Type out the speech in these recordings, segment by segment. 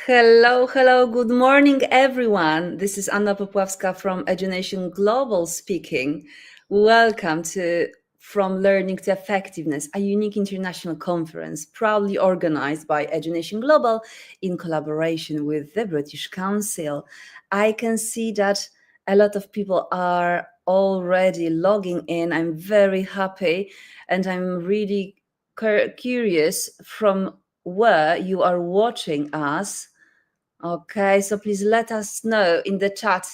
Hello, good morning, everyone. This is Anna Popławska from Education Global speaking. Welcome to From Learning to Effectiveness, a unique international conference proudly organized by Education Global in collaboration with the British Council. I can see that a lot of people are already logging in. I'm very happy and I'm really curious from where you are watching us. Okay, so please let us know in the chat,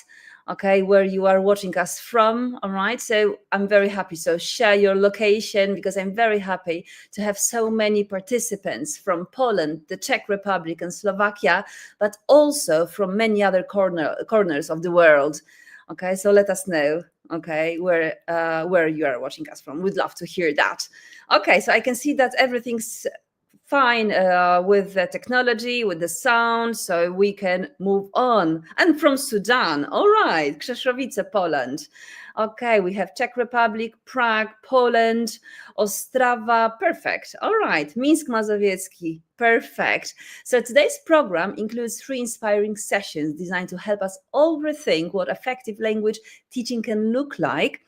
okay, where you are watching us from. All right, so I'm very happy. So share your location because I'm very happy to have so many participants from Poland, the Czech Republic, and Slovakia, but also from many other corners of the world. Okay, so let us know. Okay, where you are watching us from. We'd love to hear that. Okay, so I can see that everything's fine with the technology, with the sound, so we can move on. And from Sudan, all right, Krzeszowice, Poland. Okay, we have Czech Republic, Prague, Poland, Ostrava, perfect. All right, Minsk Mazowiecki, perfect. So today's program includes 3 inspiring sessions designed to help us all rethink what effective language teaching can look like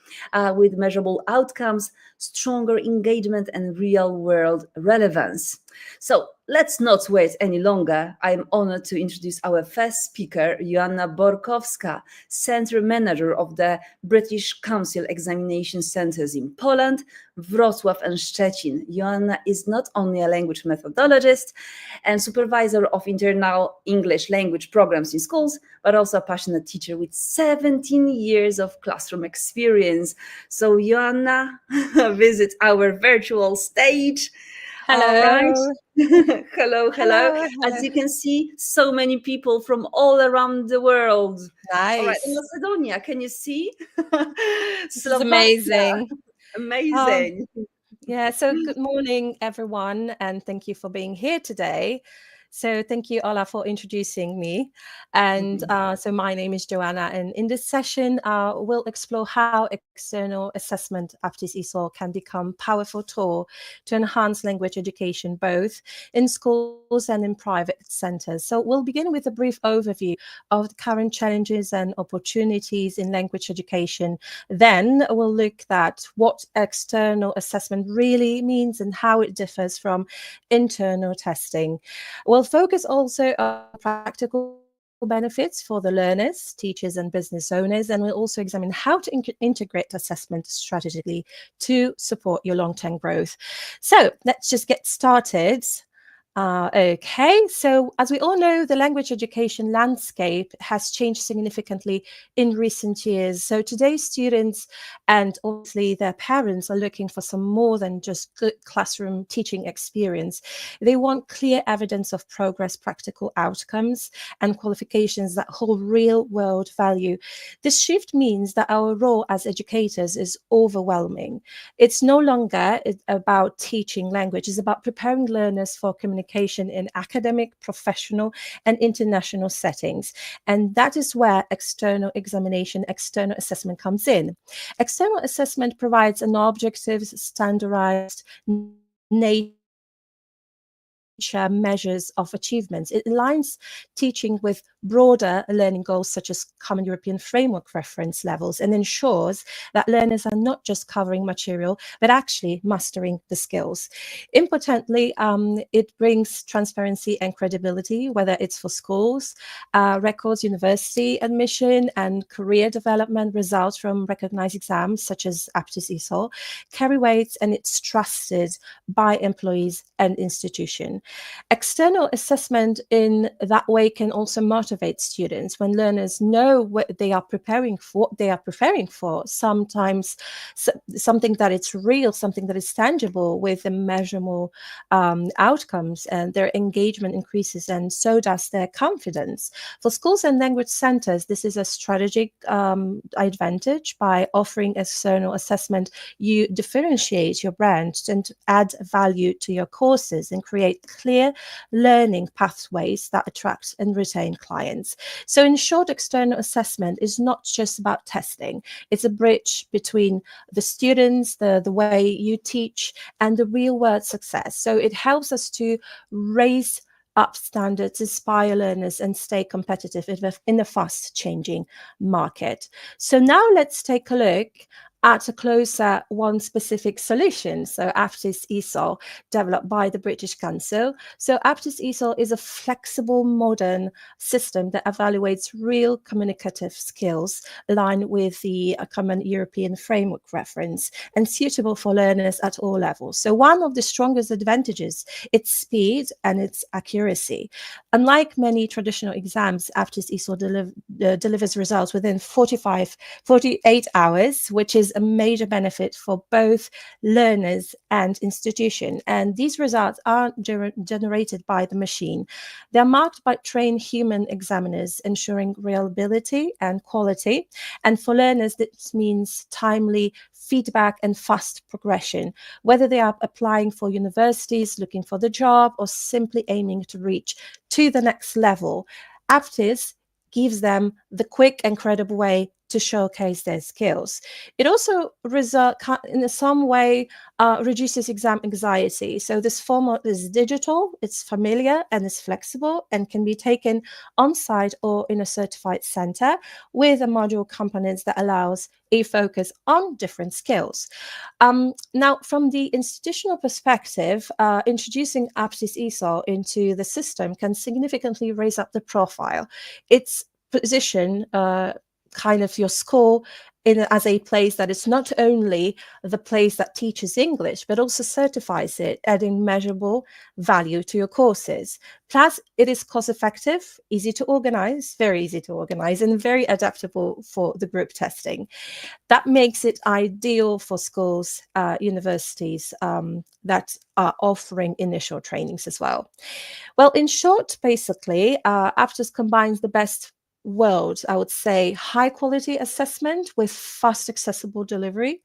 with measurable outcomes, stronger engagement, and real world relevance. So let's not wait any longer. I'm honored to introduce our first speaker, Joanna Borkowska, Center Manager of the British Council Examination Centers in Poland, Wrocław, and Szczecin. Joanna is not only a language methodologist and supervisor of internal English language programs in schools, but also a passionate teacher with 17 years of classroom experience. So Joanna, visit our virtual stage. Hello. All right. Hello. Hello. As you can see, so many people from all around the world. Nice. All right. In Macedonia, can you see? This is amazing. Amazing. So good morning, everyone, and thank you for being here today. So thank you, Ola, for introducing me. And so my name is Joanna, and in this session, we'll explore how external assessment, Aptis ESOL, can become a powerful tool to enhance language education, both in schools and in private centers. So we'll begin with a brief overview of the current challenges and opportunities in language education. Then we'll look at what external assessment really means and how it differs from internal testing. We'll focus also on practical benefits for the learners, teachers, and business owners, and we'll also examine how to integrate assessment strategically to support your long-term growth. So let's just get started. Okay, so as we all know, the language education landscape has changed significantly in recent years. So today's students and obviously their parents are looking for some more than just good classroom teaching experience. They want clear evidence of progress, practical outcomes, and qualifications that hold real world value. This shift means that our role as educators is overwhelming. It's no longer about teaching language, it's about preparing learners for communication in academic, professional, and international settings. And that is where external examination, external assessment comes in. External assessment provides an objective, standardized, measures of achievements. It aligns teaching with broader learning goals such as Common European Framework reference levels and ensures that learners are not just covering material but actually mastering the skills. Importantly, it brings transparency and credibility, whether it's for schools, records, university admission, and career development results from recognized exams such as Aptis ESOL carry weight, and it's trusted by employees and institutions. External assessment in that way can also motivate students when learners know what they are preparing for, sometimes something that it's real, something that is tangible with measurable outcomes, and their engagement increases, and so does their confidence. For schools and language centers, this is a strategic advantage. By offering external assessment, you differentiate your brand and add value to your courses and create clear learning pathways that attract and retain clients. So in short, external assessment is not just about testing. It's a bridge between the students, the way you teach, and the real world success. So it helps us to raise up standards, inspire learners, and stay competitive in a fast changing market. So now let's take a look at a closer one specific solution. So Aptis ESOL, developed by the British Council. So Aptis ESOL is a flexible, modern system that evaluates real communicative skills aligned with the Common European Framework reference and suitable for learners at all levels. So one of the strongest advantages, its speed and its accuracy. Unlike many traditional exams, Aptis ESOL delivers results within 48 hours, which is a major benefit for both learners and institution. And these results aren't generated by the machine. They're marked by trained human examiners, ensuring reliability and quality. And for learners, this means timely feedback and fast progression, whether they are applying for universities, looking for the job, or simply aiming to reach to the next level. Aptis gives them the quick and credible way to showcase their skills. It also in some way reduces exam anxiety. So this format is digital, it's familiar, and it's flexible, and can be taken on site or in a certified center with a module components that allows a focus on different skills. Now, from the institutional perspective, introducing Aptis ESOL into the system can significantly raise up the profile. Its position kind of your school as a place that is not only the place that teaches English, but also certifies it, adding measurable value to your courses. Plus, it is cost effective, very easy to organize, and very adaptable for the group testing. That makes it ideal for schools, universities that are offering initial trainings as well. Well, in short, basically, Aptis combines the best world, I would say, high quality assessment with fast accessible delivery,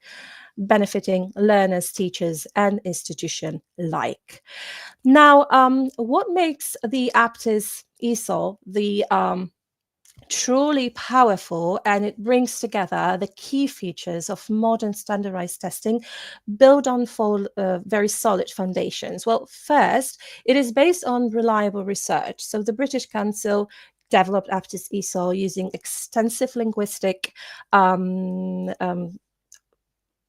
benefiting learners, teachers, and institution alike. Now, what makes the Aptis ESOL the truly powerful, and it brings together the key features of modern standardized testing built on very solid foundations. Well, first, it is based on reliable research. So the British Council developed Aptis ESOL using extensive linguistic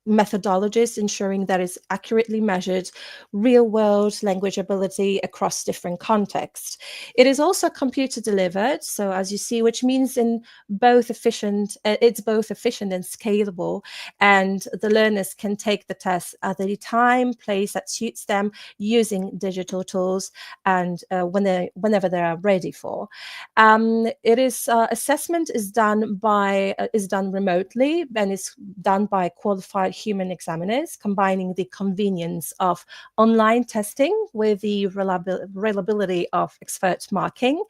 methodologies, ensuring that it's accurately measured real-world language ability across different contexts. It is also computer delivered, so as you see, which means it's both efficient and scalable, and the learners can take the test at any time, place that suits them, using digital tools, and whenever they are ready for. Assessment is done remotely, and is done by qualified human examiners, combining the convenience of online testing with the reliability of expert marking.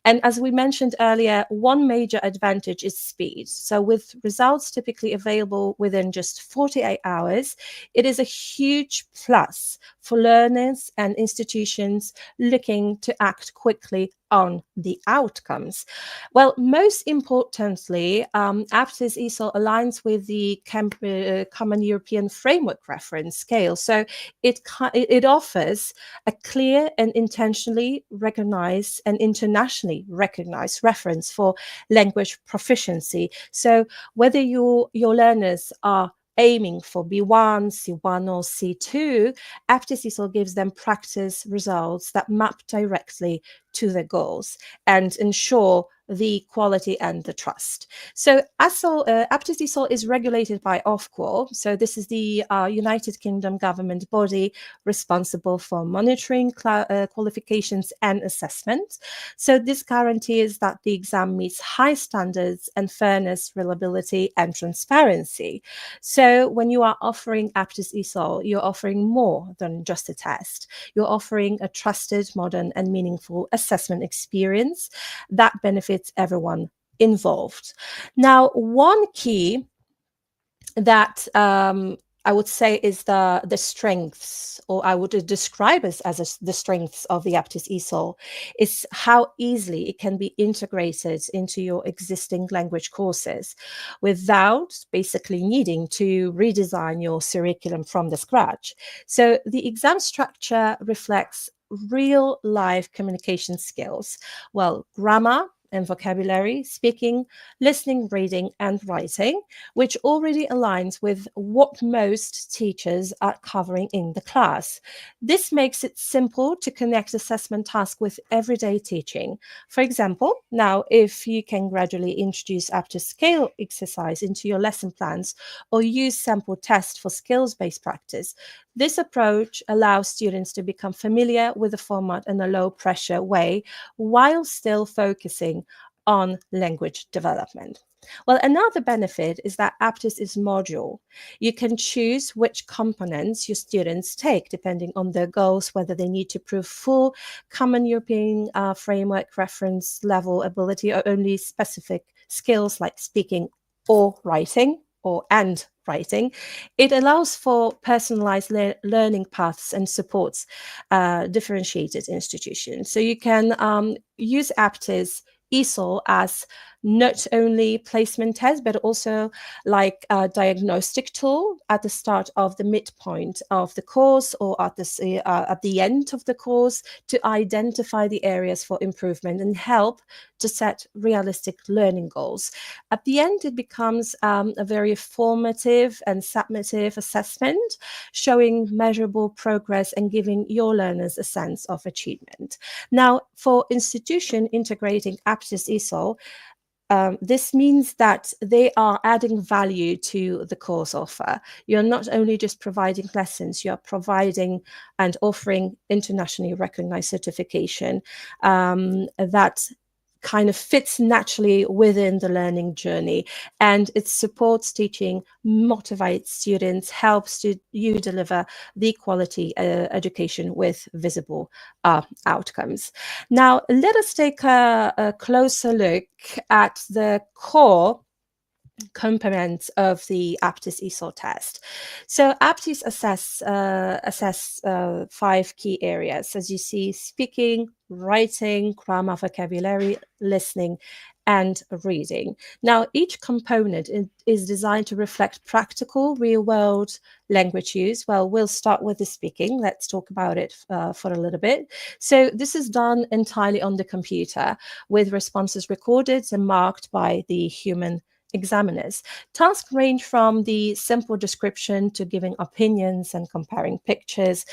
And as we mentioned earlier, one major advantage is speed. So with results typically available within just 48 hours, it is a huge plus for learners and institutions looking to act quickly on the outcomes. Well, most importantly, Aptis ESOL aligns with the Common European Framework reference scale. So it offers a clear and intentionally recognized and internationally recognized reference for language proficiency. So whether your learners are aiming for B1, C1, or C2, Aptis ESOL gives them practice results that map directly to their goals and ensure the quality and the trust. So Aptis ESOL is regulated by Ofqual. So this is the United Kingdom government body responsible for monitoring qualifications and assessment. So this guarantees that the exam meets high standards and fairness, reliability, and transparency. So when you are offering Aptis ESOL, you're offering more than just a test. You're offering a trusted, modern, and meaningful assessment experience that benefits everyone involved. Now, one key that I would say is the strengths, or I would describe as the strengths of the Aptis ESOL, is how easily it can be integrated into your existing language courses without basically needing to redesign your curriculum from the scratch. So the exam structure reflects real life communication skills. Well, grammar and vocabulary, speaking, listening, reading, and writing, which already aligns with what most teachers are covering in the class. This makes it simple to connect assessment tasks with everyday teaching. For example, now if you can gradually introduce Aptis scale exercise into your lesson plans or use sample tests for skills-based practice, this approach allows students to become familiar with the format in a low-pressure way while still focusing on language development. Well, another benefit is that Aptis is modular. You can choose which components your students take depending on their goals, whether they need to prove full common European framework reference level ability or only specific skills like speaking or writing and writing. It allows for personalized learning paths and supports differentiated institutions. So you can use Aptis ESOL as not only placement test, but also like a diagnostic tool at the start of the midpoint of the course or at the end of the course to identify the areas for improvement and help to set realistic learning goals. At the end, it becomes a very formative and summative assessment, showing measurable progress and giving your learners a sense of achievement. Now, for institution integrating Aptis ESOL, this means that they are adding value to the course offer. You're not only just providing lessons, you're providing and offering internationally recognized certification that kind of fits naturally within the learning journey, and it supports teaching, motivates students, helps you deliver the quality education with visible outcomes. Now, let us take a closer look at the core components of the Aptis ESOL test. So Aptis assess 5 key areas, as you see: speaking, writing, grammar, vocabulary, listening, and reading. Now, each component is designed to reflect practical, real-world language use. Well, we'll start with the speaking. Let's talk about it for a little bit. So this is done entirely on the computer with responses recorded and marked by the human examiners. Tasks range from the simple description to giving opinions and comparing pictures.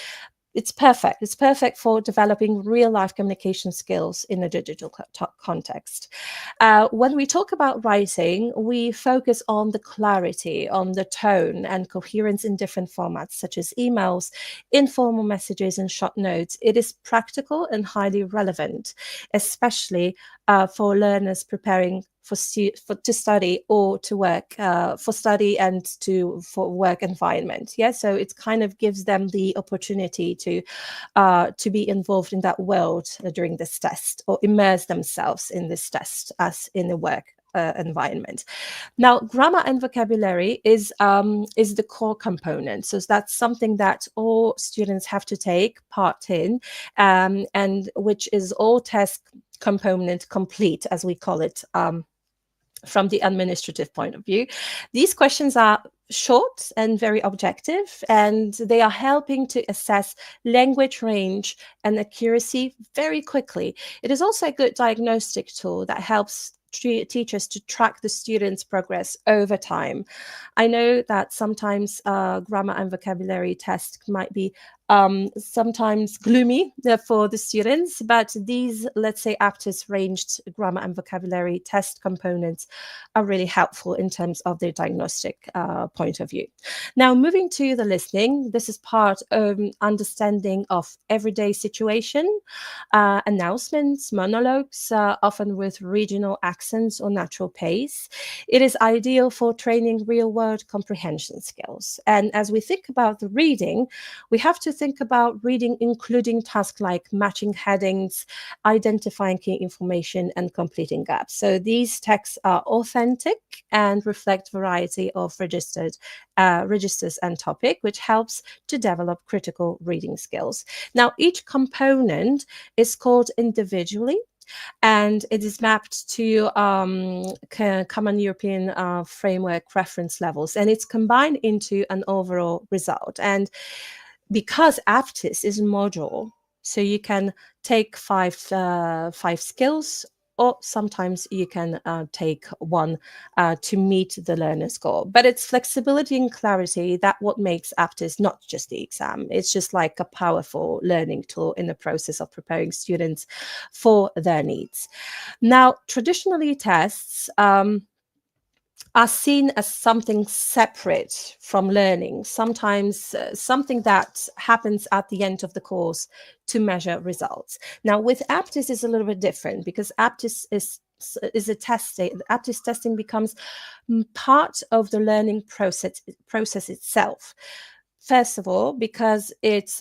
It's perfect. It's perfect for developing real-life communication skills in a digital context. When we talk about writing, we focus on the clarity, on the tone and coherence in different formats, such as emails, informal messages, and short notes. It is practical and highly relevant, especially for learners preparing to study or to work, for study and for work environment. Yeah, so it kind of gives them the opportunity to be involved in that world during this test, or immerse themselves in this test as in a work environment. Now, grammar and vocabulary is the core component. So that's something that all students have to take part in, and which is all test component complete, as we call it, from the administrative point of view. These questions are short and very objective, and they are helping to assess language range and accuracy very quickly. It is also a good diagnostic tool that helps teachers to track the students' progress over time. I know that sometimes grammar and vocabulary tests might be sometimes gloomy for the students, but these, let's say, Aptis ranged grammar and vocabulary test components are really helpful in terms of their diagnostic point of view. Now, moving to the listening, this is part of understanding of everyday situation, announcements, monologues, often with regional accents or natural pace. It is ideal for training real-world comprehension skills. And as we think about the reading, we have to think about reading including tasks like matching headings, identifying key information, and completing gaps. So these texts are authentic and reflect variety of registers and topic, which helps to develop critical reading skills. Now, each component is called individually, and it is mapped to common European framework reference levels, and it's combined into an overall result. And because Aptis is modular, So you can take five skills, or sometimes you can take one to meet the learner's goal. But it's flexibility and clarity that what makes Aptis not just the exam. It's just like a powerful learning tool in the process of preparing students for their needs. Now, traditionally, tests are seen as something separate from learning, sometimes something that happens at the end of the course to measure results. Now, with Aptis is a little bit different, because Aptis is a testing. Aptis testing becomes part of the learning process itself. First of all, because it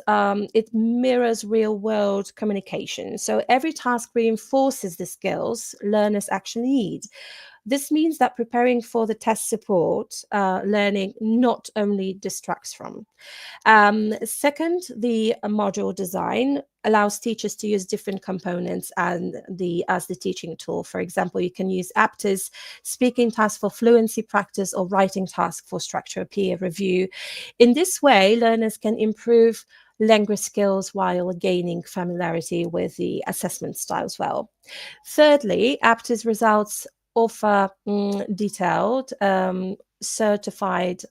mirrors real world communication. So every task reinforces the skills learners actually need. This means that preparing for the test support learning not only distracts from. Second, the module design allows teachers to use different components and as the teaching tool. For example, you can use Aptis speaking task for fluency practice, or writing task for structure peer review. In this way, learners can improve language skills while gaining familiarity with the assessment style as well. Thirdly, Aptis results offer detailed certified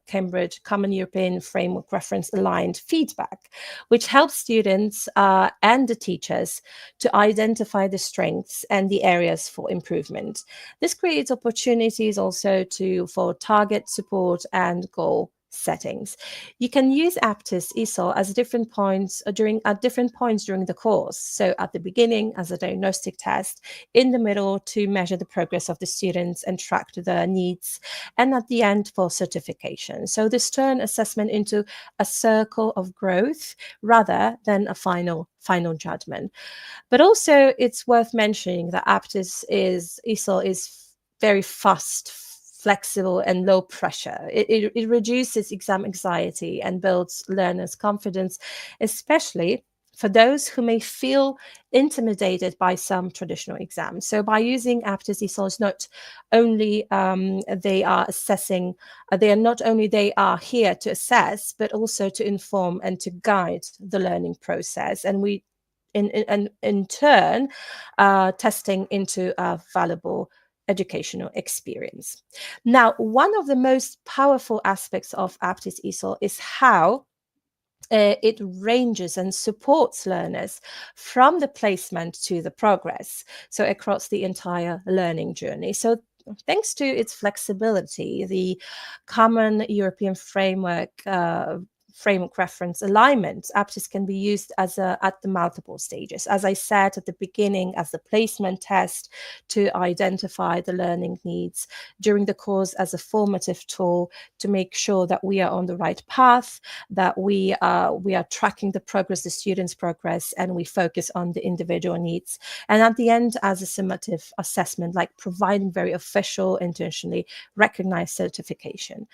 Cambridge Common European Framework Reference aligned feedback, which helps students and the teachers to identify the strengths and the areas for improvement. This creates opportunities also for target support and goal settings. You can use Aptis ESOL as different points at different points during the course. So at the beginning as a diagnostic test, in the middle to measure the progress of the students and track their needs, and at the end for certification. So this turns assessment into a circle of growth rather than a final judgment. But also it's worth mentioning that Aptis ESOL is very fast, flexible, and low pressure. It reduces exam anxiety and builds learners' confidence, especially for those who may feel intimidated by some traditional exams. So by using Aptis ESOL, it's not only they are assessing, they are here to assess, but also to inform and to guide the learning process. And we in turn testing into a valuable educational experience. Now, one of the most powerful aspects of Aptis ESOL is how it ranges and supports learners from the placement to the progress, so across the entire learning journey. So thanks to its flexibility, the Common European Framework reference alignment, Aptis can be used at the multiple stages. As I said at the beginning, as the placement test to identify the learning needs, during the course as a formative tool to make sure that we are on the right path, that we are tracking the progress, the students' progress, and we focus on the individual needs. And at the end, as a summative assessment, like providing very official, intentionally recognized certification.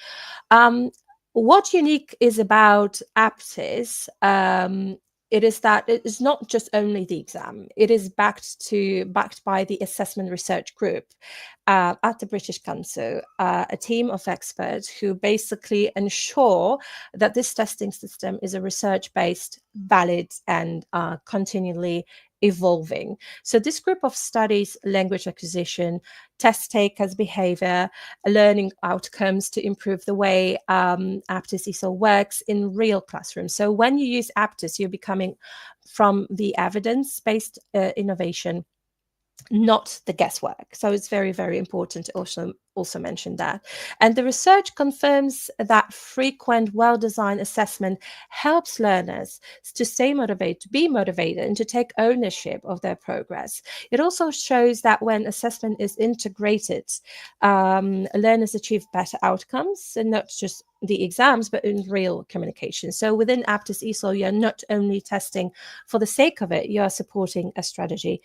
What unique is about Aptis, it is that it is not just only the exam. It is backed by the assessment research group at the British Council, a team of experts who basically ensure that this testing system is a research-based, valid, and continually evolving. So this group of studies language acquisition, test takers' behavior, learning outcomes to improve the way Aptis ESOL works in real classrooms. So when you use Aptis, you're becoming from the evidence-based innovation, not the guesswork. So it's very, very important to also mention that. And the research confirms that frequent, well-designed assessment helps learners to stay motivated, to be motivated, and to take ownership of their progress. It also shows that when assessment is integrated, learners achieve better outcomes, and not just the exams, but in real communication. So within Aptis ESOL, you're not only testing for the sake of it, you are supporting a strategic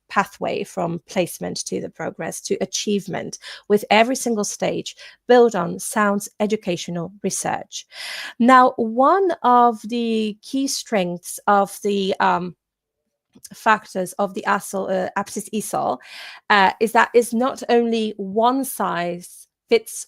pathway from placement to the progress to achievement, with every single stage built on sound educational research. Now, one of the key strengths of the factors of the Aptis ESOL is that it's not only one size fits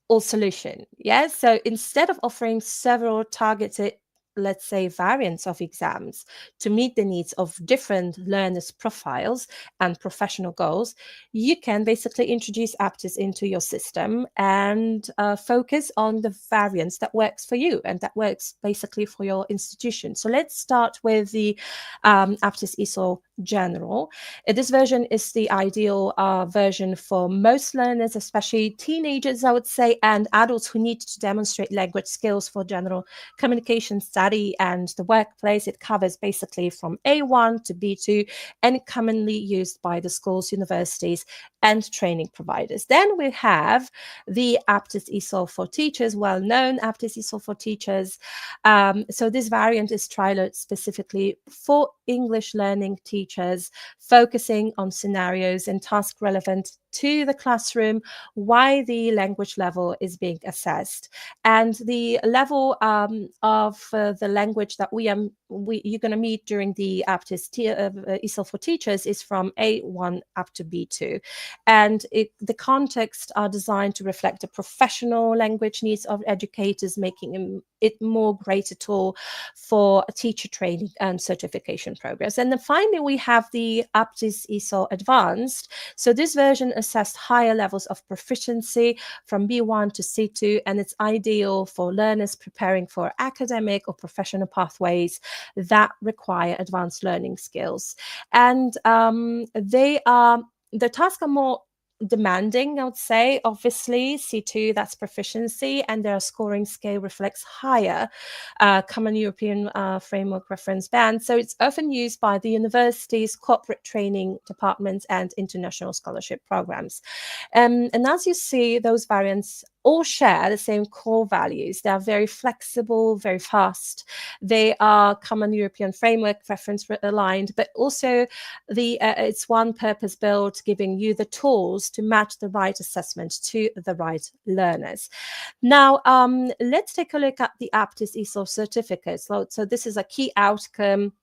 all solution. Yeah, so instead of offering several targeted let's say, variants of exams to meet the needs of different learners' profiles and professional goals, you can basically introduce Aptis into your system and focus on the variants that works for you and that works basically for your institution. So let's start with the Aptis ESOL General. This version is the ideal version for most learners, especially teenagers, I would say, and adults who need to demonstrate language skills for general communication study and the workplace. It covers basically from A1 to B2 and commonly used by the schools, universities, and training providers. Then we have the Aptis ESOL for Teachers, well-known Aptis ESOL for Teachers. So this variant is tailored specifically for English learning teachers, focusing on scenarios and tasks relevant to the classroom, why the language level is being assessed. And the level of the language that you're going to meet during the Aptis ESOL for Teachers is from A1 up to B2. And the contexts are designed to reflect the professional language needs of educators, making it more greater tool for teacher training and certification progress. And then finally, we have the Aptis ESOL Advanced. So this version assessed higher levels of proficiency from B1 to C2, and it's ideal for learners preparing for academic or professional pathways that require advanced learning skills. And the tasks are more demanding, I would say. Obviously, C2, that's proficiency, and their scoring scale reflects higher Common European Framework Reference Band. So it's often used by the universities, corporate training departments, and international scholarship programs. And as you see, those variants all share the same core values. They are very flexible, very fast. They are Common European Framework Reference aligned, but also it's one purpose built, giving you the tools to match the right assessment to the right learners. Now, let's take a look at the Aptis ESOL certificates. So this is a key outcome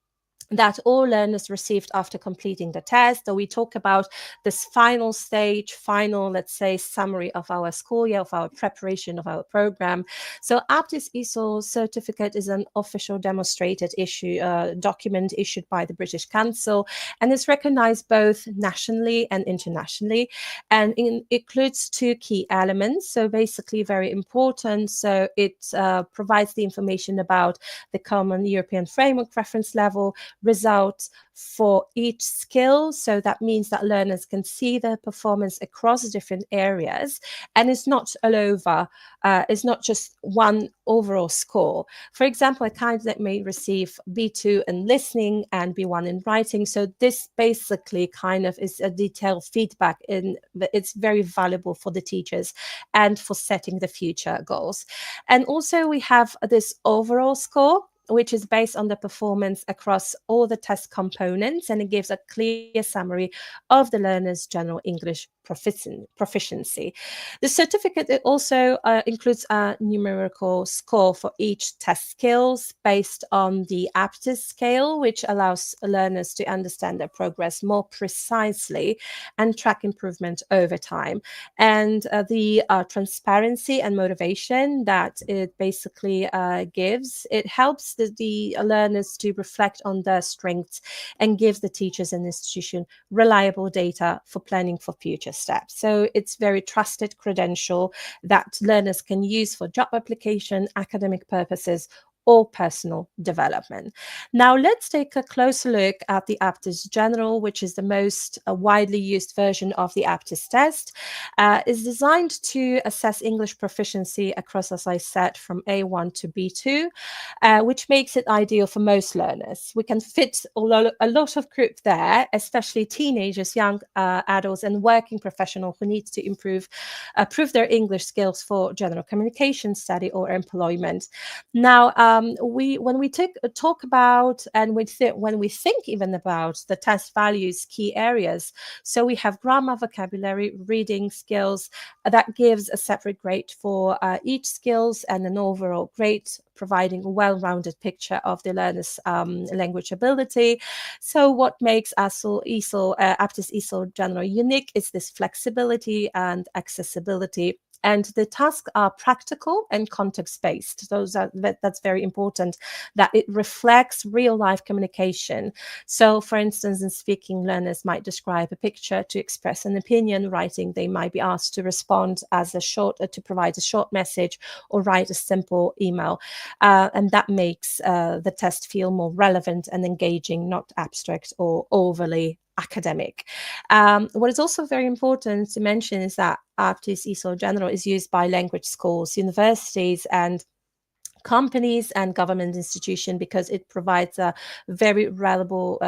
that all learners received after completing the test. So we talk about this final stage, let's say, summary of our school year, of our preparation of our program. So Aptis ESOL certificate is an official demonstrated document issued by the British Council, and it's recognized both nationally and internationally, and it includes two key elements. So basically very important. So it provides the information about the Common European Framework reference level, results for each skill. So that means that learners can see their performance across different areas, and it's not all over. It's not just one overall score. For example, a candidate may receive B2 in listening and B1 in writing. So this basically kind of is a detailed feedback it's very valuable for the teachers and for setting the future goals. And also we have this overall score, which is based on the performance across all the test components, and it gives a clear summary of the learner's general English proficiency. The certificate also includes a numerical score for each test skills based on the Aptis scale, which allows learners to understand their progress more precisely and track improvement over time. And the transparency and motivation that it basically gives, it helps the learners to reflect on their strengths and gives the teachers and institution reliable data for planning for future steps. So it's very trusted credential that learners can use for job application, academic purposes, or personal development. Now let's take a closer look at the Aptis General, which is the most widely used version of the Aptis test. It's designed to assess English proficiency across, as I said, from A1 to B2, which makes it ideal for most learners. We can fit a lot of group there, especially teenagers, young adults, and working professionals who need to improve their English skills for general communication, study, or employment. Now, when we talk about and when we think even about the test values, key areas, so we have grammar, vocabulary, reading skills, that gives a separate grade for each skills and an overall grade, providing a well-rounded picture of the learner's language ability. So what makes Aptis ESOL General unique is this flexibility and accessibility. And the tasks are practical and context-based. That's very important, that it reflects real-life communication. So, for instance, in speaking, learners might describe a picture to express an opinion. Writing, they might be asked to respond as to provide a short message or write a simple email. And that makes the test feel more relevant and engaging, not abstract or overly academic. What is also very important to mention is that Aptis ESOL General is used by language schools, universities, and companies and government institutions, because it provides a very reliable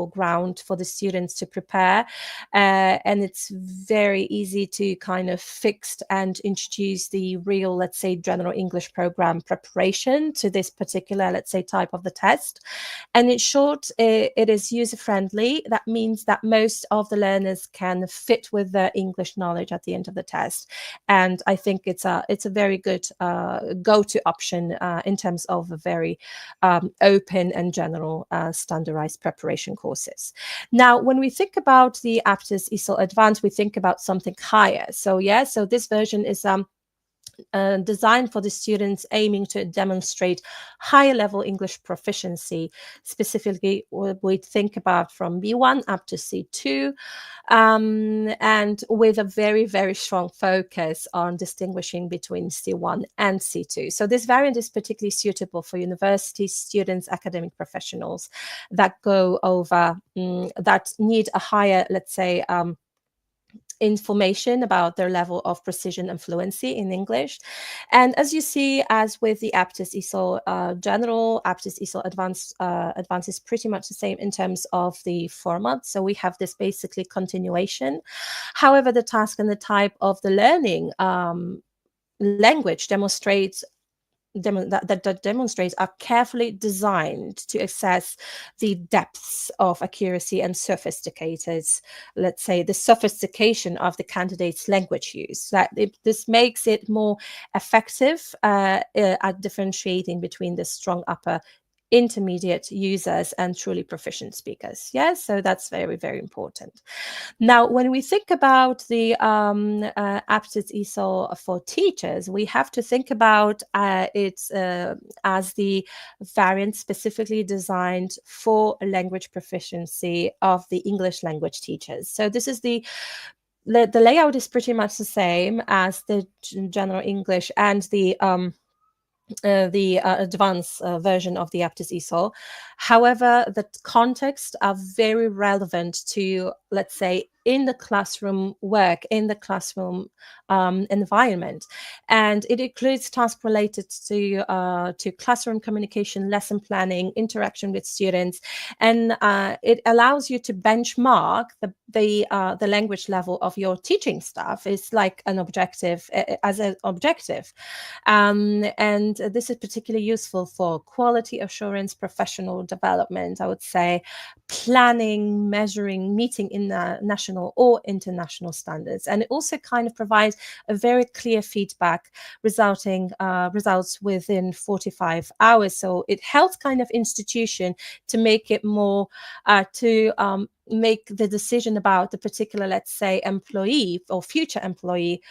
ground for the students to prepare, and it's very easy to kind of fix and introduce the real, let's say, general English program preparation to this particular, let's say, type of the test. And in short, it is user-friendly. That means that most of the learners can fit with their English knowledge at the end of the test. And I think it's a very good go-to option in terms of a very open and general standardized preparation courses. Now, when we think about the Aptis ESOL Advanced, we think about something higher. So this version is designed for the students aiming to demonstrate higher level English proficiency. Specifically, we think about from B1 up to C2, and with a very, very strong focus on distinguishing between C1 and C2. So this variant is particularly suitable for university students, academic professionals that go over, that need a higher, let's say, information about their level of precision and fluency in English. And as you see, as with the Aptis ESOL General, Aptis ESOL Advanced is pretty much the same in terms of the format. So we have this basically continuation. However, the task and the type of the learning language that demonstrates are carefully designed to assess the depths of accuracy and let's say, the sophistication of the candidate's language use. This makes it more effective at differentiating between the strong upper intermediate users and truly proficient speakers. Yes, so that's very, very important. Now, when we think about the Aptis ESOL for teachers, we have to think about it as the variant specifically designed for language proficiency of the English language teachers. So this is the layout is pretty much the same as the general English and the advanced version of the Aptis ESOL. However, the contexts are very relevant to, let's say, in the classroom work, in the classroom environment. And it includes tasks related to classroom communication, lesson planning, interaction with students, and it allows you to benchmark the language level of your teaching staff. It's like an objective, as an objective. And this is particularly useful for quality assurance, professional development, I would say, planning, measuring, meeting in the national or international standards. And it also kind of provides a very clear feedback results within 45 hours. So it helps kind of institution to make it more make the decision about the particular, let's say, employee or future employee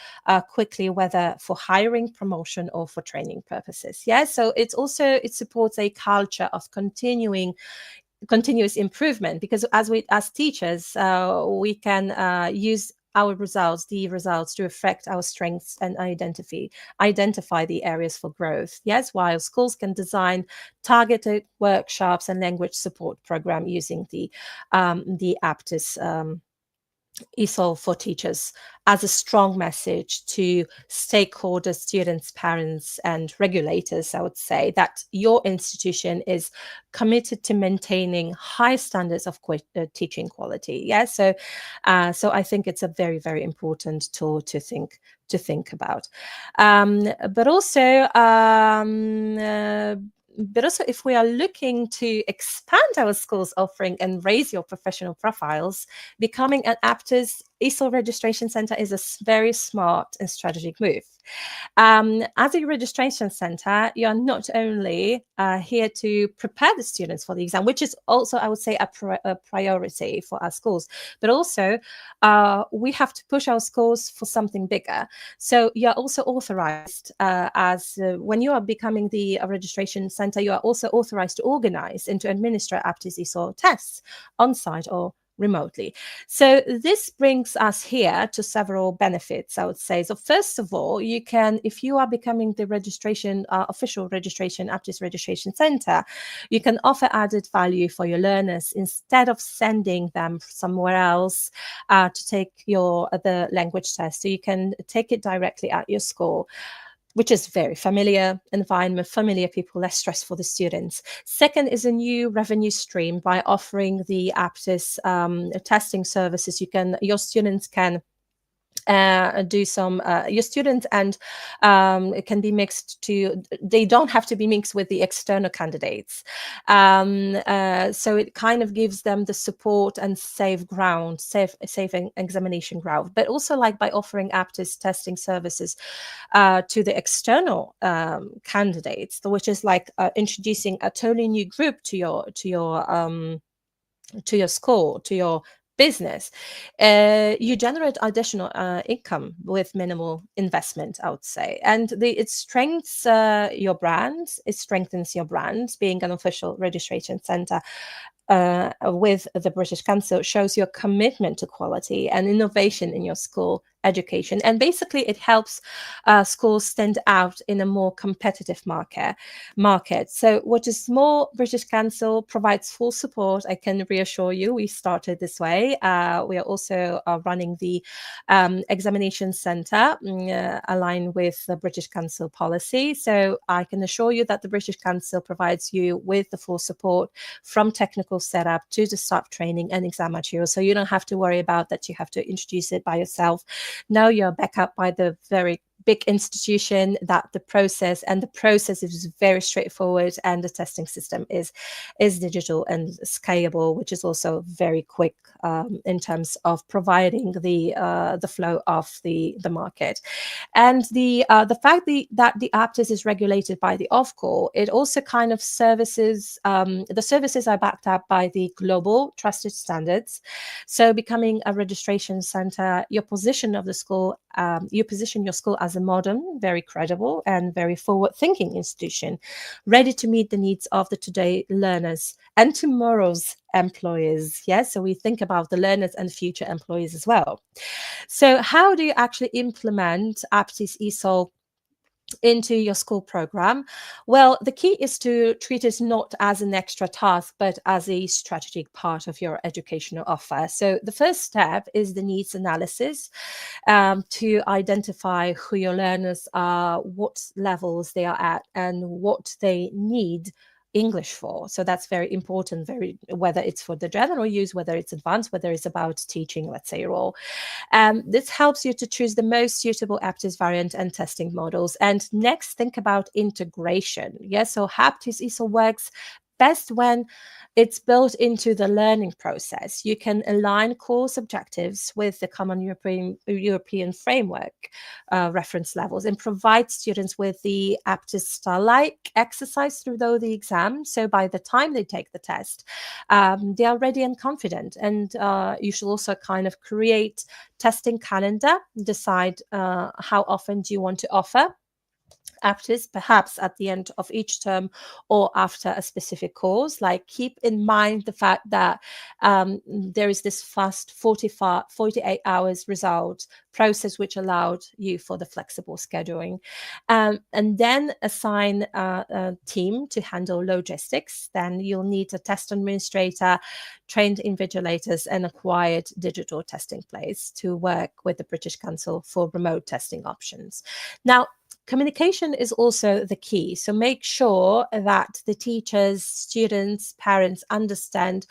quickly, whether for hiring, promotion, or for training purposes. Yeah, so it supports a culture of continuous improvement, because as teachers, we can use the results to affect our strengths and identify the areas for growth. Yes, while schools can design targeted workshops and language support program using the Aptis ESOL for teachers as a strong message to stakeholders, students, parents, and regulators, I would say, that your institution is committed to maintaining high standards of teaching quality. Yeah, so I think it's a very, very important tool to think about. But also, if we are looking to expand our schools offering and raise your professional profiles, becoming an Aptis ESOL Registration Center is a very smart and strategic move. As a registration center, you're not only here to prepare the students for the exam, which is also, I would say, a priority for our schools, but also we have to push our schools for something bigger. So you're also authorized when you are becoming the registration center, you are also authorized to organize and to administer Aptis ESOL tests on site or remotely. So this brings us here to several benefits, I would say. So first of all, you can, if you are becoming the registration, official registration, Aptis Registration Center, you can offer added value for your learners instead of sending them somewhere else to take the language test. So you can take it directly at your school, which is very familiar environment, familiar people, less stress for the students. Second is a new revenue stream. By offering the Aptis testing services, your students can do some your students, and it can be mixed to, they don't have to be mixed with the external candidates, so it kind of gives them the support and safe examination ground. But also, like, by offering Aptis testing services to the external candidates, which is like introducing a totally new group to your school, to your business, you generate additional income with minimal investment, I would say. And it strengthens your brand. It strengthens your brand. Being an official registration center with the British Council shows your commitment to quality and innovation in your school education. And basically, it helps schools stand out in a more competitive market. So what is more, British Council provides full support. I can reassure you, we started this way. We are also running the examination centre aligned with the British Council policy. So I can assure you that the British Council provides you with the full support, from technical setup to the staff training and exam materials. So you don't have to worry about that you have to introduce it by yourself. Now you're backed up by the very big institution, that the process is very straightforward, and the testing system is digital and scalable, which is also very quick in terms of providing the flow of the market. And the fact that the Aptis is regulated by the Ofcom, it also kind of the services are backed up by the global trusted standards. So becoming a registration center, you position your school as a modern, very credible, and very forward-thinking institution, ready to meet the needs of the today learners and tomorrow's employers. Yes, so we think about the learners and future employees as well. So how do you actually implement Aptis ESOL into your school program? Well, the key is to treat it not as an extra task, but as a strategic part of your educational offer. So the first step is the needs analysis, to identify who your learners are, what levels they are at, and what they need English for. So that's very important, whether it's for the general use, whether it's advanced, whether it's about teaching, let's say, role. This helps you to choose the most suitable Aptis variant and testing models. And next, think about integration. Yes, so Aptis ESOL works best when it's built into the learning process. You can align course objectives with the common European framework reference levels, and provide students with the Aptis style-like exercise through the exam. So by the time they take the test, they are ready and confident. And you should also kind of create testing calendar, decide how often do you want to offer Aptis, perhaps at the end of each term or after a specific course. Like, keep in mind the fact that there is this fast 48 hours result process, which allowed you for the flexible scheduling. And then assign a team to handle logistics. Then you'll need a test administrator, trained invigilators, and acquired digital testing place to work with the British Council for remote testing options. Now, communication is also the key. So make sure that the teachers, students, parents understand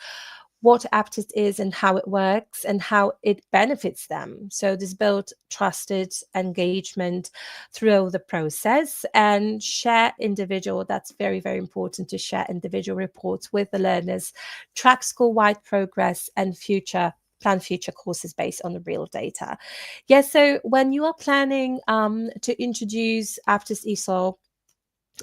what Aptis is and how it works and how it benefits them. So this builds trusted engagement through the process, and that's very, very important, to share individual reports with the learners, track school-wide progress and future plan future courses based on the real data. Yeah, so when you are planning to introduce Aptis ESOL,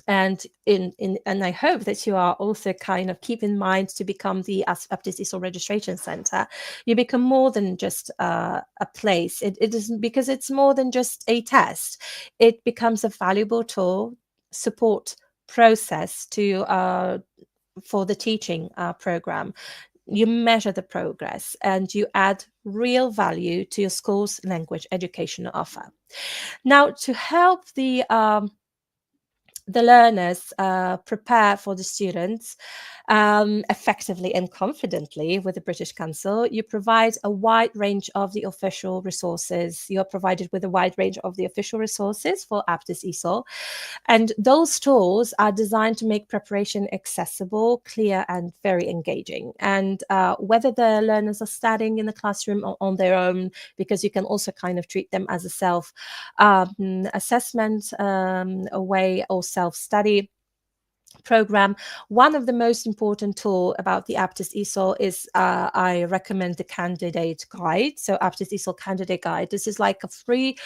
and and I hope that you are also kind of keep in mind to become the Aptis ESOL registration center, you become more than just a place. It isn't, because it's more than just a test. It becomes a valuable tool, support process to for the teaching program. You measure the progress and you add real value to your school's language education offer. Now, to help the learners prepare for the students effectively and confidently with the British Council, you provide a wide range of the official resources. You're provided with a wide range of the official resources for Aptis ESOL. And those tools are designed to make preparation accessible, clear, and very engaging. And whether the learners are studying in the classroom or on their own, because you can also kind of treat them as a self-assessment way or self-study program. One of the most important tool about the Aptis ESOL is I recommend the candidate guide. So Aptis ESOL candidate guide. This is like a free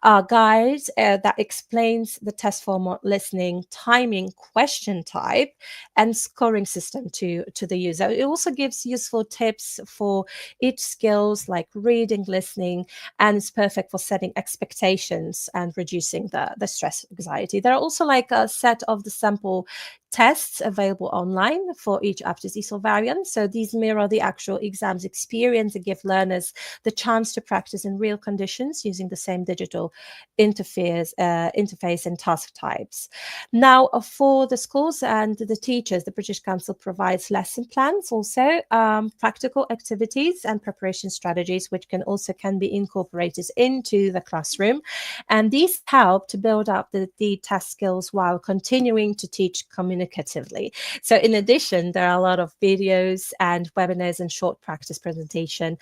guide that explains the test format, listening, timing, question type, and scoring system to the user. It also gives useful tips for each skills like reading, listening, and it's perfect for setting expectations and reducing the stress, anxiety. There are also like a set of the sample tests available online for each Aptis ESOL variant. So these mirror the actual exams experience and give learners the chance to practice in real conditions using the same digital interface and task types. Now, for the schools and the teachers, the British Council provides lesson plans, also practical activities and preparation strategies, which can be incorporated into the classroom. And these help to build up the test skills while continuing to teach communicatively. So in addition, there are a lot of videos and webinars and short practice presentation.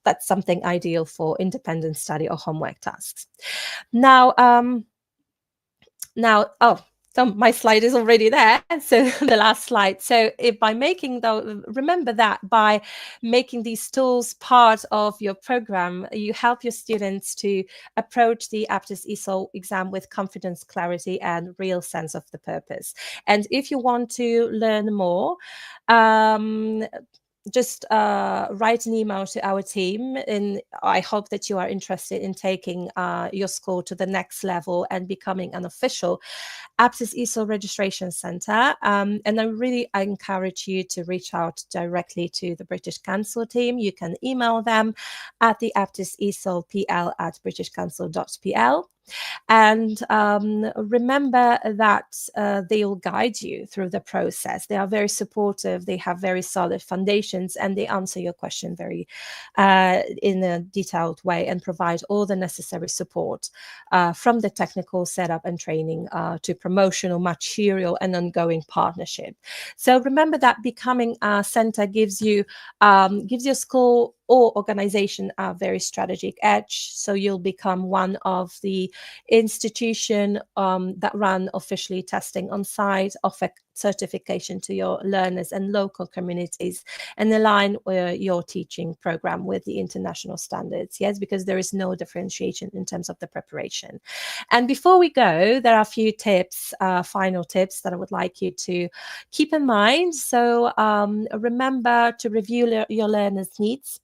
That's something ideal for independent study or homework tasks. Now, so my slide is already there. So the last slide. So if by making remember that by making these tools part of your program, you help your students to approach the Aptis ESOL exam with confidence, clarity, and real sense of the purpose. And if you want to learn more, just write an email to our team, and I hope that you are interested in taking your school to the next level and becoming an official Aptis ESOL registration center. And I encourage you to reach out directly to the British Council team. You can email them at the Aptis ESOL pl@britishcouncil.pl. And remember that they will guide you through the process. They are very supportive. They have very solid foundations, and they answer your question very in a detailed way and provide all the necessary support from the technical setup and training to promotional material and ongoing partnership. So remember that becoming a center gives your school or organization a very strategic edge. So you'll become one of the institution that run officially testing on site, offer certification to your learners and local communities, and align your teaching program with the international standards. Yes, because there is no differentiation in terms of the preparation. And before we go, there are a few tips, final tips that I would like you to keep in mind. So remember to review your learners' needs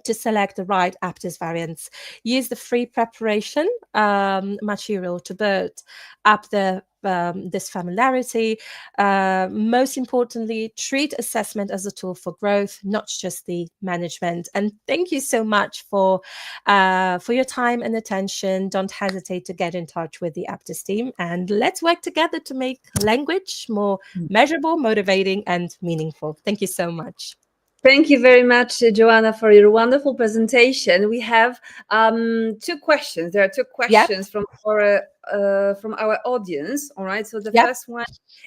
to select the right Aptis variants. Use the free preparation material to build up this familiarity. Most importantly, treat assessment as a tool for growth, not just the management. And thank you so much for your time and attention. Don't hesitate to get in touch with the Aptis team, and let's work together to make language more measurable, motivating, and meaningful. Thank you so much. Thank you very much, Joanna, for your wonderful presentation. We have two questions. There are two questions from our audience. All right. So the first one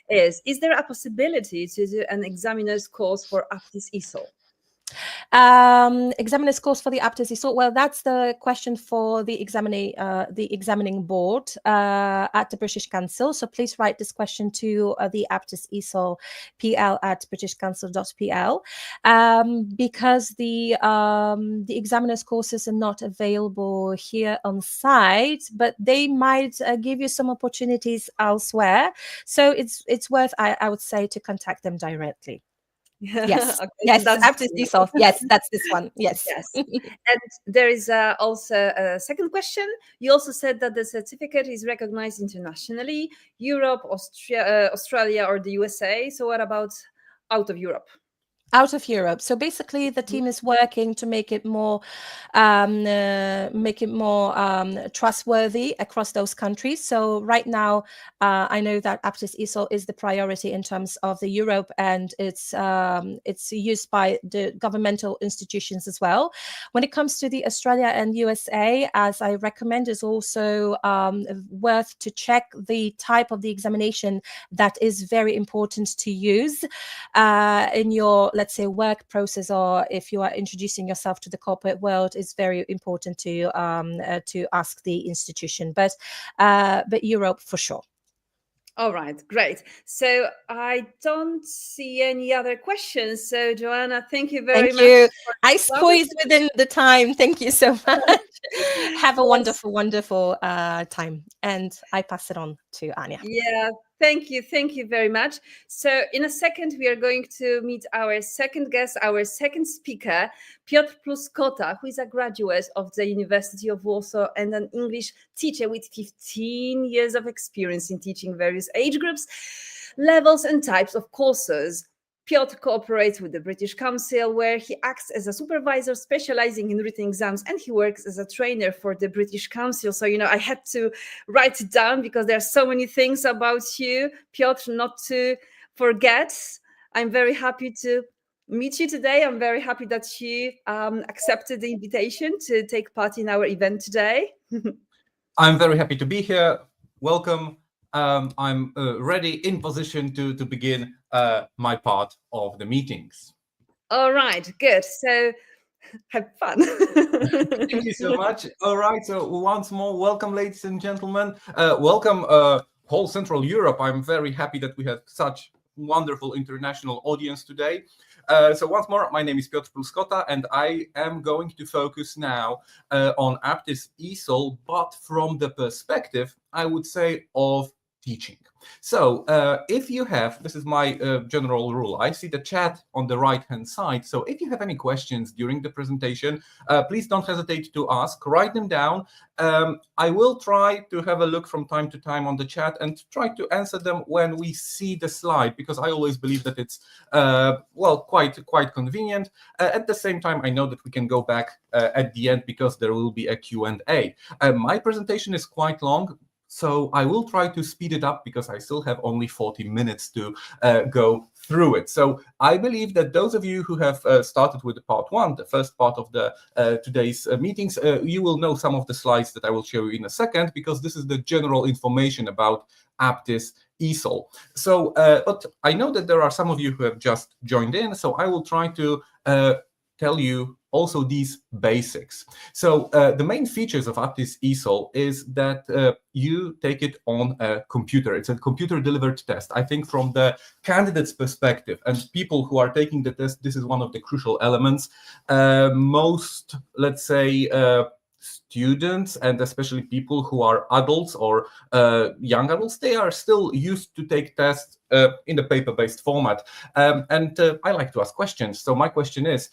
is there a possibility to do an examiner's course for Aptis ESOL? Examiner's course for the Aptis ESOL. Well, that's the question for the examining board at the British Council. So please write this question to the Aptis ESOL pl@britishcouncil.pl, because the examiner's courses are not available here on site, but they might give you some opportunities elsewhere. So it's worth, I would say, to contact them directly. Yes, Okay, yes, that's Aptis ESOL. Yes, that's this one. Yes. yes. And there is also a second question. You also said that the certificate is recognized internationally, Europe, Australia, or the USA. So what about out of Europe? Out of Europe. So basically, the team is working to make it more trustworthy across those countries. So right now, I know that Aptis ESOL is the priority in terms of the Europe, and it's used by the governmental institutions as well. When it comes to the Australia and USA, as I recommend, is also worth to check the type of the examination that is very important to use in your, let's say, work process, or if you are introducing yourself to the corporate world, is very important to ask the institution. But Europe for sure. All right, great. So I don't see any other questions. So Joanna, thank you very Thank much. you. I squeezed within the time. Thank you so much. Have a Yes. wonderful time. And I pass it on to Anya. Yeah, thank you. Thank you very much. So, in a second, we are going to meet our second guest, our second speaker, Piotr Pluskota, who is a graduate of the University of Warsaw and an English teacher with 15 years of experience in teaching various age groups, levels, and types of courses. Piotr cooperates with the British Council, where he acts as a supervisor specializing in written exams, and he works as a trainer for the British Council. So, I had to write it down because there are so many things about you, Piotr, not to forget. I'm very happy to meet you today. I'm very happy that you accepted the invitation to take part in our event today. I'm very happy to be here. Welcome. I'm ready, in position to begin my part of the meetings. All right, good. So have fun. Thank you so much. All right, so once more, welcome, ladies and gentlemen. Welcome, whole Central Europe. I'm very happy that we have such wonderful international audience today. So once more, my name is Piotr Pluskota, and I am going to focus now on Aptis ESOL, but from the perspective, I would say, of teaching. So if you have, this is my general rule, I see the chat on the right hand side. So if you have any questions during the presentation, please don't hesitate to ask, write them down. I will try to have a look from time to time on the chat and try to answer them when we see the slide, because I always believe that it's quite convenient. At the same time, I know that we can go back at the end because there will be a Q&A. My presentation is quite long, so I will try to speed it up because I still have only 40 minutes to go through it. So I believe that those of you who have started with the part one, the first part of the today's meetings, you will know some of the slides that I will show you in a second, because this is the general information about Aptis ESOL. So, but I know that there are some of you who have just joined in, so I will try to tell you also these basics. So the main features of Aptis ESOL is that you take it on a computer. It's a computer-delivered test. I think from the candidate's perspective and people who are taking the test, this is one of the crucial elements. Most, let's say, students, and especially people who are adults or young adults, they are still used to take tests in the paper-based format. And I like to ask questions. So my question is,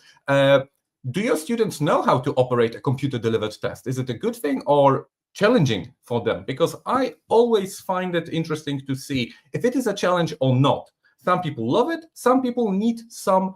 do your students know how to operate a computer-delivered test? Is it a good thing or challenging for them? Because I always find it interesting to see if it is a challenge or not. Some people love it. Some people need some,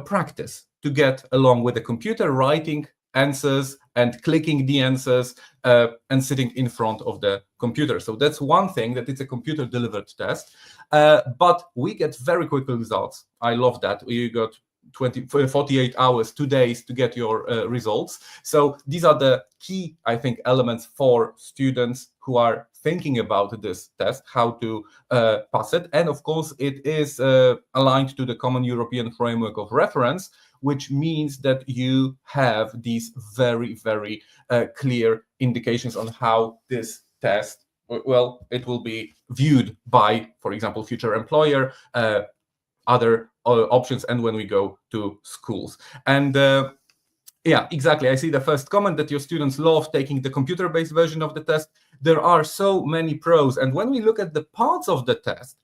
practice to get along with the computer, writing answers and clicking the answers and sitting in front of the computer. So that's one thing, that it's a computer-delivered test. But we get very quick results. I love that. You got 48 hours, 2 days to get your results. So these are the key, I think, elements for students who are thinking about this test, how to pass it. And of course, it is aligned to the Common European Framework of Reference, which means that you have these very, very clear indications on how this test, well, it will be viewed by, for example, future employer, other options, and when we go to schools. And yeah, exactly. I see the first comment that your students love taking the computer-based version of the test. There are so many pros. And when we look at the parts of the test,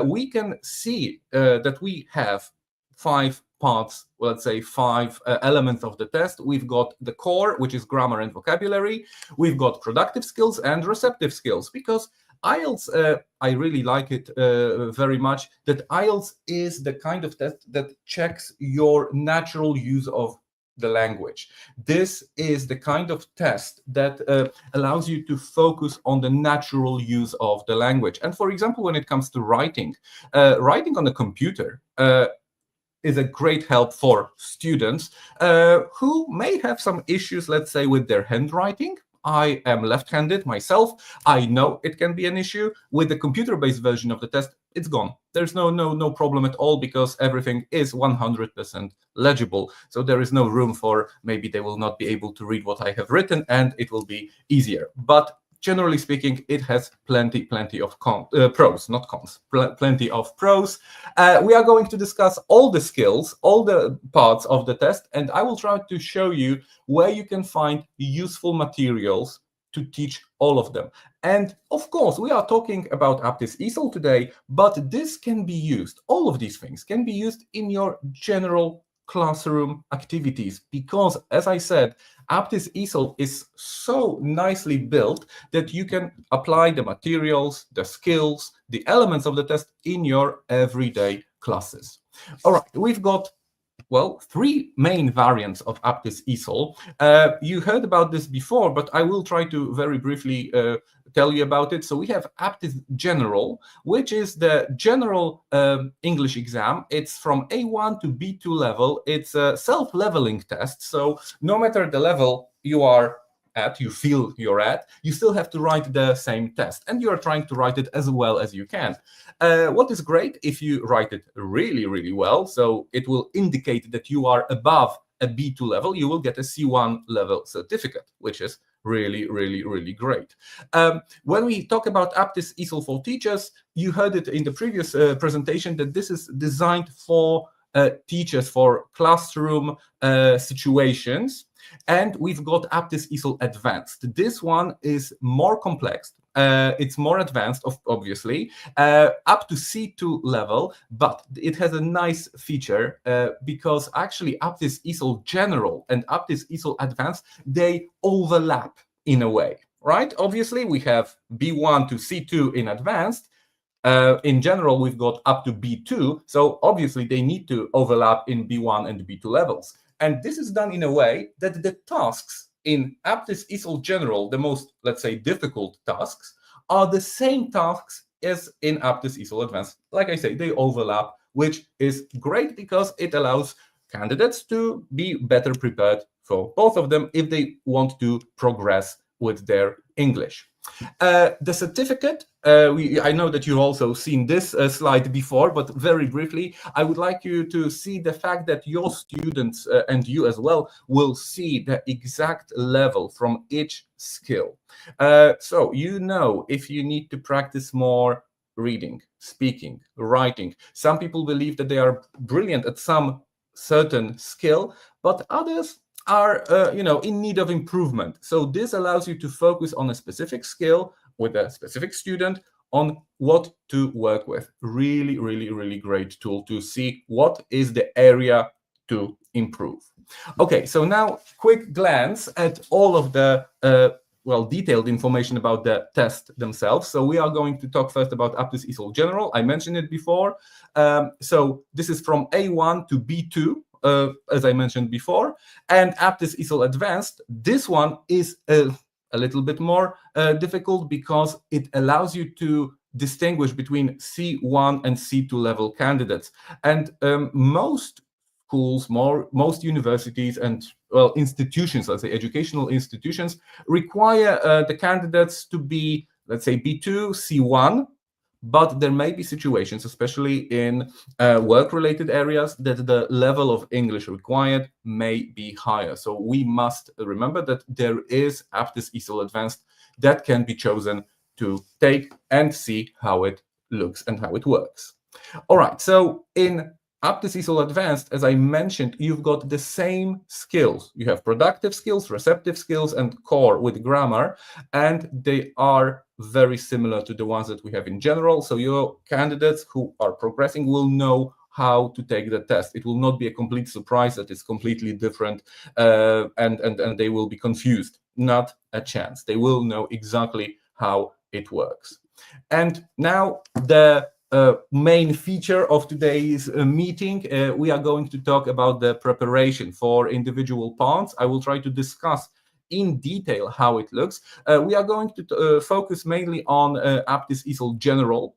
we can see that we have 5 parts, let's say 5 elements of the test. We've got the core, which is grammar and vocabulary. We've got productive skills and receptive skills, because IELTS, I really like it very much, that IELTS is the kind of test that checks your natural use of the language. This is the kind of test that allows you to focus on the natural use of the language. And for example, when it comes to writing, writing on a computer is a great help for students who may have some issues, let's say, with their handwriting. I am left-handed myself. I know it can be an issue. With the computer-based version of the test, it's gone. There's no problem at all, because everything is 100% legible. So there is no room for maybe they will not be able to read what I have written, and it will be easier. But generally speaking, it has plenty of pros, not cons, plenty of pros. We are going to discuss all the skills, all the parts of the test, and I will try to show you where you can find useful materials to teach all of them. And of course, we are talking about Aptis ESOL today, but this can be used, all of these things can be used in your general classroom activities, because, as I said, Aptis ESOL is so nicely built that you can apply the materials, the skills, the elements of the test in your everyday classes. All right, we've got, well, 3 main variants of Aptis ESOL. You heard about this before, but I will try to very briefly tell you about it. So we have Aptis General, which is the general English exam. It's from A1 to B2 level. It's a self-leveling test. So no matter the level you are at, you feel you're at, you still have to write the same test, and you're trying to write it as well as you can. What is great, if you write it really, really well, so it will indicate that you are above a B2 level, you will get a C1 level certificate, which is really, really, really great. When we talk about Aptis ESOL for teachers, you heard it in the previous presentation that this is designed for teachers, for classroom situations. And we've got Aptis ESOL Advanced. This one is more complex. It's more advanced, obviously, up to C2 level, but it has a nice feature because actually Aptis ESOL General and Aptis ESOL Advanced, they overlap in a way, right? Obviously, we have B1 to C2 in advanced. In general, we've got up to B2, so obviously they need to overlap in B1 and B2 levels. And this is done in a way that the tasks in Aptis ESOL General, the most, let's say, difficult tasks, are the same tasks as in Aptis ESOL Advanced. Like I say, they overlap, which is great because it allows candidates to be better prepared for both of them if they want to progress with their English. The certificate, I know that you've also seen this slide before, but very briefly, I would like you to see the fact that your students and you as well will see the exact level from each skill. So you know if you need to practice more reading, speaking, writing. Some people believe that they are brilliant at some certain skill, but others are in need of improvement. So this allows you to focus on a specific skill with a specific student on what to work with. Really, really, really great tool to see what is the area to improve. Okay, so now quick glance at all of the detailed information about the test themselves. So we are going to talk first about Aptis ESOL General. I mentioned it before. So this is from A1 to B2. As I mentioned before, and Aptis ESOL Advanced, this one is a little bit more difficult because it allows you to distinguish between C1 and C2 level candidates. And most schools, most universities and institutions, let's say educational institutions, require the candidates to be, let's say, B2, C1. but there may be situations, especially in work-related areas, that the level of English required may be higher. So we must remember that there is Aptis ESOL Advanced that can be chosen to take and see how it looks and how it works. All right, so in Aptis ESOL Advanced, as I mentioned, you've got the same skills. You have productive skills, receptive skills, and core with grammar, and they are very similar to the ones that we have in general. So your candidates who are progressing will know how to take the test. It will not be a complete surprise that it's completely different and they will be confused. Not a chance. They will know exactly how it works. And now the main feature of today's meeting, we are going to talk about the preparation for individual parts. I will try to discuss in detail how it looks. We are going to focus mainly on Aptis ESOL General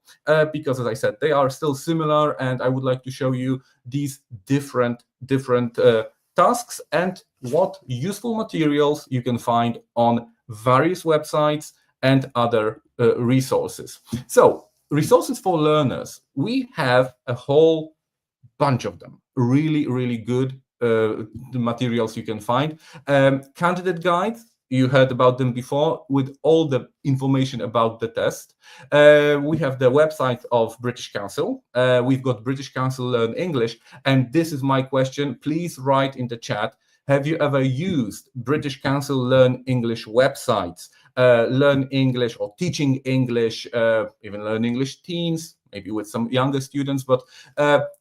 because, as I said, they are still similar, and I would like to show you these different tasks and what useful materials you can find on various websites and other resources. So, resources for learners, we have a whole bunch of them, really good materials you can find. Candidate guides, you heard about them before, with all the information about the test. We have the website of British Council. We've got British Council Learn English, and this is my question. Please write in the chat, have you ever used British Council Learn English websites? Learn English or teaching English, even Learn English Teens, maybe with some younger students, but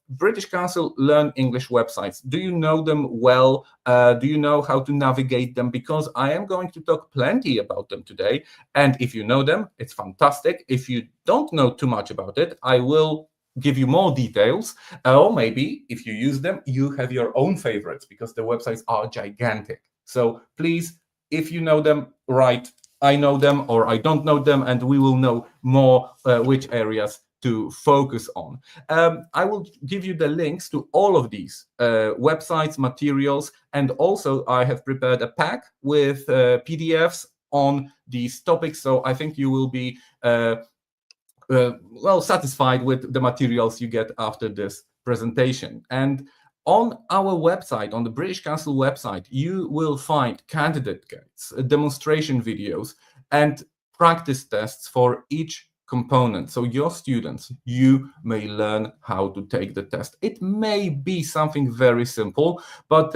British Council Learn English websites. Do you know them well? Do you know how to navigate them? Because I am going to talk plenty about them today. And if you know them, it's fantastic. If you don't know too much about it, I will give you more details. Or maybe if you use them, you have your own favorites because the websites are gigantic. So please, if you know them, write I know them or I don't know them, and we will know more which areas to focus on. I will give you the links to all of these websites, materials, and also I have prepared a pack with PDFs on these topics. So I think you will be well satisfied with the materials you get after this presentation. And on our website, on the British Council website, you will find candidate guides, demonstration videos, and practice tests for each component. So your students, you may learn how to take the test. It may be something very simple, but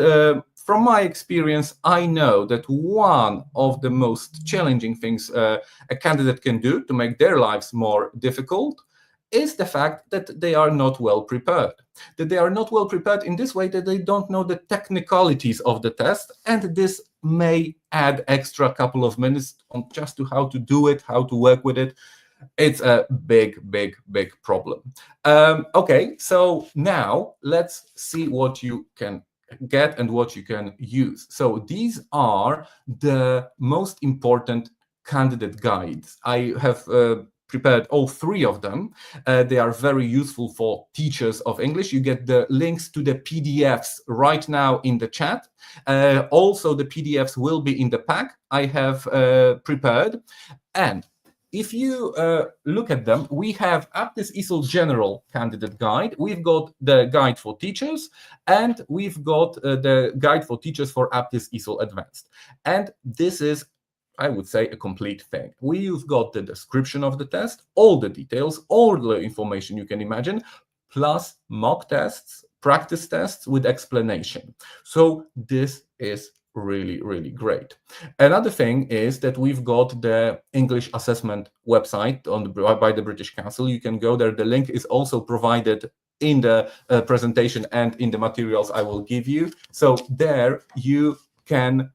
from my experience, I know that one of the most challenging things a candidate can do to make their lives more difficult is the fact that they are not well prepared. That they are not well prepared in this way that they don't know the technicalities of the test, and this may add extra couple of minutes on just to how to do it, how to work with it. It's a big problem. Okay, so now let's see what you can get and what you can use. So these are the most important candidate guides. I have prepared all three of them. They are very useful for teachers of English. You get the links to the PDFs right now in the chat. Also, the PDFs will be in the pack I have prepared. And if you look at them, we have Aptis ESOL General Candidate Guide. We've got the guide for teachers, and we've got the guide for teachers for Aptis ESOL Advanced. And this is, I would say, a complete thing. We've got the description of the test, all the details, all the information you can imagine, plus mock tests, practice tests with explanation. So this is really great. Another thing is that we've got the English assessment website by the British Council. You can go there. The link is also provided in the presentation and in the materials I will give you. So there you can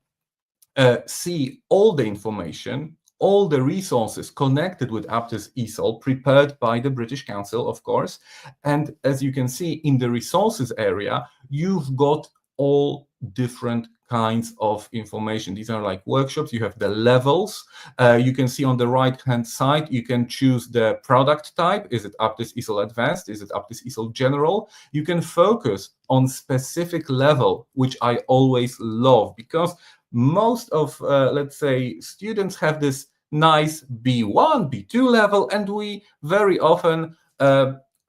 see all the information, all the resources connected with Aptis ESOL, prepared by the British Council, of course. And as you can see in the resources area, you've got all different kinds of information. These are like workshops. You have the levels. You can see on the right-hand side, you can choose the product type. Is it Aptis ESOL Advanced? Is it Aptis ESOL General? You can focus on specific level, which I always love, because most of, let's say, students have this nice B1, B2 level, and we very often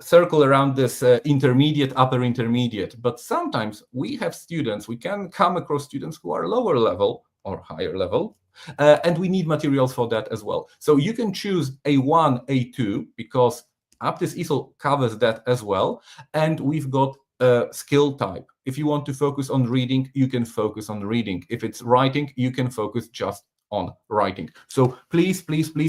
circle around this intermediate, upper intermediate. But sometimes we have students, we can come across students who are lower level or higher level, and we need materials for that as well. So you can choose A1, A2, because Aptis ESOL covers that as well. And we've got a skill type. If you want to focus on reading, you can focus on reading. If it's writing, you can focus just on writing. So please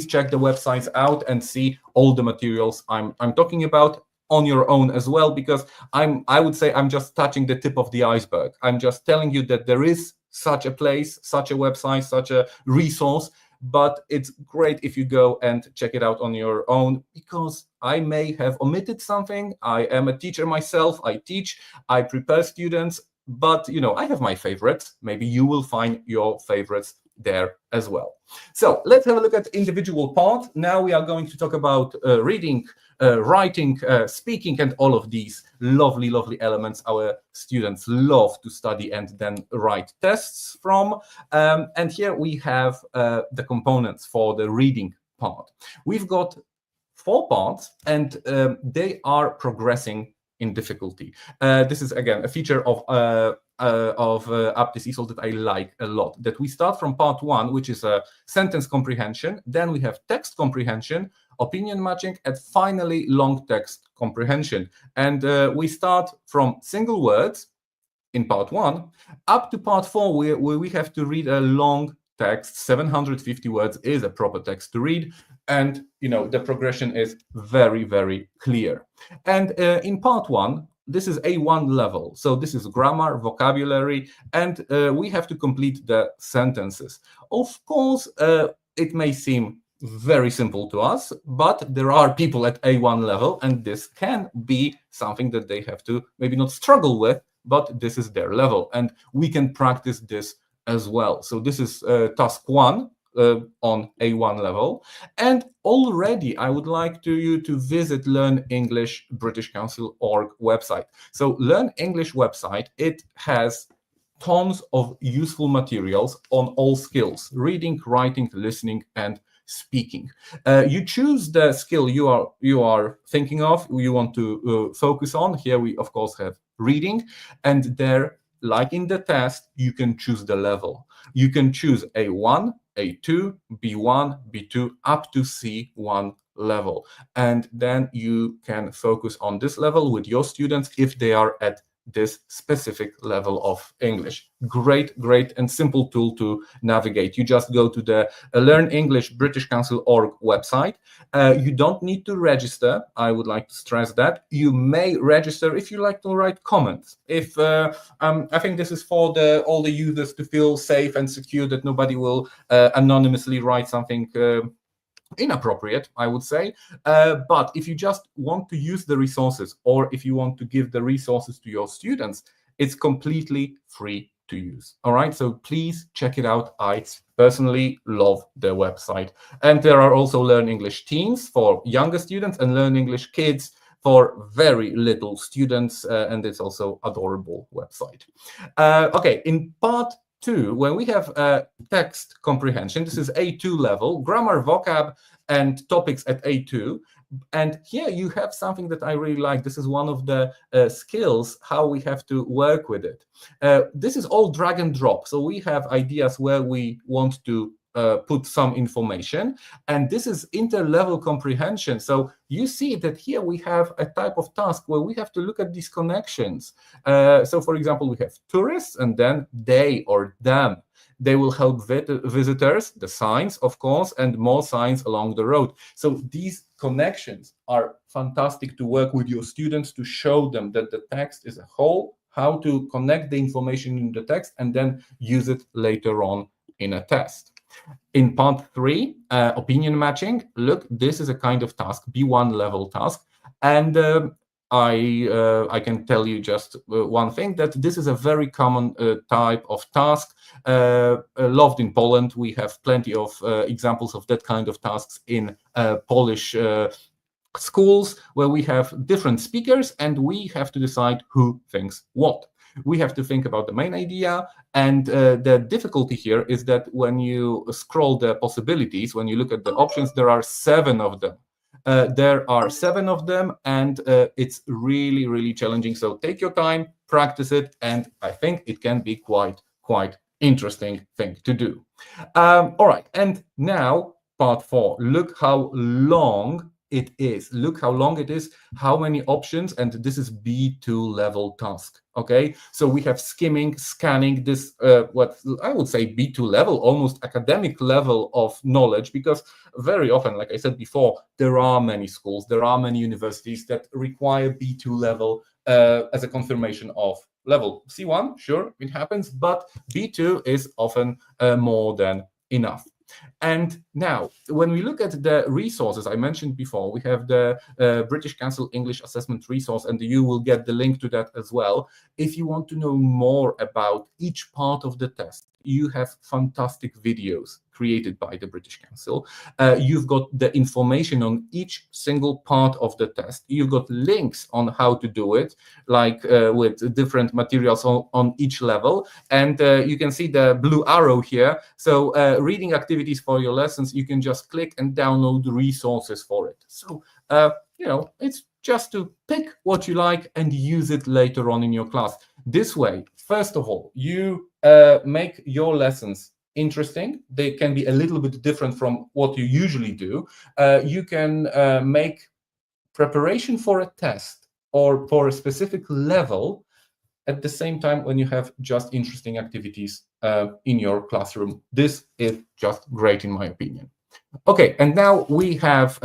check the websites out and see all the materials I'm talking about on your own as well, because I would say I'm just touching the tip of the iceberg. I'm just telling you that there is such a place, such a website, such a resource, but it's great if you go and check it out on your own, because I may have omitted something. I am a teacher myself. I teach, I prepare students, but I have my favorites. Maybe you will find your favorites there as well. So let's have a look at individual parts. Now we are going to talk about reading, writing, speaking, and all of these lovely elements our students love to study and then write tests from. And here we have the components for the reading part. We've got 4 parts, and they are progressing in difficulty. This is again a feature of Aptis ESOL that I like a lot, that we start from part 1, which is a sentence comprehension, then we have text comprehension, opinion matching, and finally long text comprehension. And we start from single words in part 1 up to part 4, where we have to read a long text. 750 words is a proper text to read, and the progression is very clear. And in part 1, this is A1 level, so this is grammar, vocabulary, and we have to complete the sentences. Of course, it may seem very simple to us, but there are people at A1 level, and this can be something that they have to maybe not struggle with, but this is their level, and we can practice this as well. So this is task 1 on A1 level. And already I would like you to visit Learn English British Council org website. So Learn English website, it has tons of useful materials on all skills: reading, writing, listening, and speaking. You choose the skill you are thinking of, you want to focus on. Here we of course have reading, and there, like in the test, you can choose the level. You can choose A1, A2, B1, B2, up to C1 level. And then you can focus on this level with your students if they are at this specific level of English. Great and simple tool to navigate. You just go to the Learn English British Council org website. You don't need to register. I would like to stress that. You may register if you like to write comments. If I think this is for all the users to feel safe and secure, that nobody will anonymously write something inappropriate, I would say. But if you just want to use the resources, or if you want to give the resources to your students, it's completely free to use. All right, so please check it out. I personally love the website. And there are also Learn English Teens for younger students and Learn English Kids for very little students, and it's also adorable website. Okay, in part 2, when we have text comprehension, this is A2 level, grammar, vocab, and topics at A2. And here you have something that I really like. This is one of the skills, how we have to work with it. This is all drag and drop. So we have ideas where we want to put some information, and this is interlevel comprehension. So you see that here we have a type of task where we have to look at these connections. So for example, we have tourists and then they or them. They will help visitors, the signs, of course, and more signs along the road. So these connections are fantastic to work with your students, to show them that the text is a whole, how to connect the information in the text and then use it later on in a test. In part 3, opinion matching, look, this is a kind of task, B1 level task. And I can tell you just one thing, that this is a very common type of task, loved in Poland. We have plenty of examples of that kind of tasks in Polish schools, where we have different speakers and we have to decide who thinks what. We have to think about the main idea. And the difficulty here is that when you scroll the possibilities, when you look at the options, there are 7 of them. There are 7 of them, and it's really, really challenging. So take your time, practice it, and I think it can be quite interesting thing to do. All right, and now part 4. Look how long it is. Look how long it is, how many options, and this is B2 level task. Okay, so we have skimming, scanning, this what I would say B2 level, almost academic level of knowledge, because very often, like I said before, there are many schools, there are many universities that require B2 level as a confirmation of level. C1, sure, it happens, but B2 is often more than enough. And now, when we look at the resources I mentioned before, we have the British Council English Assessment Resource, and you will get the link to that as well. If you want to know more about each part of the test, you have fantastic videos created by the British Council. You've got the information on each single part of the test. You've got links on how to do it, like with different materials on each level. And you can see the blue arrow here. So reading activities for your lessons, you can just click and download the resources for it. So, it's just to pick what you like and use it later on in your class. This way, first of all, you make your lessons interesting. They can be a little bit different from what you usually do. You can make preparation for a test or for a specific level at the same time when you have just interesting activities in your classroom. This is just great in my opinion. Okay, and now we have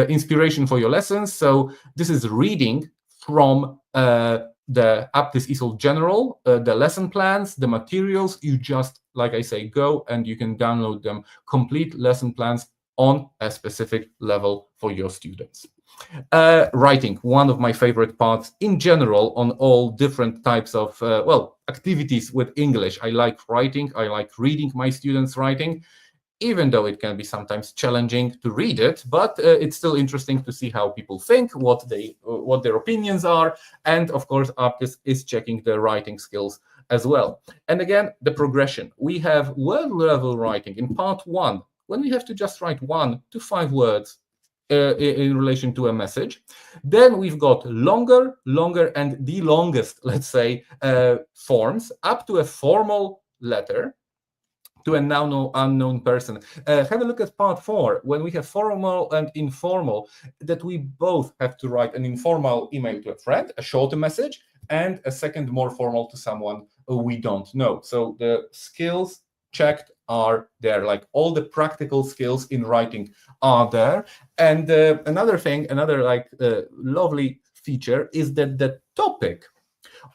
inspiration for your lessons. So this is reading from the Aptis ESOL General, the lesson plans, the materials. You just, like I say, go and you can download them, complete lesson plans on a specific level for your students. Writing, one of my favorite parts in general on all different types of, activities with English. I like writing, I like reading my students' writing, even though it can be sometimes challenging to read it, but it's still interesting to see how people think, what their opinions are, and of course, Aptis is checking their writing skills as well. And again, the progression. We have word-level writing in part 1, when we have to just write 1 to 5 words in relation to a message. Then we've got longer, and the longest, let's say, forms, up to a formal letter to a now unknown person. Have a look at part 4, when we have formal and informal, that we both have to write an informal email to a friend, a shorter message, and a second more formal to someone we don't know. So the skills checked are there, like all the practical skills in writing are there. And another lovely feature is that the topic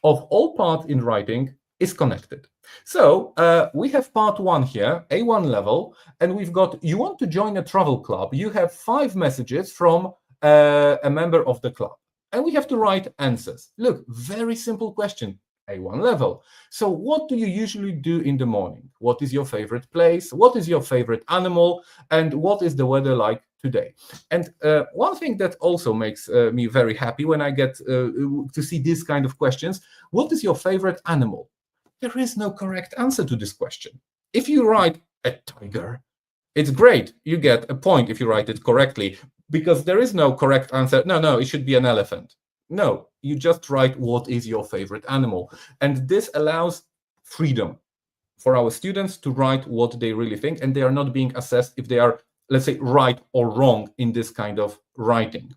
of all parts in writing is connected. So we have part 1 here, A1 level, and we've got, you want to join a travel club. You have 5 messages from a member of the club, and we have to write answers. Look, very simple question, A1 level. So what do you usually do in the morning? What is your favorite place? What is your favorite animal? And what is the weather like today? And one thing that also makes me very happy when I get to see these kind of questions, what is your favorite animal? There is no correct answer to this question. If you write a tiger, it's great. You get a point if you write it correctly, because there is no correct answer. No, it should be an elephant. No, you just write what is your favorite animal. And this allows freedom for our students to write what they really think, and they are not being assessed if they are, let's say, right or wrong in this kind of writing.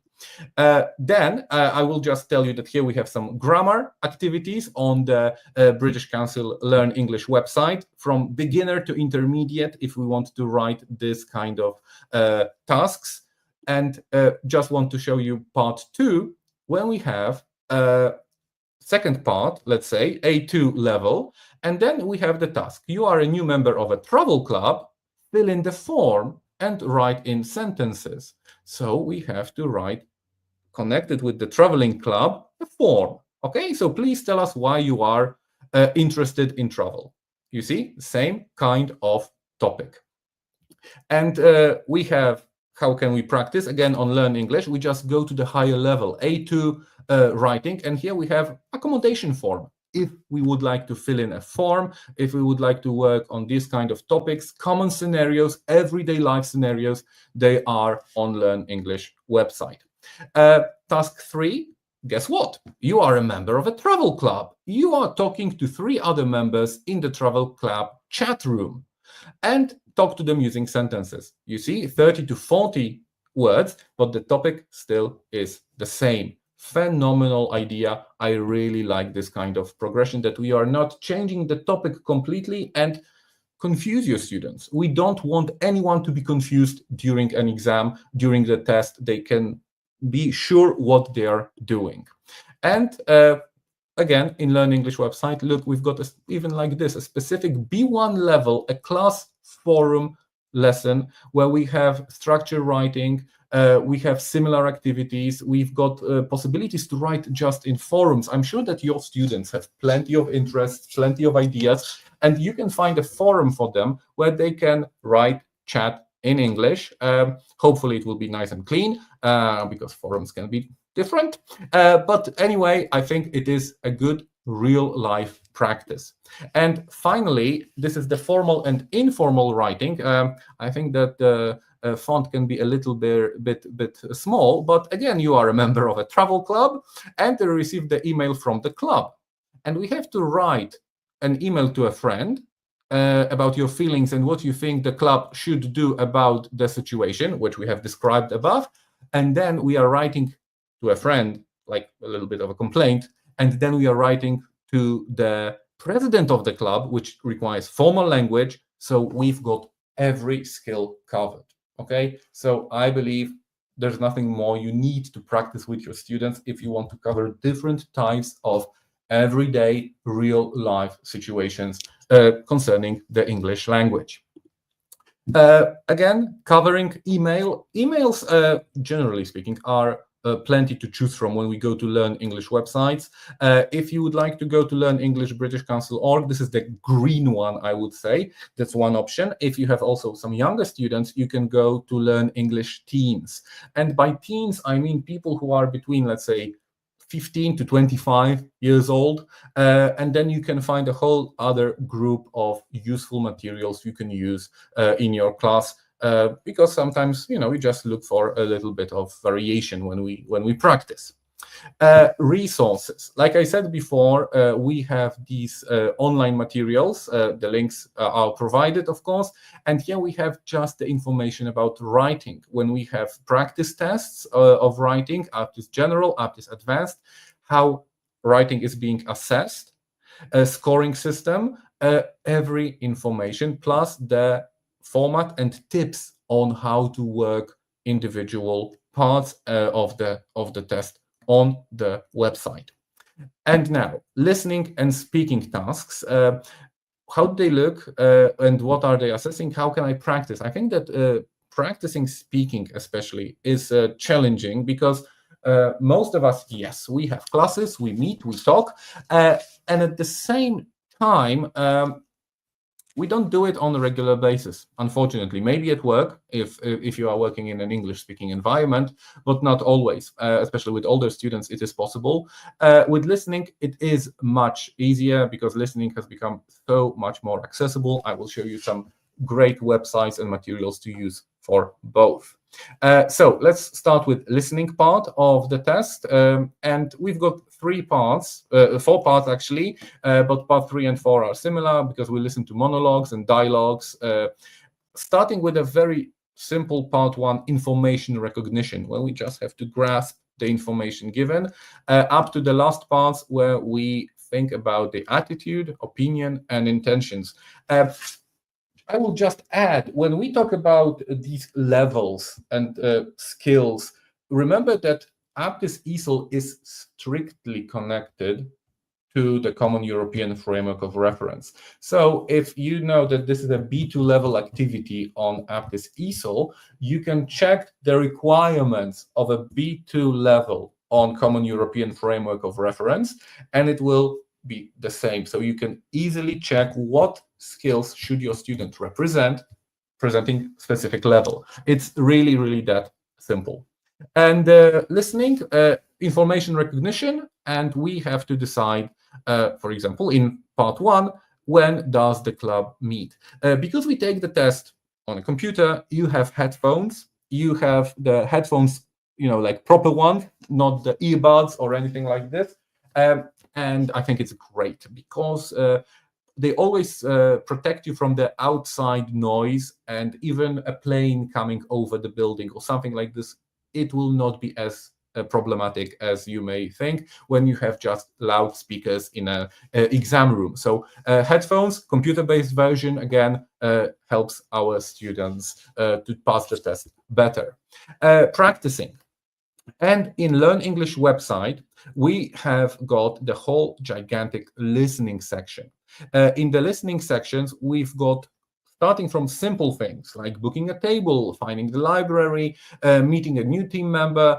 Then I will just tell you that here we have some grammar activities on the British Council Learn English website, from beginner to intermediate, if we want to write this kind of tasks. And just want to show you part 2, when we have second part, let's say A2 level, and then we have the task. You are a new member of a travel club, fill in the form and write in sentences. So we have to write, connected with the traveling club, a form. Okay, so please tell us why you are interested in travel. You see, same kind of topic. And we have, how can we practice? Again, on Learn English, we just go to the higher level, A2 writing, and here we have accommodation form. if we would like to fill in a form, if we would like to work on these kind of topics, common scenarios, everyday life scenarios, they are on Learn English website. Task 3, guess what? You are a member of a travel club. You are talking to 3 other members in the travel club chat room and talk to them using sentences. You see, 30 to 40 words, but the topic still is the same. Phenomenal idea. I really like this kind of progression, that we are not changing the topic completely and confuse your students. We don't want anyone to be confused during an exam, during the test. They can be sure what they are doing. And again, in Learn English website, look, we've got even like this, a specific B1 level, a class forum lesson where we have structure writing, we have similar activities, we've got possibilities to write just in forums. I'm sure that your students have plenty of interests, plenty of ideas, and you can find a forum for them where they can write, chat in English. Hopefully it will be nice and clean, because forums can be different. But anyway, I think it is a good real life practice. And finally, this is the formal and informal writing. I think that the font can be a little bit small, but again, you are a member of a travel club and you receive the email from the club. And we have to write an email to a friend about your feelings and what you think the club should do about the situation, which we have described above. And then we are writing to a friend, like a little bit of a complaint, and then we are writing to the president of the club, which requires formal language. So we've got every skill covered. Okay, so I believe there's nothing more you need to practice with your students if you want to cover different types of everyday real life situations concerning the English language. Again, covering emails, generally speaking, are plenty to choose from when we go to Learn English websites. If you would like to go to Learn English British Council.org, this is the green one, I would say. That's one option. If you have also some younger students, you can go to Learn English Teens. And by teens, I mean people who are between, let's say, 15 to 25 years old, and then you can find a whole other group of useful materials you can use in your class, because sometimes, you know, we just look for a little bit of variation when we practice. Resources, like I said before, we have these online materials. The links are provided, of course, and here we have just the information about writing. When we have practice tests of writing, Aptis General, Aptis Advanced, how writing is being assessed, a scoring system, every information, plus the format and tips on how to work individual parts of the test on the website. And now, listening and speaking tasks. How do they look and what are they assessing? How can I practice? I think that practicing speaking especially is challenging, because most of us, yes, we have classes, we meet, we talk, and at the same time, we don't do it on a regular basis, unfortunately. Maybe at work, if you are working in an English-speaking environment, but not always. Especially with older students, it is possible. With listening, it is much easier because listening has become so much more accessible. I will show you some great websites and materials to use for both. So let's start with listening part of the test, and we've got 4 parts actually, but part 3 and 4 are similar because we listen to monologues and dialogues, starting with a very simple part 1, information recognition, where we just have to grasp the information given, up to the last parts where we think about the attitude, opinion, and intentions. I will just add, when we talk about these levels and skills, remember that Aptis ESOL is strictly connected to the Common European Framework of Reference. So if you know that this is a B2 level activity on Aptis ESOL, you can check the requirements of a B2 level on Common European Framework of Reference, and it will be the same. So you can easily check what skills should your student represent, presenting specific level. It's really, really that simple. And listening, information recognition, and we have to decide For example, in part 1, when does the club meet? Because we take the test on a computer, you have headphones. You have the headphones, like proper ones, not the earbuds or anything like this. And I think it's great because they always protect you from the outside noise, and even a plane coming over the building or something like this, it will not be as problematic as you may think when you have just loudspeakers in a exam room. So headphones, computer-based version, again, helps our students to pass the test better. Practicing. And in Learn English website, we have got the whole gigantic listening section. In the listening sections, we've got starting from simple things like booking a table, finding the library, meeting a new team member,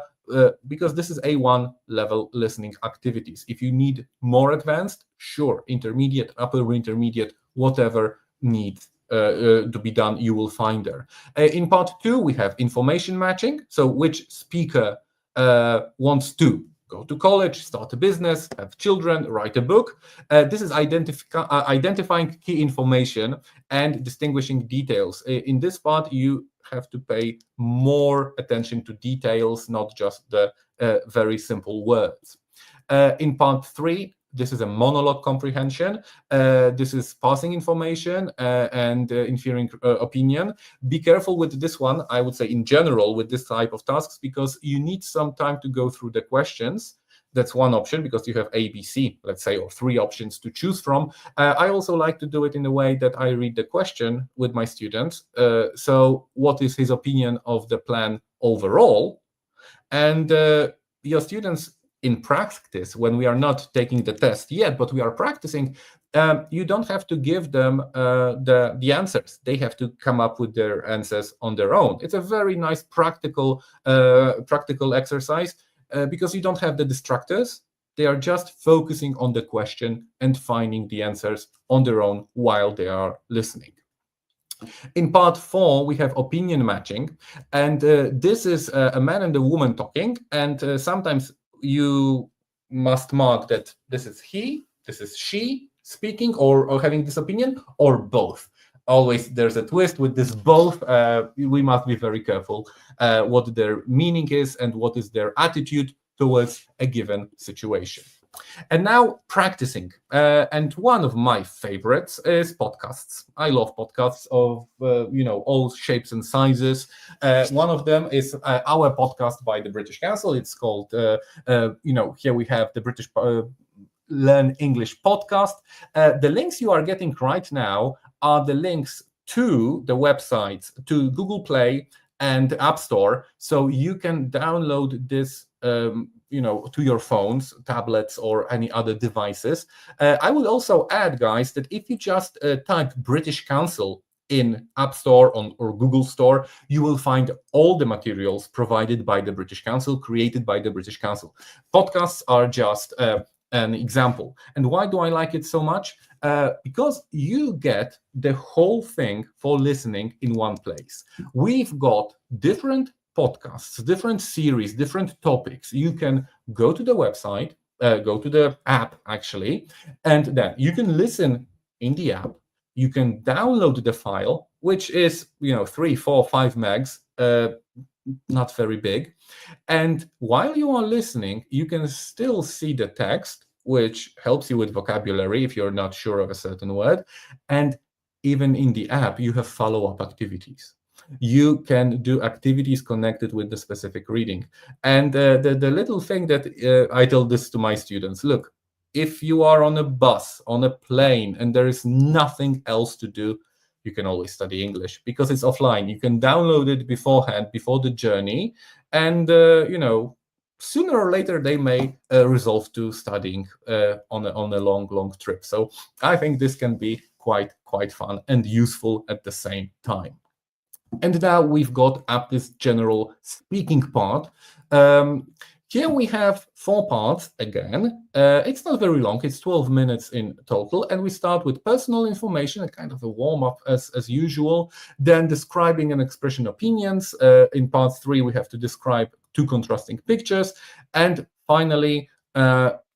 because this is A1 level listening activities. If you need more advanced, sure, intermediate, upper intermediate, whatever needs to be done, you will find there. In part 2, we have information matching. So which speaker wants to go to college, start a business, have children, write a book. This is identifying key information and distinguishing details. In this part, you have to pay more attention to details, not just the very simple words. In part 3, this is a monologue comprehension. This is passing information and inferring opinion. Be careful with this one, I would say, in general, with this type of tasks, because you need some time to go through the questions. That's one option, because you have A, B, C, let's say, or 3 options to choose from. I also like to do it in a way that I read the question with my students. So what is his opinion of the plan overall? And your students, in practice, when we are not taking the test yet, but we are practicing, you don't have to give them the answers. They have to come up with their answers on their own. It's a very nice practical exercise because you don't have the distractors. They are just focusing on the question and finding the answers on their own while they are listening. In part 4, we have opinion matching, and this is a man and a woman talking, and sometimes you must mark that this is he, this is she speaking, or having this opinion, or both. Always there's a twist with this both. We must be very careful what their meaning is and what is their attitude towards a given situation. And now practicing. And one of my favorites is podcasts. I love podcasts of all shapes and sizes. One of them is our podcast by the British Council. It's called here we have the British Learn English podcast. The links you are getting right now are the links to the websites, to Google Play and App Store, so you can download this to your phones, tablets, or any other devices. I will also add, guys, that if you just type British Council in App Store or Google Store, you will find all the materials provided by the British Council, created by the British Council. Podcasts are just an example. And why do I like it so much? Because you get the whole thing for listening in one place. We've got different podcasts, different series, different topics. You can go to the website, go to the app actually, and then you can listen in the app. You can download the file, which is 3, 4, 5 megs, not very big. And while you are listening, you can still see the text, which helps you with vocabulary if you're not sure of a certain word. And even in the app, you have follow-up activities. You can do activities connected with the specific reading. And the little thing that I tell this to my students, look, if you are on a bus, on a plane, and there is nothing else to do, you can always study English because it's offline. You can download it beforehand, before the journey, and sooner or later they may resolve to studying on a long trip. So I think this can be quite fun and useful at the same time. And now we've got Aptis general speaking part. Here we have 4 parts again. It's not very long, it's 12 minutes in total. And we start with personal information, a kind of a warm-up as usual. Then describing and expressing opinions. In part 3, we have to describe 2 contrasting pictures. And finally,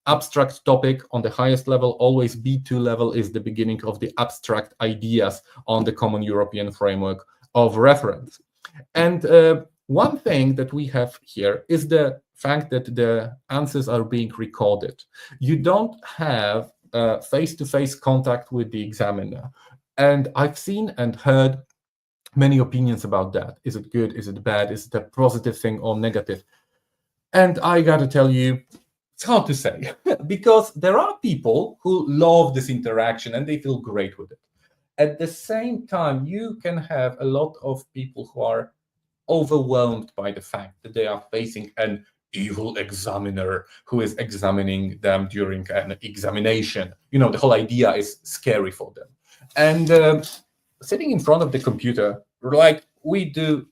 abstract topic on the highest level. Always B2 level is the beginning of the abstract ideas on the common European framework of reference. And one thing that we have here is the fact that the answers are being recorded. You don't have face-to-face contact with the examiner. And I've seen and heard many opinions about that. Is it good? Is it bad? Is it a positive thing or negative? And I got to tell you, it's hard to say because there are people who love this interaction and they feel great with it. At the same time, you can have a lot of people who are overwhelmed by the fact that they are facing an evil examiner who is examining them during an examination. You know, the whole idea is scary for them. And sitting in front of the computer, like we do,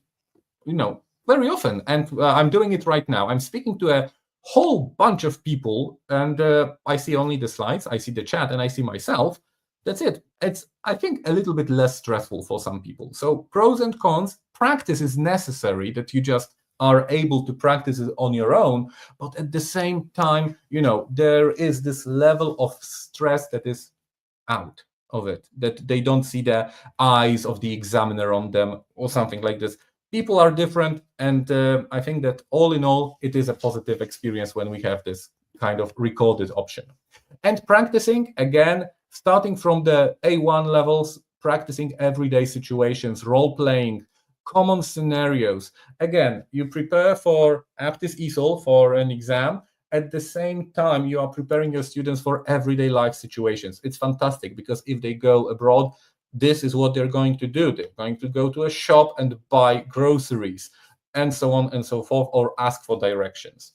you know, very often, and I'm doing it right now. I'm speaking to a whole bunch of people, and I see only the slides, I see the chat, and I see myself. That's it. It's, I think, a little bit less stressful for some people. So pros and cons, practice is necessary, that you just are able to practice it on your own. But at the same time, you know, there is this level of stress that is out of it, that they don't see the eyes of the examiner on them or something like this. People are different. And I think that all in all, it is a positive experience when we have this kind of recorded option. And practicing, again, starting from the A1 levels, practicing everyday situations, role-playing, common scenarios. Again, you prepare for Aptis ESOL, for an exam. At the same time, you are preparing your students for everyday life situations. It's fantastic because if they go abroad, this is what they're going to do. They're going to go to a shop and buy groceries and so on and so forth, or ask for directions.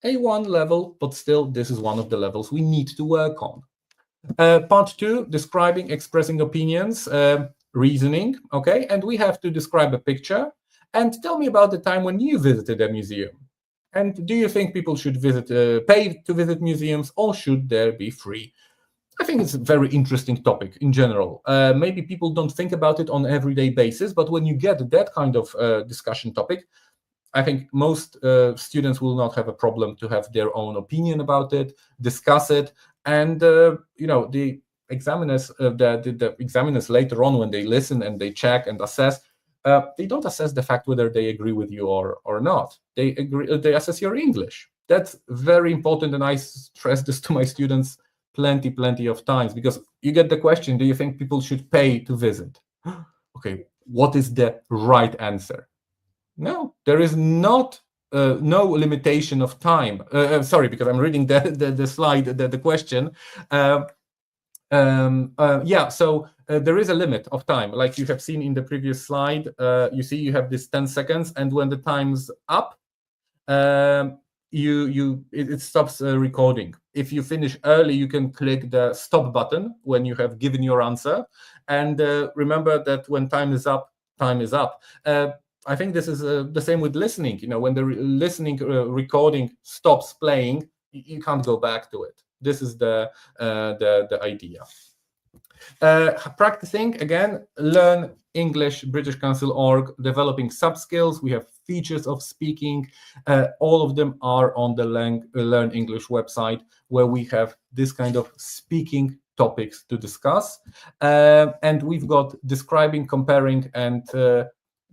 A1 level, but still, this is one of the levels we need to work on. Part 2, describing, expressing opinions, reasoning, okay? And we have to describe a picture and tell me about the time when you visited a museum. And do you think people should pay to visit museums, or should there be free? I think it's a very interesting topic in general. Maybe people don't think about it on an everyday basis, but when you get that kind of discussion topic, I think most students will not have a problem to have their own opinion about it, discuss it, and you know, the examiners, the examiners later on, when they listen and they check and assess, they don't assess the fact whether they agree with you or not. They agree. They assess your English. That's very important, and I stress this to my students plenty of times, because you get the question: do you think people should pay to visit? Okay, what is the right answer? No, there is not no limitation of time. Sorry, because I'm reading the slide, the question. Yeah, so there is a limit of time, like you have seen in the previous slide. You see, you have this 10 seconds, and when the time's up, it stops recording. If you finish early, you can click the stop button when you have given your answer. And remember that when time is up, time is up. I think this is the same with listening. You know, when the listening recording stops playing, you can't go back to it. This is the idea. Practicing, again, learn English, British Council org, developing sub-skills. We have features of speaking. All of them are on the Learn English website, where we have this kind of speaking topics to discuss. And we've got describing, comparing, and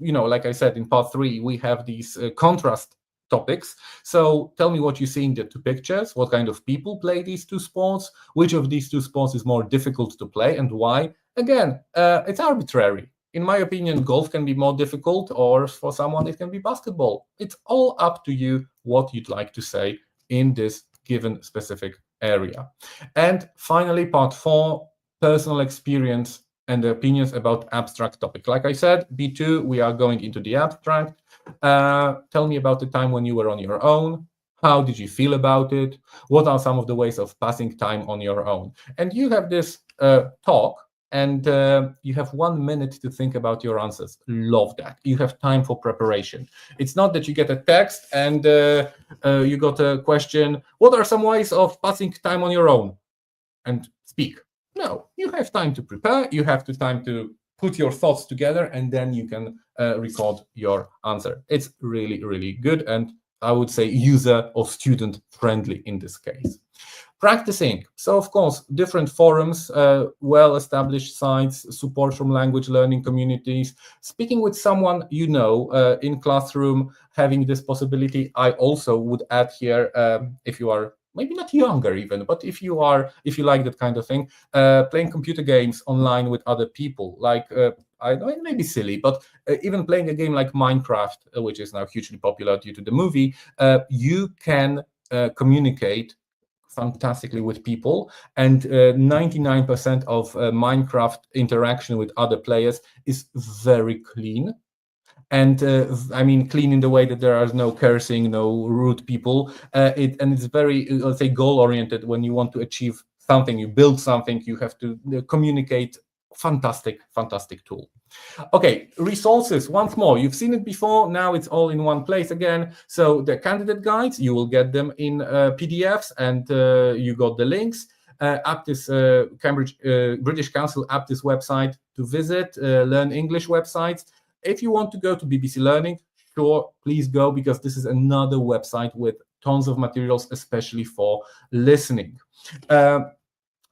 you know, like I said, in part 3, we have these contrast topics. So tell me what you see in the 2 pictures. What kind of people play these 2 sports? Which of these 2 sports is more difficult to play, and why? Again, it's arbitrary. In my opinion, golf can be more difficult, or for someone it can be basketball. It's all up to you what you'd like to say in this given specific area. And finally, part 4, personal experience and the opinions about abstract topic. Like I said, B2, we are going into the abstract. Tell me about the time when you were on your own. How did you feel about it? What are some of the ways of passing time on your own? And you have this talk, and you have 1 minute to think about your answers. Love that. You have time for preparation. It's not that you get a text and you got a question, what are some ways of passing time on your own? And speak. No, you have time to prepare. You have the time to put your thoughts together, and then you can record your answer. It's really, really good, and I would say user or student friendly in this case. Practicing. So, of course, different forums, well-established sites, support from language learning communities, speaking with someone you know in classroom, having this possibility. I also would add here, if you are maybe not younger even, but if you like that kind of thing, playing computer games online with other people, like I know it may be silly, but even playing a game like Minecraft, which is now hugely popular due to the movie, you can communicate fantastically with people, and 99% of Minecraft interaction with other players is very clean. And I mean clean in the way that there are no cursing, no rude people. And it's very, let's say, goal oriented. When you want to achieve something, you build something, you have to communicate. Fantastic tool. Okay, resources. Once more, you've seen it before. Now it's all in one place again. So the candidate guides, you will get them in PDFs, and you got the links. Aptis, Cambridge, British Council Aptis website to visit, Learn English websites. If you want to go to BBC Learning, sure, please go, because this is another website with tons of materials, especially for listening.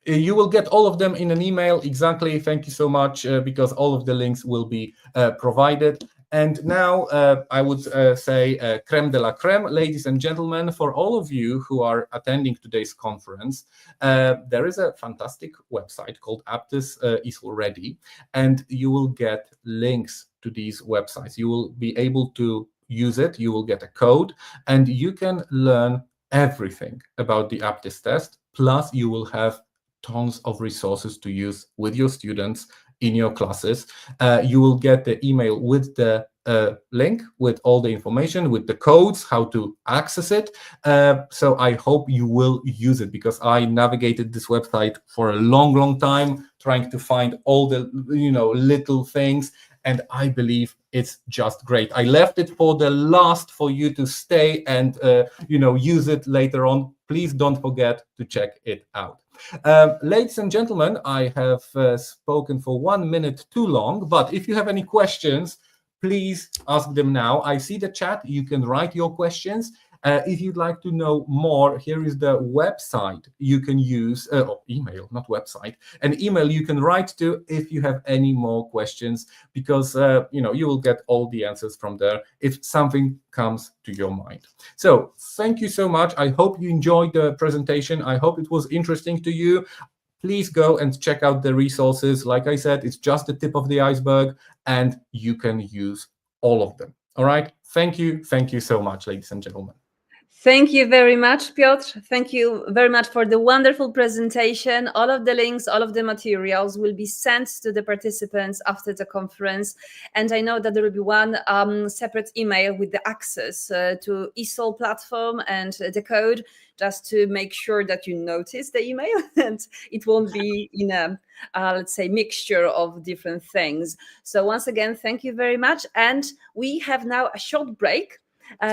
You will get all of them in an email. Exactly. Thank you so much, because all of the links will be provided. And now I would say creme de la creme, ladies and gentlemen, for all of you who are attending today's conference, there is a fantastic website called Aptis ESOL Ready, and you will get links to these websites. You will be able to use it. You will get a code, and you can learn everything about the Aptis test. Plus, you will have tons of resources to use with your students in your classes. You will get the email with the link, with all the information, with the codes, how to access it. So I hope you will use it, because I navigated this website for a long time, trying to find all the little things, and I believe it's just great. I left it for the last for you to stay and use it later on. Please don't forget to check it out. Ladies and gentlemen, I have spoken for 1 minute too long, but if you have any questions, please ask them now. I see the chat. You can write your questions. If you'd like to know more, here is the website you can use, or email, not website, an email you can write to if you have any more questions, because you will get all the answers from there if something comes to your mind. So thank you so much. I hope you enjoyed the presentation. I hope it was interesting to you. Please go and check out the resources. Like I said, it's just the tip of the iceberg, and you can use all of them. All right. Thank you. Thank you so much, ladies and gentlemen. Thank you very much, Piotr. Thank you very much for the wonderful presentation. All of the links, all of the materials will be sent to the participants after the conference. And I know that there will be one separate email with the access to ESOL platform and the code, just to make sure that you notice the email and it won't be in a, let's say, mixture of different things. So once again, thank you very much. And we have now a short break.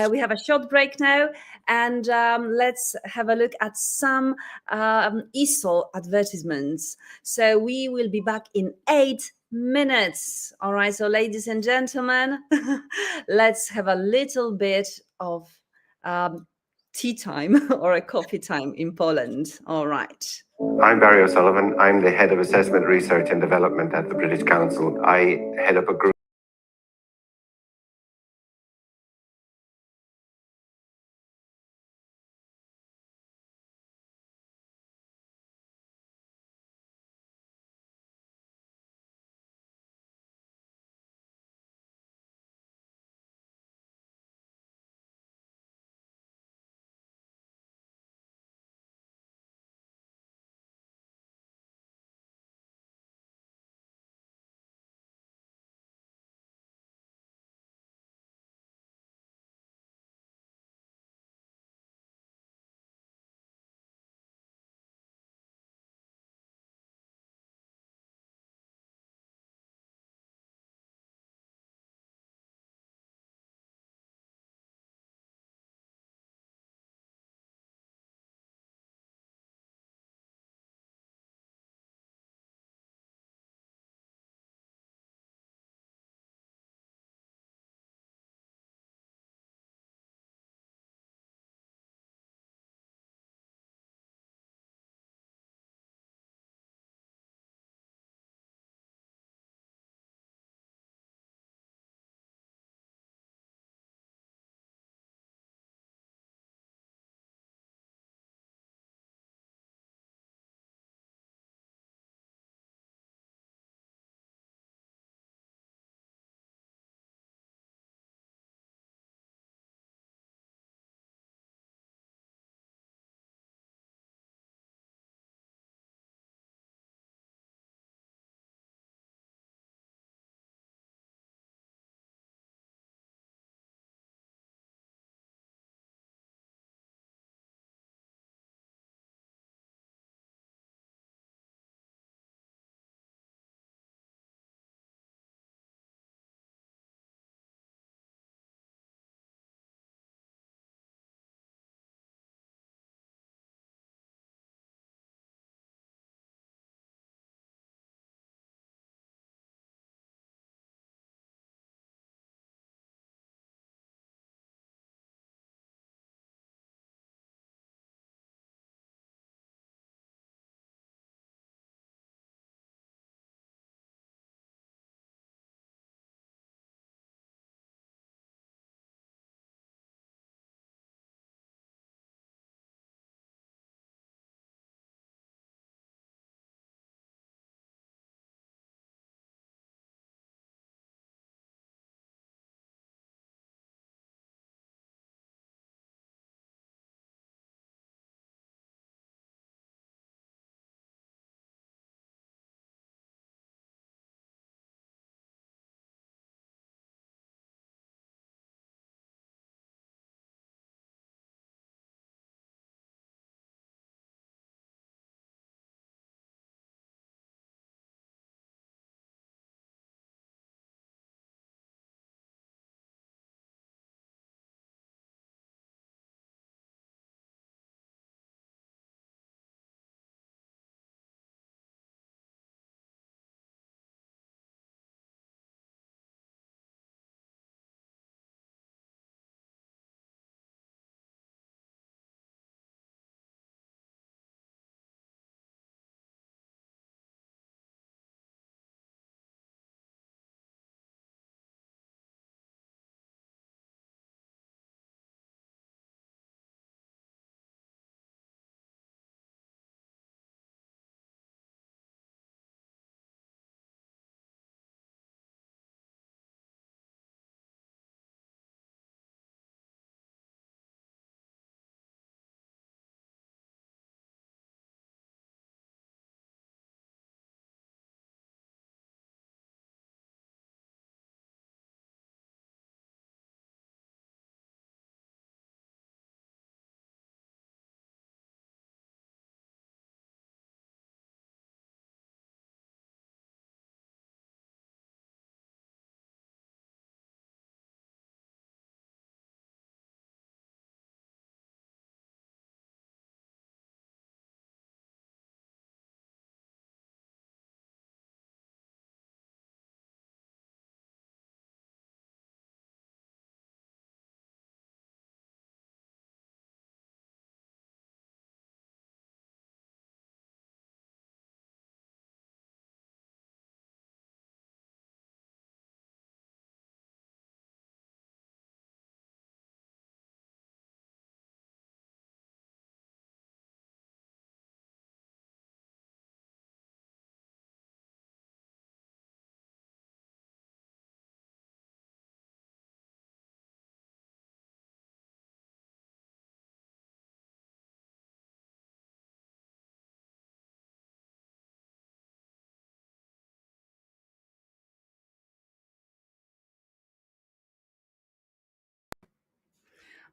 We have a short break now, and let's have a look at some ESOL advertisements. So we will be back in 8 minutes. All right, so ladies and gentlemen, let's have a little bit of tea time or a coffee time in Poland. All right. I'm Barry O'Sullivan. I'm the Head of Assessment Research and Development at the British Council. I head up a group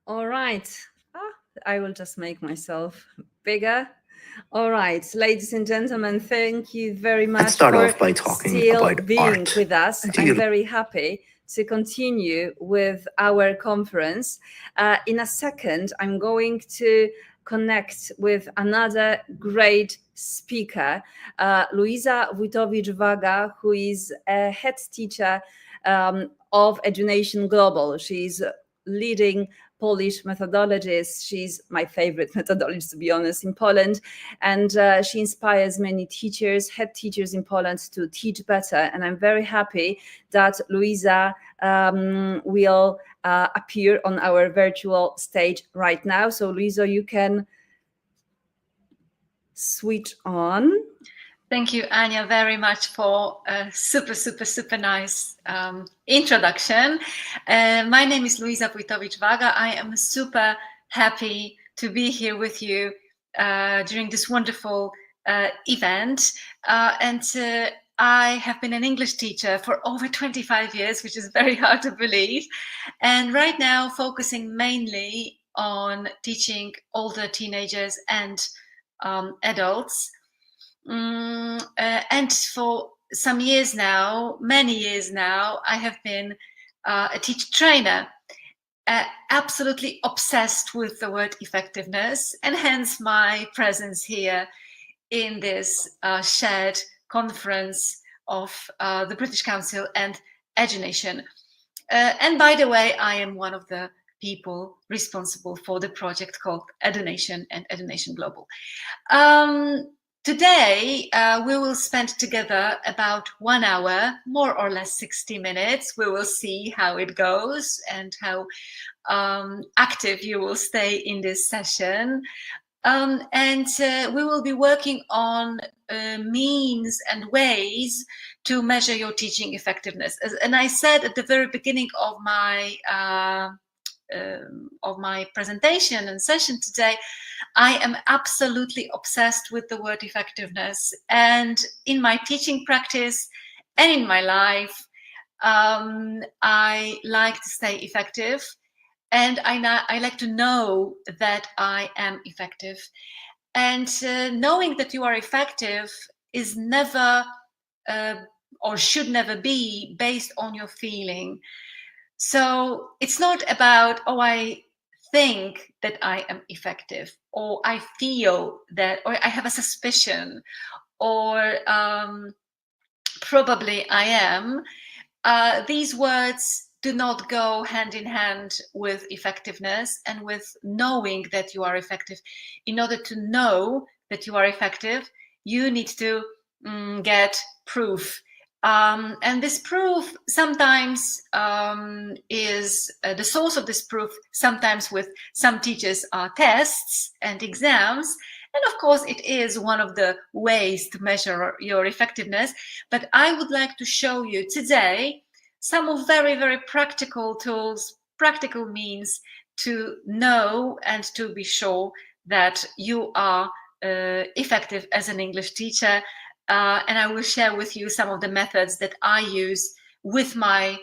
All right. I will just make myself bigger. All right, ladies and gentlemen, thank you very much Let's start for off by talking still about being art. with us. Do I'm you- very happy to continue with our conference. In a second, I'm going to connect with another great speaker, Luisa Wójtowicz-Waga, who is a head teacher of Education Global. She's leading Polish methodologist. She's my favorite methodologist, to be honest, in Poland. And she inspires many teachers, head teachers in Poland to teach better. And I'm very happy that Luisa will appear on our virtual stage right now. So Luisa, you can switch on. Thank you, Anya, very much for a super nice introduction. My name is Luisa Wójtowicz-Waga. I am super happy to be here with you during this wonderful event. I have been an English teacher for over 25 years, which is very hard to believe. And right now focusing mainly on teaching older teenagers and adults. And for some years now, many years now, I have been a teacher trainer, absolutely obsessed with the word effectiveness, and hence my presence here in this shared conference of the British Council and EduNation. And by the way, I am one of the people responsible for the project called EduNation and EduNation Global. Today, we will spend together about 1 hour, more or less 60 minutes. We will see how it goes and how active you will stay in this session. We will be working on means and ways to measure your teaching effectiveness. And I said at the very beginning of my presentation and session today, I am absolutely obsessed with the word effectiveness. And in my teaching practice and in my life, I like to stay effective. And I like to know that I am effective. And knowing that you are effective is never or should never be based on your feeling. So it's not about, oh, I think that I am effective, or I feel that, or I have a suspicion, or probably I am. These words do not go hand in hand with effectiveness and with knowing that you are effective. In order to know that you are effective, you need to get proof. And this proof sometimes is the source of this proof. Sometimes with some teachers are tests and exams. And of course, it is one of the ways to measure your effectiveness. But I would like to show you today some of very, very practical tools, practical means to know and to be sure that you are effective as an English teacher. And I will share with you some of the methods that I use with my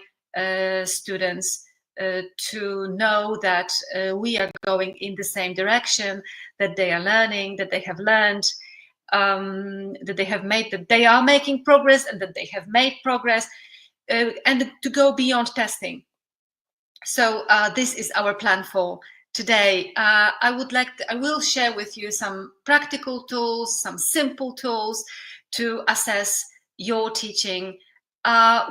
students to know that we are going in the same direction, that they are learning, that they have learned, that they are making progress, and that they have made progress, and to go beyond testing. So this is our plan for today. I will share with you some practical tools, some simple tools to assess your teaching,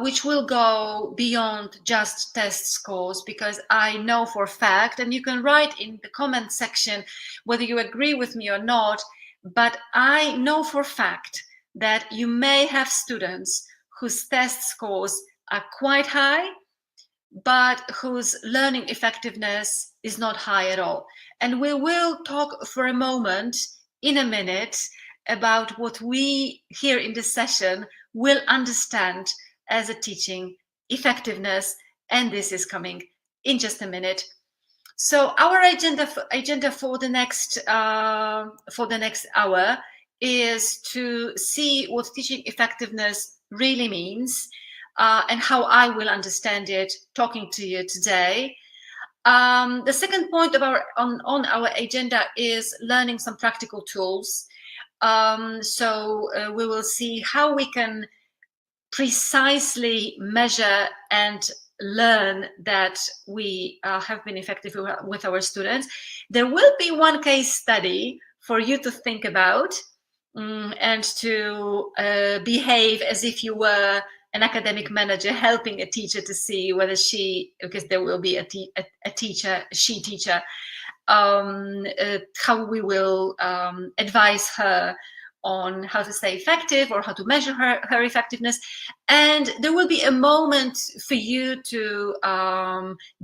which will go beyond just test scores, because I know for a fact, and you can write in the comment section whether you agree with me or not, but I know for a fact that you may have students whose test scores are quite high, but whose learning effectiveness is not high at all. And we will talk for a moment, in a minute, about what we here in this session will understand as a teaching effectiveness, and this is coming in just a minute. So our agenda for the next hour is to see what teaching effectiveness really means, and how I will understand it talking to you today. The second point of on our agenda is learning some practical tools. So we will see how we can precisely measure and learn that we have been effective with our students. There will be one case study for you to think about and to behave as if you were an academic manager helping a teacher to see whether she, because there will be a teacher, how we will advise her on how to stay effective or how to measure her effectiveness. And there will be a moment for you to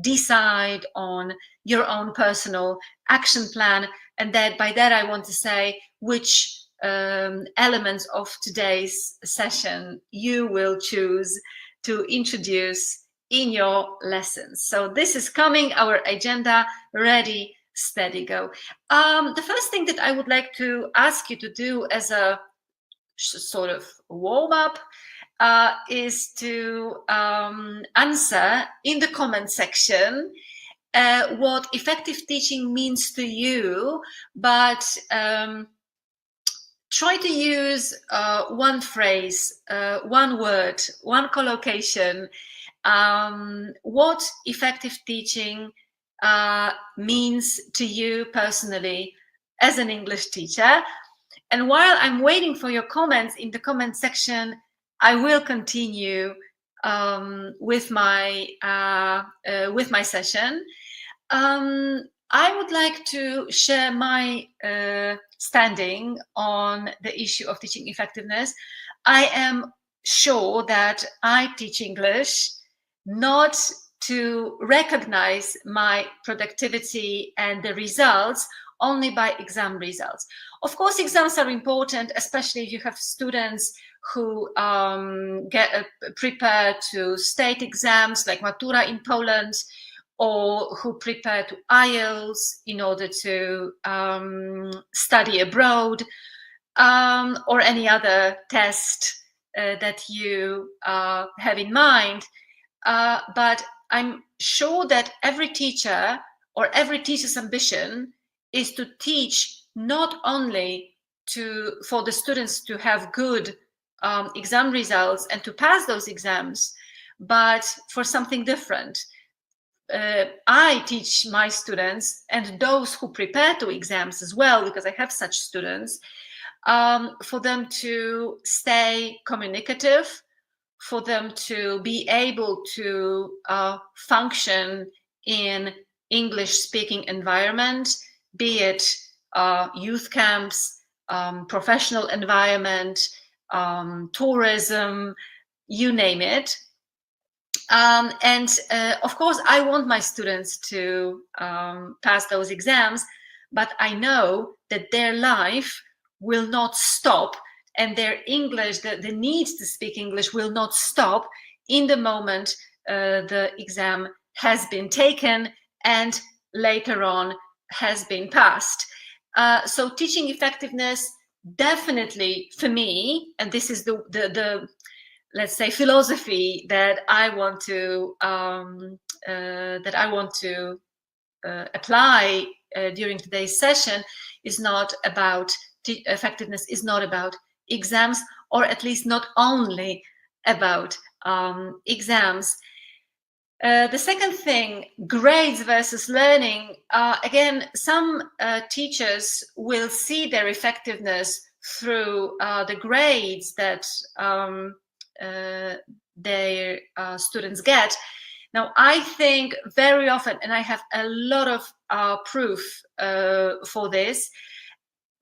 decide on your own personal action plan. And that by that I want to say which elements of today's session you will choose to introduce in your lessons. So this is coming, our agenda, ready, steady, go. The first thing that I would like to ask you to do as a sort of warm-up is to answer in the comment section what effective teaching means to you, but try to use one phrase, one word, one collocation. What effective teaching means to you personally as an English teacher. And while I'm waiting for your comments in the comment section, I will continue with my session. I would like to share my standing on the issue of teaching effectiveness. I am sure that I teach English not to recognize my productivity and the results only by exam results. Of course, exams are important, especially if you have students who get prepared to state exams like Matura in Poland, or who prepare to IELTS in order to study abroad, or any other test that you have in mind. But I'm sure that every teacher or every teacher's ambition is to teach not only for the students to have good exam results and to pass those exams, but for something different. I teach my students and those who prepare to exams as well, because I have such students, for them to stay communicative, for them to be able to function in English-speaking environment, be it youth camps, professional environment, tourism, you name it. And of course, I want my students to pass those exams, but I know that their life will not stop, and their English, the need to speak English will not stop in the moment the exam has been taken and later on has been passed. So teaching effectiveness, definitely for me, and this is the let's say philosophy that I want to apply during today's session, is not about effectiveness, is not about exams, or at least not only about exams. The second thing, grades versus learning. Again, some teachers will see their effectiveness through the grades that their students get. Now, I think very often, and I have a lot of proof for this,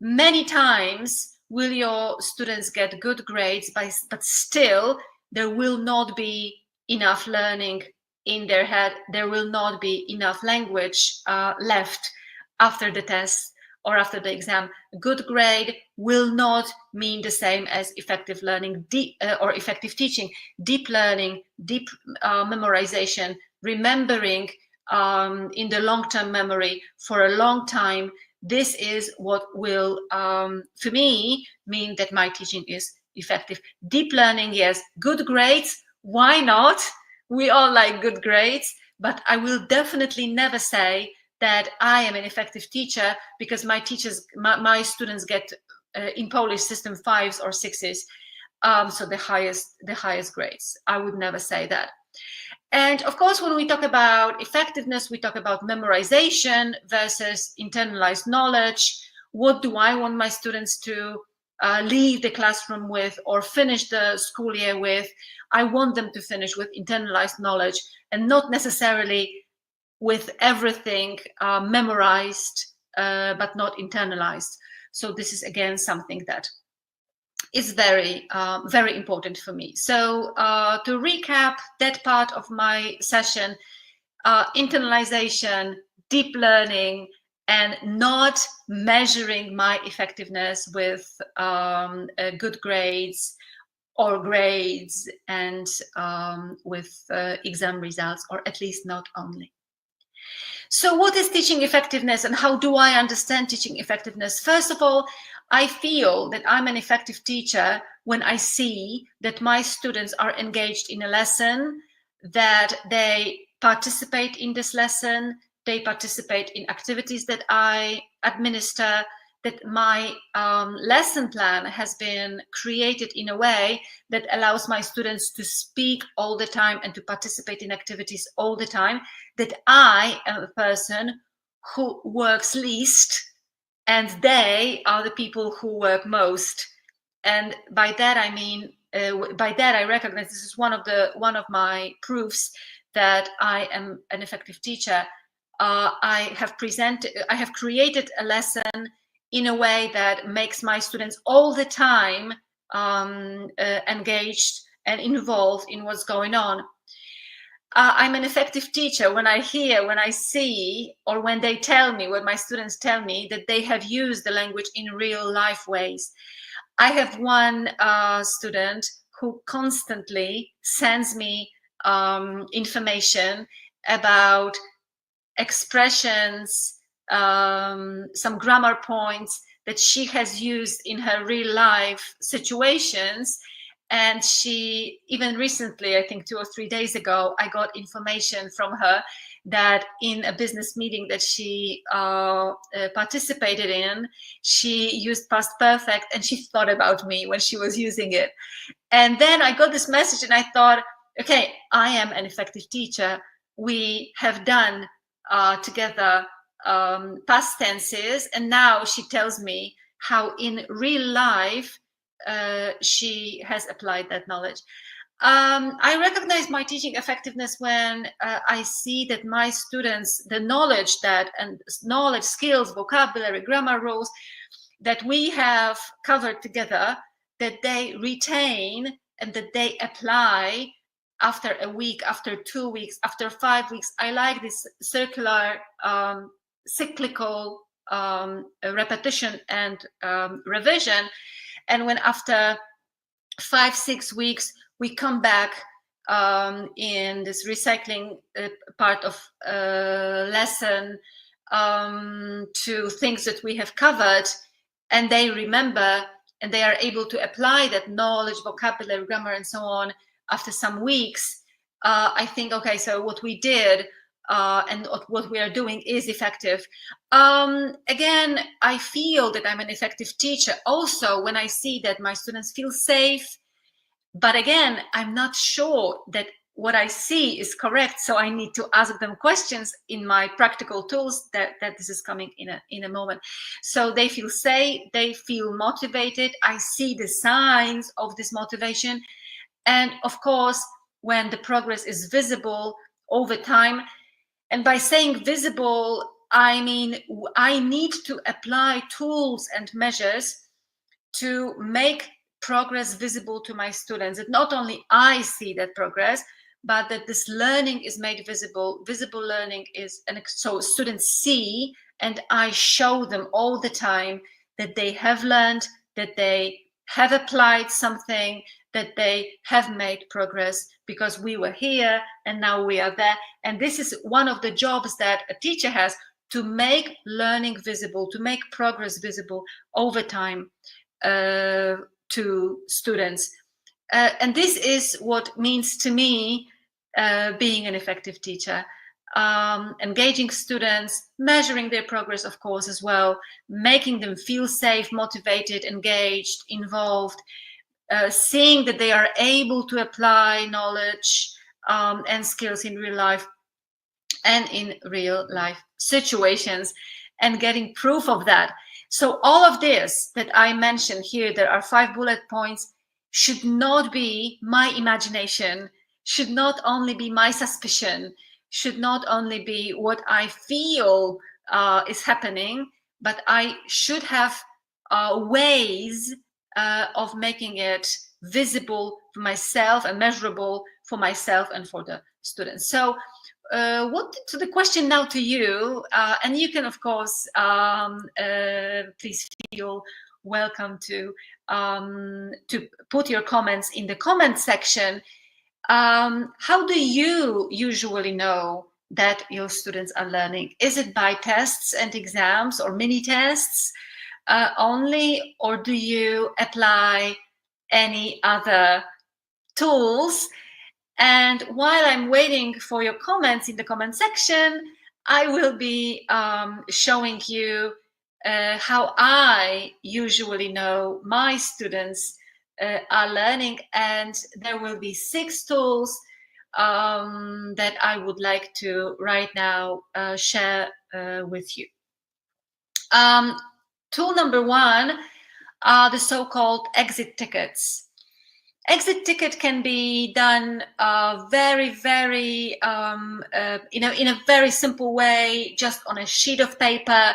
many times will your students get good grades, but still there will not be enough learning in their head. There will not be enough language left after the test or after the exam. Good grade will not mean the same as effective learning or effective teaching. Deep learning, deep memorization, remembering in the long-term memory for a long time. This is what will, for me, mean that my teaching is effective. Deep learning, yes. Good grades, why not? We all like good grades, but I will definitely never say that I am an effective teacher because my students get in Polish system 5s or 6s, so the highest grades. I would never say that. And of course, when we talk about effectiveness, we talk about memorization versus internalized knowledge. What do I want my students to leave the classroom with or finish the school year with? I want them to finish with internalized knowledge and not necessarily with everything memorized, but not internalized. So this is again something that is very, very important for me. So to recap that part of my session, internalization, deep learning, and not measuring my effectiveness with good grades or grades and with exam results, or at least not only. So what is teaching effectiveness and how do I understand teaching effectiveness? First of all, I feel that I'm an effective teacher when I see that my students are engaged in a lesson, that they participate in this lesson, they participate in activities that I administer, that my lesson plan has been created in a way that allows my students to speak all the time and to participate in activities all the time, that I am a person who works least and they are the people who work most. And by that I mean, by that I recognize this is one of my proofs that I am an effective teacher. I have created a lesson in a way that makes my students all the time engaged and involved in what's going on. I'm an effective teacher when I hear, when I see, or when they tell me, when my students tell me that they have used the language in real life ways. I have one student who constantly sends me information about expressions, some grammar points that she has used in her real life situations. And she, even recently, I think 2 or 3 days ago, I got information from her that in a business meeting that she participated in, she used past perfect and she thought about me when she was using it. And then I got this message and I thought, okay, I am an effective teacher. We have done together past tenses, and now she tells me how in real life she has applied that knowledge. I recognize my teaching effectiveness when I see that my students, the knowledge skills, vocabulary, grammar rules that we have covered together, that they retain and that they apply after a week, after 2 weeks, after 5 weeks. I like this circular, cyclical repetition and revision. And when after 5-6 weeks, we come back in this recycling part of lesson to things that we have covered, and they remember and they are able to apply that knowledge, vocabulary, grammar, and so on after some weeks, I think, okay, so what we did and what we are doing is effective. Again, I feel that I'm an effective teacher also when I see that my students feel safe. But again, I'm not sure that what I see is correct, so I need to ask them questions in my practical tools that this is coming in a moment. So they feel safe, they feel motivated. I see the signs of this motivation. And of course, when the progress is visible over time, and by saying visible, I mean I need to apply tools and measures to make progress visible to my students. That not only I see that progress, but that this learning is made visible. Visible learning is, and so students see, and I show them all the time that they have learned, that they have applied something, that they have made progress, because we were here and now we are there. And this is one of the jobs that a teacher has, to make learning visible, to make progress visible over time to students. And this is what means to me being an effective teacher. engaging students, measuring their progress, of course, as well, making them feel safe, motivated, engaged, involved, seeing that they are able to apply knowledge and skills in real life and in real life situations, and getting proof of that. So all of this that I mentioned here, there are 5 bullet points, should not be my imagination, should not only be my suspicion, should not only be what I feel is happening, but I should have ways of making it visible for myself and measurable for myself and for the students. So to the question now to you, and you can of course please feel welcome to put your comments in the comment section. How do you usually know that your students are learning? Is it by tests and exams or mini tests only, or do you apply any other tools? And while I'm waiting for your comments in the comment section, I will be showing you how I usually know my students are learning, and there will be 6 tools that I would like to right now share with you. Tool number 1 are the so-called exit tickets. Exit ticket can be done very in a very simple way, just on a sheet of paper,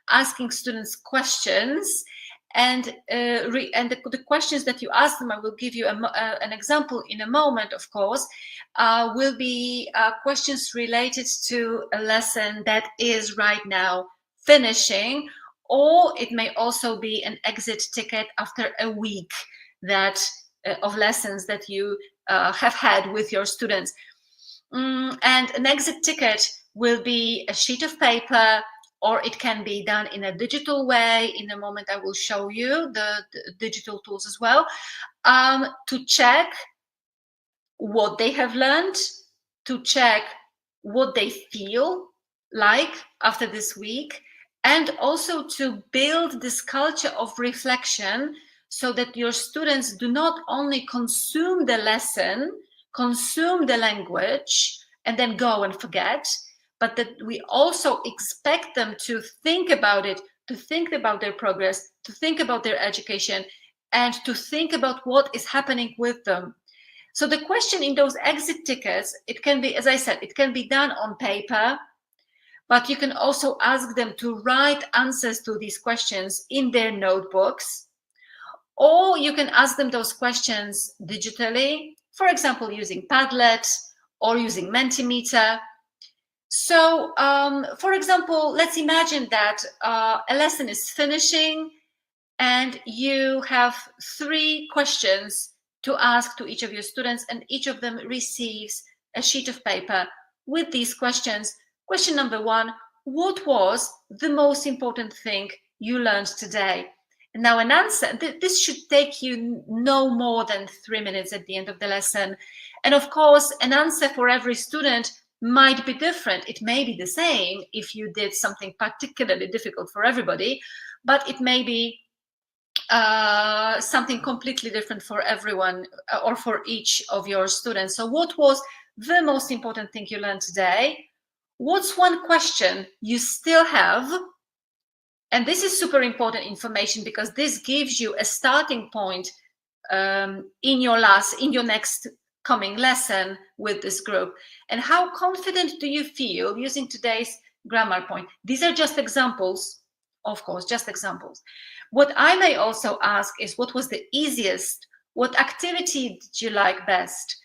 asking students questions, and the questions that you ask them, I will give you an example in a moment, of course, will be questions related to a lesson that is right now finishing, or it may also be an exit ticket after a week that of lessons that you have had with your students. And an exit ticket will be a sheet of paper, or it can be done in a digital way. In a moment, I will show you the digital tools as well, to check what they have learned, to check what they feel like after this week, and also to build this culture of reflection, so that your students do not only consume the lesson, consume the language, and then go and forget, but that we also expect them to think about it, to think about their progress, to think about their education, and to think about what is happening with them. So the question in those exit tickets, it can be, as I said, it can be done on paper, but you can also ask them to write answers to these questions in their notebooks. Or you can ask them those questions digitally, for example, using Padlet or using Mentimeter. So, for example, let's imagine that a lesson is finishing and you have 3 questions to ask to each of your students, and each of them receives a sheet of paper with these questions. Question number 1, what was the most important thing you learned today? Now, an answer, this should take you no more than 3 minutes at the end of the lesson. And of course, an answer for every student might be different. It may be the same if you did something particularly difficult for everybody, but it may be something completely different for everyone or for each of your students. So what was the most important thing you learned today? What's one question you still have? And this is super important information, because this gives you a starting point in your next coming lesson with this group. And how confident do you feel using today's grammar point? These are just examples, of course, just examples. What I may also ask is, what was the easiest? What activity did you like best?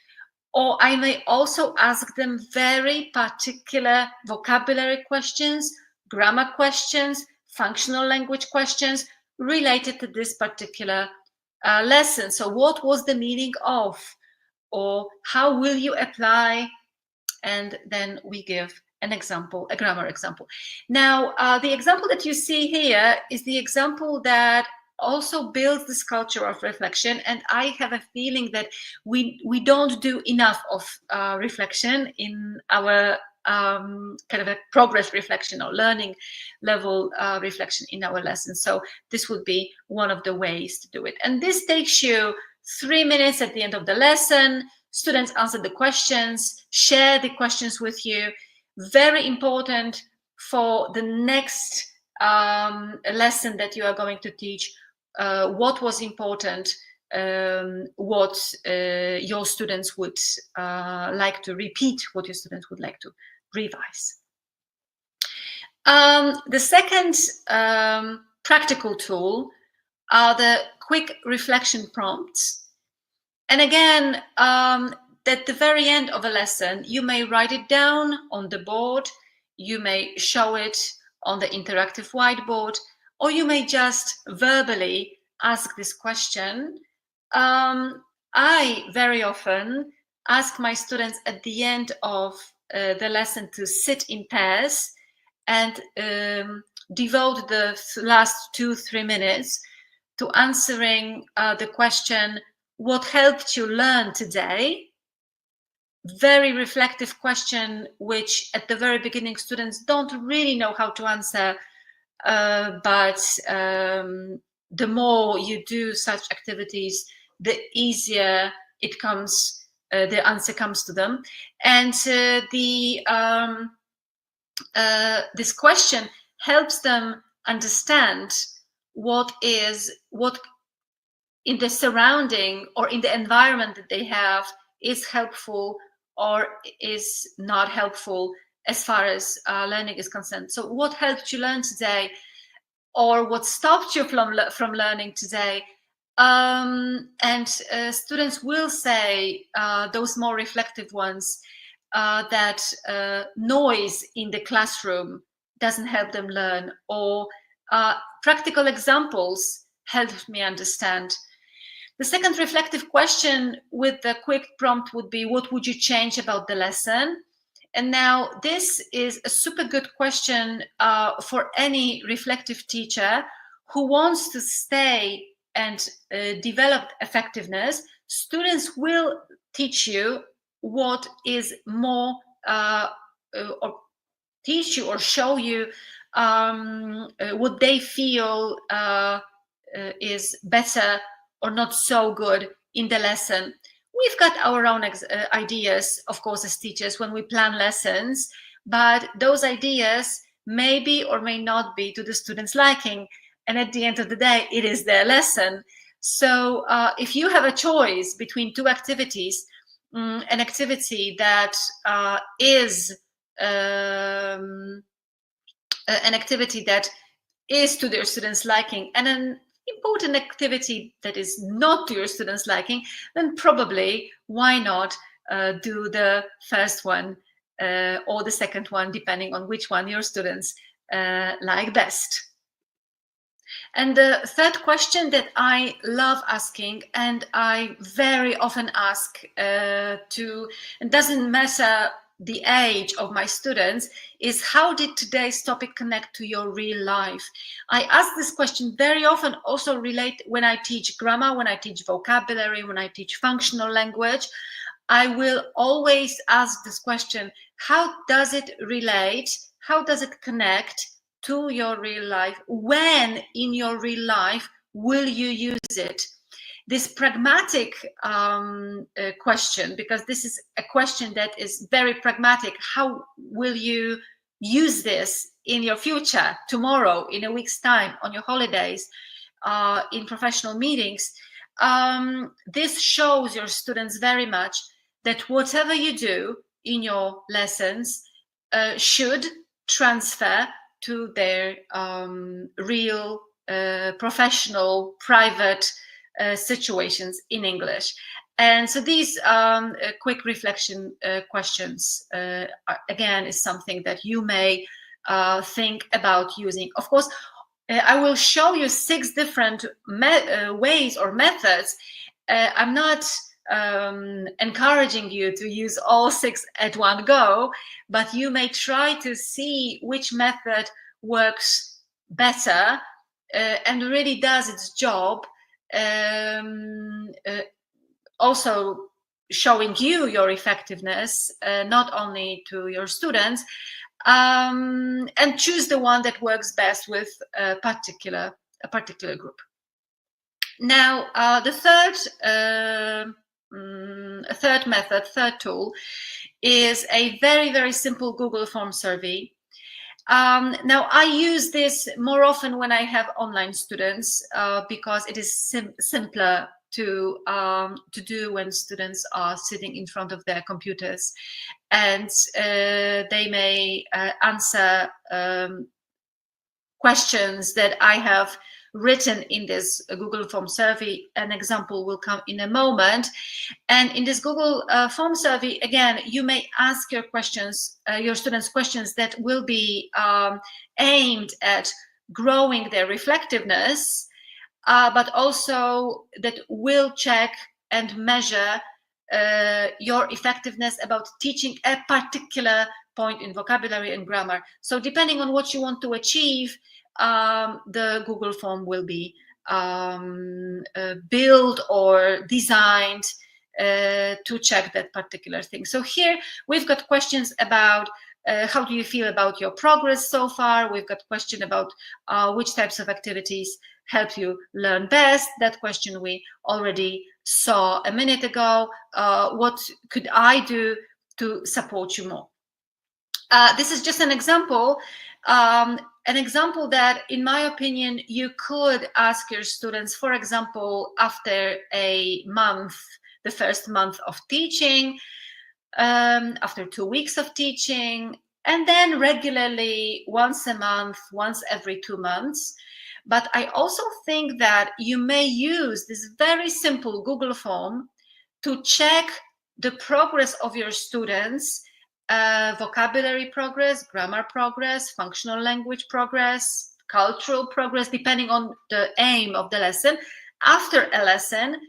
Or I may also ask them very particular vocabulary questions, grammar questions, functional language questions related to this particular lesson. So what was the meaning of, or how will you apply? And then we give an example, a grammar example. Now, the example that you see here is the example that also builds this culture of reflection. And I have a feeling that we don't do enough of reflection in our kind of a progress reflection or learning level reflection in our lessons. So this would be one of the ways to do it. And this takes you 3 minutes at the end of the lesson. Students answer the questions, share the questions with you. Very important for the next lesson that you are going to teach, what was important, what your students would like to repeat, what your students would like to revise. The second practical tool are the quick reflection prompts. And again, at the very end of a lesson, you may write it down on the board, you may show it on the interactive whiteboard, or you may just verbally ask this question. I very often ask my students at the end of the lesson to sit in pairs and devote the last 2-3 minutes to answering the question, what helped you learn today? Very reflective question, which at the very beginning students don't really know how to answer, but the more you do such activities, the easier it comes, the answer comes to them. And this question helps them understand what in the surrounding or in the environment that they have is helpful or is not helpful as far as learning is concerned. So what helped you learn today, or what stopped you from learning today? And students will say, those more reflective ones, that noise in the classroom doesn't help them learn, or practical examples helped me understand. The second reflective question with the quick prompt would be, what would you change about the lesson? And now this is a super good question for any reflective teacher who wants to stay and develop effectiveness. Students will teach you what is more, or teach you or show you what they feel is better or not so good in the lesson. We've got our own ideas, of course, as teachers when we plan lessons, but those ideas may be or may not be to the students' liking. And at the end of the day, it is their lesson. So if you have a choice between two activities, an activity that is an activity that is to their students' liking and an important activity that is not to your students' liking, then probably why not do the first one or the second one, depending on which one your students like best. And the third question that I love asking, and I very often ask to, and doesn't matter the age of my students, is how did today's topic connect to your real life? I ask this question very often, also relate when I teach grammar, when I teach vocabulary, when I teach functional language. I will always ask this question, how does it relate? How does it connect to your real life? When in your real life will you use it? This pragmatic question, because this is a question that is very pragmatic. How will you use this in your future, tomorrow, in a week's time, on your holidays, in professional meetings? This shows your students very much that whatever you do in your lessons should transfer to their real, professional, private situations in English. And so these quick reflection questions, again, is something that you may think about using. Of course, I will show you 6 different ways or methods. I'm not encouraging you to use all 6 at one go, but you may try to see which method works better and really does its job. Also showing you your effectiveness, not only to your students, and choose the one that works best with a particular group. Now, the third tool is a very, very simple Google Form survey. Now, I use this more often when I have online students because it is simpler to do when students are sitting in front of their computers, and they may answer questions that I have written in this Google Form survey. An example will come in a moment. And in this Google Form survey, again, you may ask your questions, your students questions that will be aimed at growing their reflectiveness, but also that will check and measure your effectiveness about teaching a particular point in vocabulary and grammar. So depending on what you want to achieve, the Google Form will be built or designed to check that particular thing. So here we've got questions about how do you feel about your progress so far? We've got question about which types of activities help you learn best. That question we already saw a minute ago. What could I do to support you more? This is just an example that, in my opinion, you could ask your students, for example, after a month, the first month of teaching, after 2 weeks of teaching, and then regularly once a month, once every 2 months. But I also think that you may use this very simple Google Form to check the progress of your students, vocabulary progress, grammar progress, functional language progress, cultural progress, depending on the aim of the lesson. After a lesson,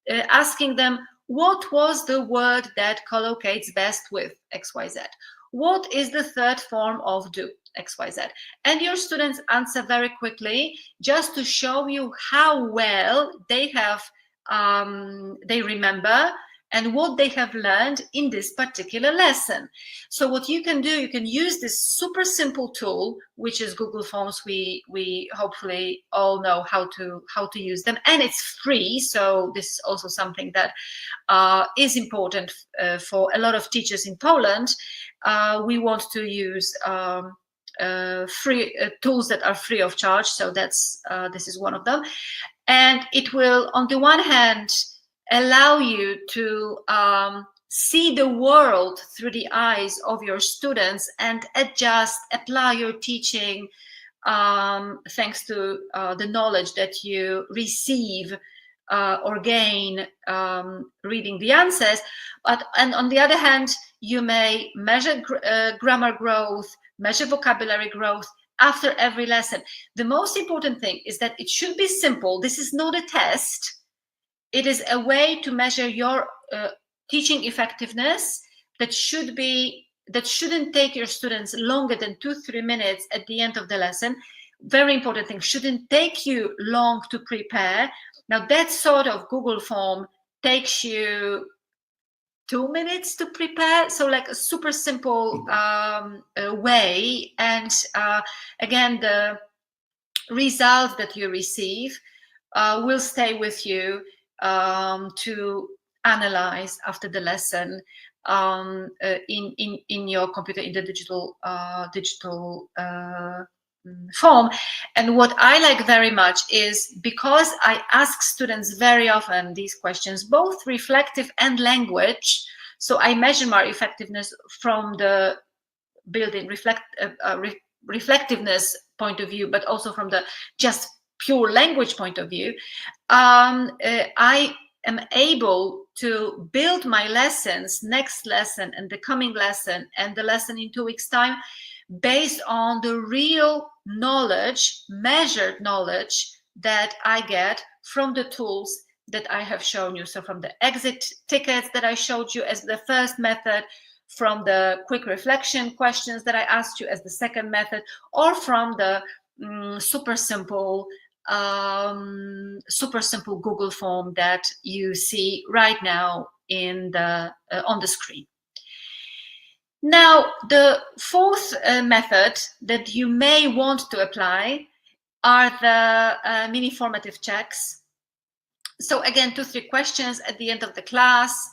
asking them, what was the word that collocates best with XYZ? What is the third form of do XYZ? And your students answer very quickly, just to show you how well they have, they remember and what they have learned in this particular lesson. So what you can do, you can use this super simple tool, which is Google Forms. We hopefully all know how to use them, and it's free. So this is also something that is important for a lot of teachers in Poland. We want to use free tools that are free of charge. So that's this is one of them, and it will, on the one hand, allow you to see the world through the eyes of your students and adjust, apply your teaching thanks to the knowledge that you receive or gain reading the answers. And on the other hand, you may measure grammar growth, measure vocabulary growth after every lesson. The most important thing is that it should be simple. This is not a test. It is a way to measure your teaching effectiveness that shouldn't take your students longer than 2-3 minutes at the end of the lesson. Very important thing, shouldn't take you long to prepare. Now that sort of Google Form takes you 2 minutes to prepare, so like a super simple way. And again, the results that you receive will stay with you to analyze after the lesson in your computer, in the digital form. And what I like very much is, because I ask students very often these questions, both reflective and language, so I measure my effectiveness from the built-in reflectiveness point of view, but also from the just pure language point of view. I am able to build my lessons, next lesson and the coming lesson and the lesson in 2 weeks' time, based on the real knowledge, measured knowledge that I get from the tools that I have shown you. So from the exit tickets that I showed you as the first method, from the quick reflection questions that I asked you as the second method, or from the super simple Google Form that you see right now in the on the screen. Now, the fourth method that you may want to apply are the mini formative checks. So again, 2-3 questions at the end of the class.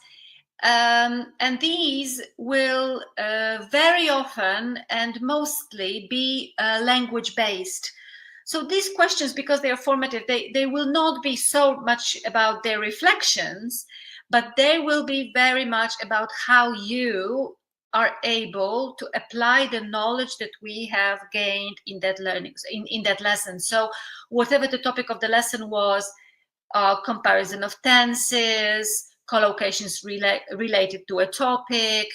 And these will very often and mostly be language-based. So these questions, because they are formative, they will not be so much about their reflections, but they will be very much about how you are able to apply the knowledge that we have gained in that learning, in that lesson. So whatever the topic of the lesson was, comparison of tenses, collocations related to a topic,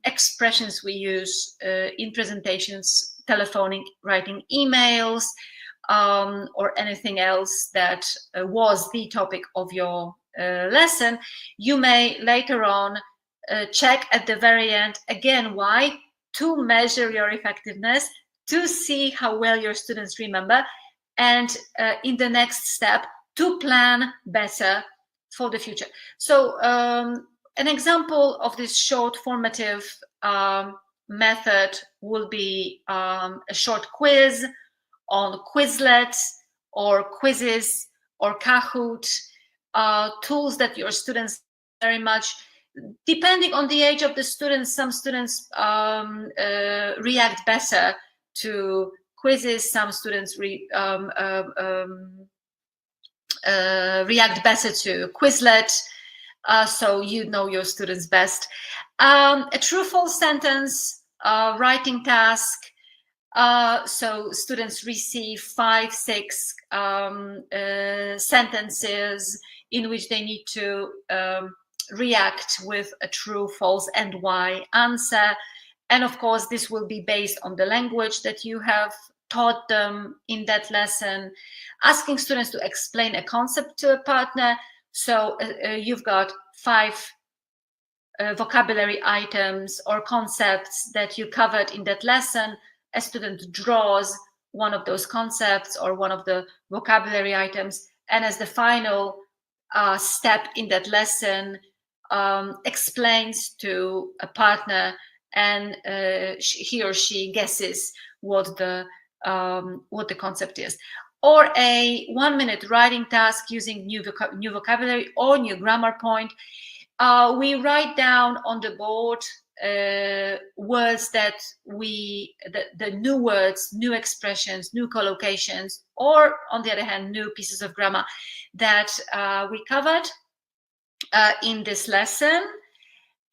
expressions we use in presentations, telephoning, writing emails, or anything else that was the topic of your lesson. You may later on check at the very end, again, why? To measure your effectiveness, to see how well your students remember, and in the next step, to plan better for the future. So an example of this short formative method will be a short quiz on Quizlet or Quizzes or Kahoot, tools that your students very much, depending on the age of the students, some students react better to quizzes, some students react better to Quizlet, so you know your students best. A true-false sentence writing task, so students receive 5-6 sentences in which they need to react with a true, false, and why answer. And of course, this will be based on the language that you have taught them in that lesson. Asking students to explain a concept to a partner. So you've got 5 vocabulary items or concepts that you covered in that lesson. A student draws one of those concepts or one of the vocabulary items, and as the final step in that lesson, explains to a partner, and he or she guesses what the concept is. Or a 1-minute writing task using new vocabulary or new grammar point. We write down on the board words that the new words, new expressions, new collocations, or on the other hand, new pieces of grammar that we covered in this lesson.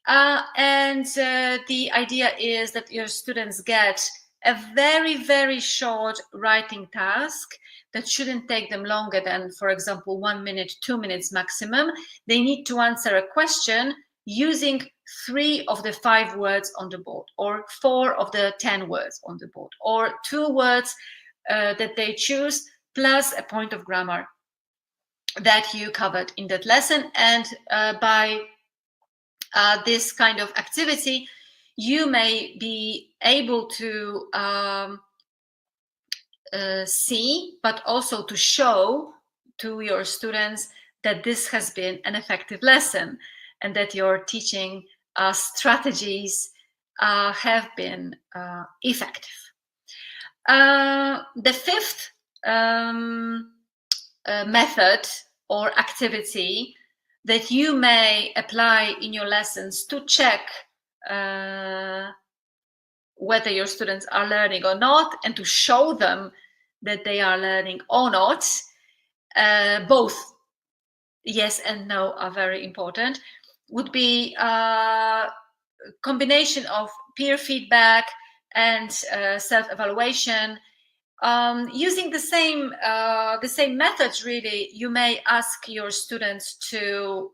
And the idea is that your students get a very, very short writing task that shouldn't take them longer than, for example, 1 minute, 2 minutes maximum. They need to answer a question using 3 of the 5 words on the board, or 4 of the 10 words on the board, or 2 words that they choose, plus a point of grammar that you covered in that lesson. And by this kind of activity, you may be able to see, but also to show to your students that this has been an effective lesson and that your teaching strategies have been effective. The fifth method or activity that you may apply in your lessons to check whether your students are learning or not, and to show them that they are learning or not, both yes and no are very important, would be a combination of peer feedback and self-evaluation. Using the same methods, really, you may ask your students to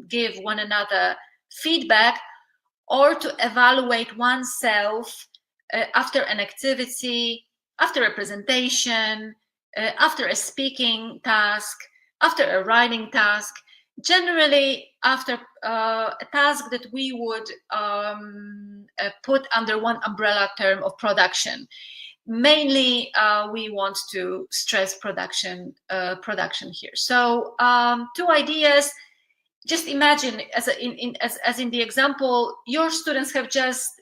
give one another feedback, or to evaluate oneself after an activity, after a presentation, after a speaking task, after a writing task, generally after a task that we would put under one umbrella term of production. Mainly, we want to stress production here. So 2 ideas. just imagine, as in the example, your students have just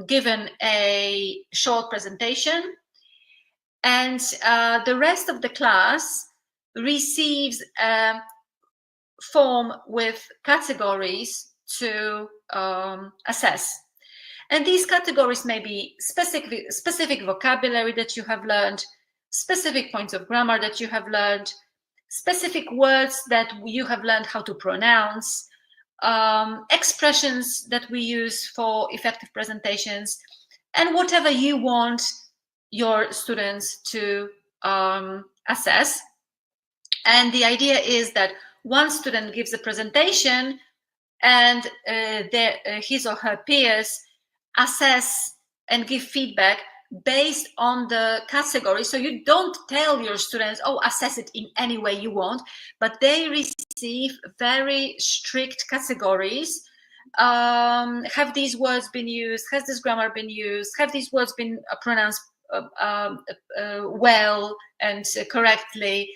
given a short presentation, and the rest of the class receives a form with categories to assess. And these categories may be specific vocabulary that you have learned, specific points of grammar that you have learned, specific words that you have learned how to pronounce, expressions that we use for effective presentations, and whatever you want your students to assess. And the idea is that one student gives a presentation, and his or her peers assess and give feedback based on the category. So you don't tell your students, oh, assess it in any way you want, but they receive very strict categories. Have these words been used? Has this grammar been used? Have these words been pronounced well and correctly?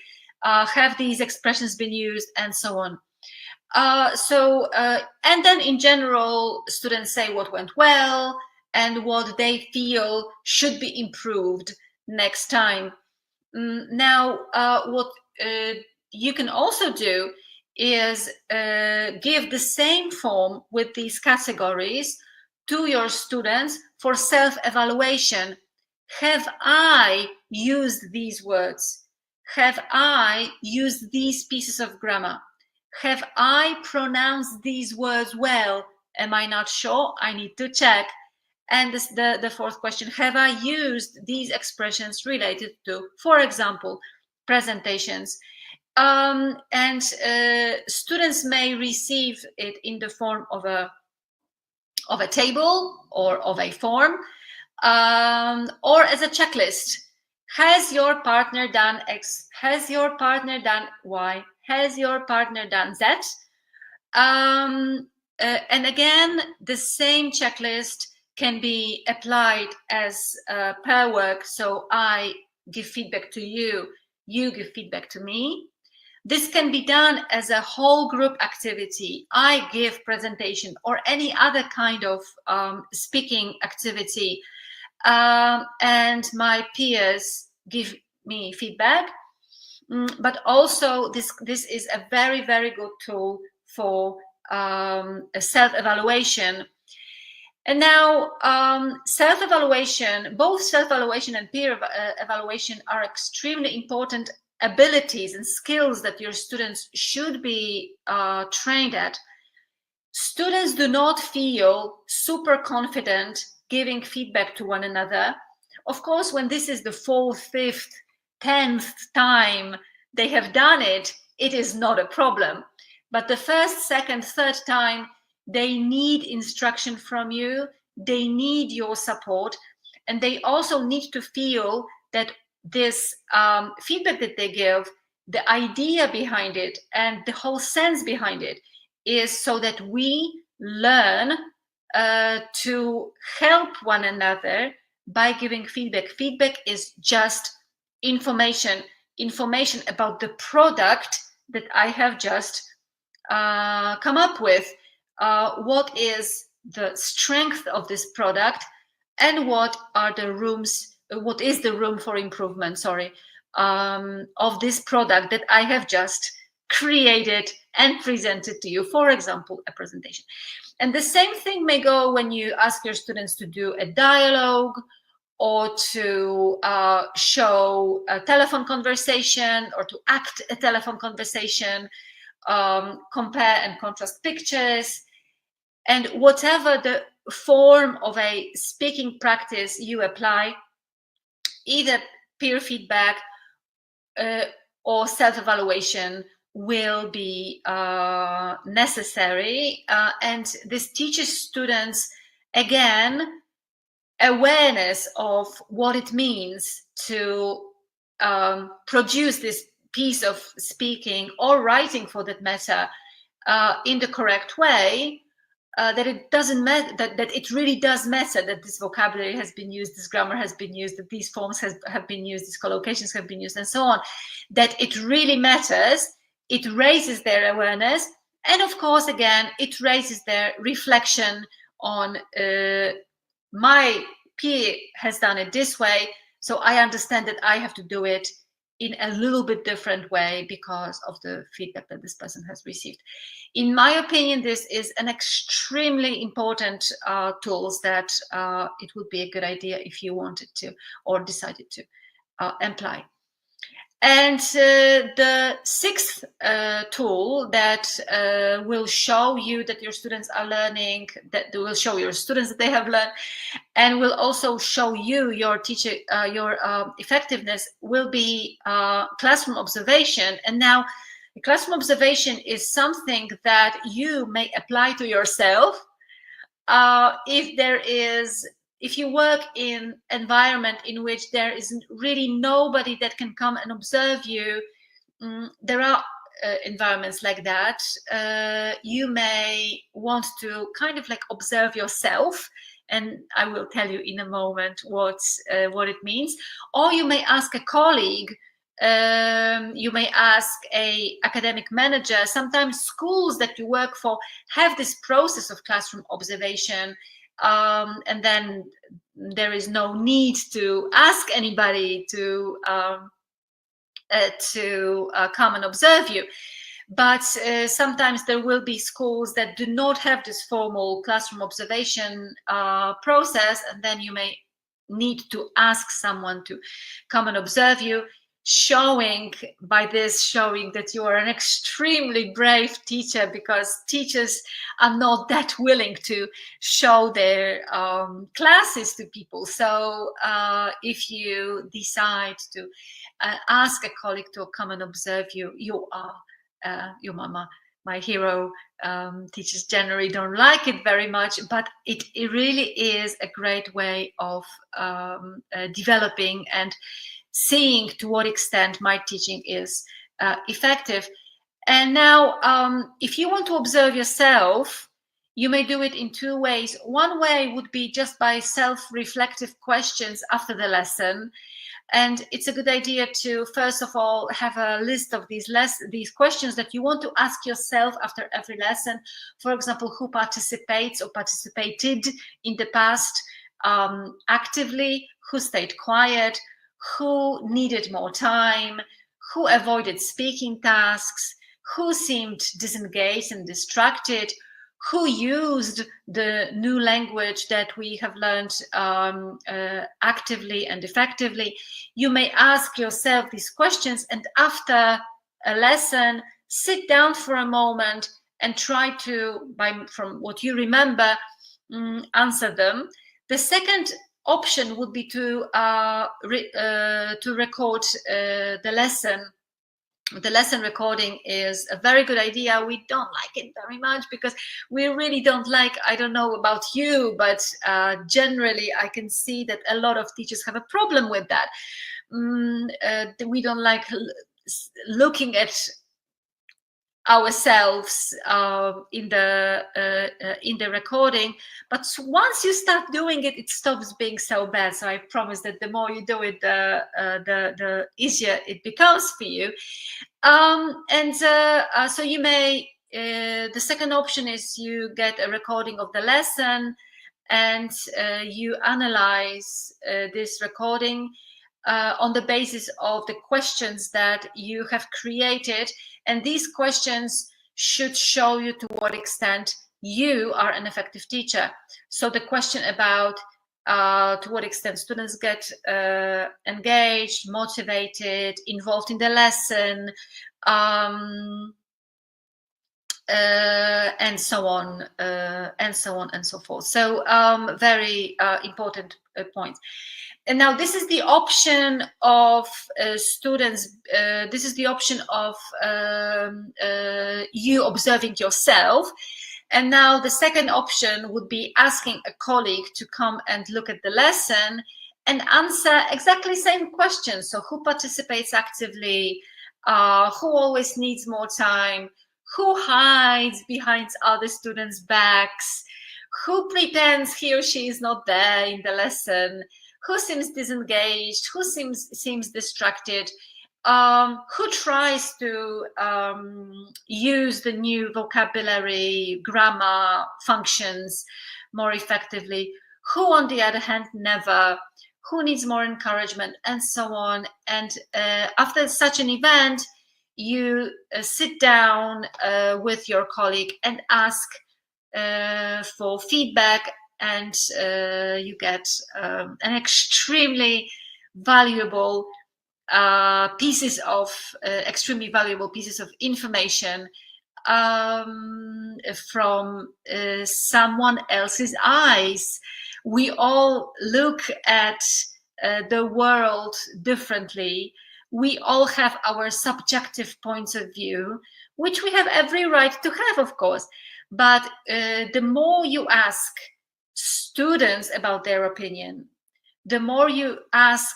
Have these expressions been used, and so on. And then in general, students say what went well and what they feel should be improved next time. Now, what you can also do is give the same form with these categories to your students for self-evaluation. Have I used these words? Have I used these pieces of grammar? Have I pronounced these words well? Am I not sure? I need to check. And the fourth question, have I used these expressions related to, for example, presentations? And students may receive it in the form of a table or of a form, or as a checklist. Has your partner done X? Has your partner done Y? Has your partner done Z? And again, the same checklist can be applied as pair work. So I give feedback to you, you give feedback to me. This can be done as a whole group activity. I give presentation or any other kind of speaking activity, and my peers give me feedback. But also this is a very, very good tool for a self-evaluation. And now self-evaluation, both self-evaluation and peer evaluation are extremely important abilities and skills that your students should be trained at. Students do not feel super confident giving feedback to one another. Of course, when this is the 4th, 5th, 10th time they have done it, it is not a problem. But the 1st, 2nd, 3rd time, they need instruction from you, they need your support, and they also need to feel that this feedback that they give, the idea behind it and the whole sense behind it is so that we learn to help one another by giving feedback. Feedback is just information about the product that I have just come up with. What is the strength of this product, and what is the room for improvement, of this product that I have just created and presented to you, for example, a presentation. And the same thing may go when you ask your students to do a dialogue or to show a telephone conversation or to act a telephone conversation, compare and contrast pictures, and whatever the form of a speaking practice you apply, either peer feedback or self-evaluation will be necessary. And this teaches students, again, awareness of what it means to produce this piece of speaking or writing, for that matter, in the correct way. That it doesn't matter, that it really does matter that this vocabulary has been used, this grammar has been used, that these forms have been used, these collocations have been used, and so on. That it really matters, it raises their awareness. And of course, again, it raises their reflection on my peer has done it this way, so I understand that I have to do it in a little bit different way because of the feedback that this person has received. In my opinion, this is an extremely important tools that it would be a good idea if you wanted to or decided to apply. And the sixth tool that will show you that your students are learning, that will show your students that they have learned, and will also show you, your teacher, your effectiveness, will be classroom observation. And now, the classroom observation is something that you may apply to yourself if you work in environment in which there is really nobody that can come and observe you. There are environments like that. You may want to kind of like observe yourself, and I will tell you in a moment what it means. Or you may ask a colleague. You may ask a academic manager. Sometimes schools that you work for have this process of classroom observation, and then there is no need to ask anybody to come and observe you. But sometimes there will be schools that do not have this formal classroom observation process, and then you may need to ask someone to come and observe you, showing that you are an extremely brave teacher, because teachers are not that willing to show their classes to people. So if you decide to ask a colleague to come and observe you, you are your mama. My hero. Teachers generally don't like it very much, but it really is a great way of developing and seeing to what extent my teaching is effective. And now, if you want to observe yourself, you may do it in two ways. One way would be just by self-reflective questions after the lesson. And it's a good idea to, first of all, have a list of these questions that you want to ask yourself after every lesson. For example, who participates or participated in the past actively, who stayed quiet, who needed more time, who avoided speaking tasks, who seemed disengaged and distracted, who used the new language that we have learned actively and effectively. You may ask yourself these questions, and after a lesson, sit down for a moment and try to, from what you remember, answer them. The second option would be to record the lesson. The lesson recording is a very good idea. We don't like it very much because we really don't like, I don't know about you, but generally I can see that a lot of teachers have a problem with that. We don't like looking at ourselves in the recording, but once you start doing it, it stops being so bad. So I promise that the more you do it, the easier it becomes for you. So you may, the second option is you get a recording of the lesson, and you analyze this recording on the basis of the questions that you have created. And these questions should show you to what extent you are an effective teacher. So the question about to what extent students get engaged, motivated, involved in the lesson, and so on and so forth. So very important point. And now this is the option of students. This is the option of you observing yourself. And now the second option would be asking a colleague to come and look at the lesson and answer exactly the same questions. So who participates actively? Who always needs more time? Who hides behind other students' backs? Who pretends he or she is not there in the lesson? Who seems disengaged? Who seems distracted? who tries to use the new vocabulary, grammar, functions more effectively, who on the other hand never, who needs more encouragement, and so on. And after such an event, you sit down with your colleague and ask for feedback, and you get an extremely valuable extremely valuable pieces of information from someone else's eyes. We all look at the world differently. We all have our subjective points of view, which we have every right to have, of course. But the more you ask students about their opinion, the more you ask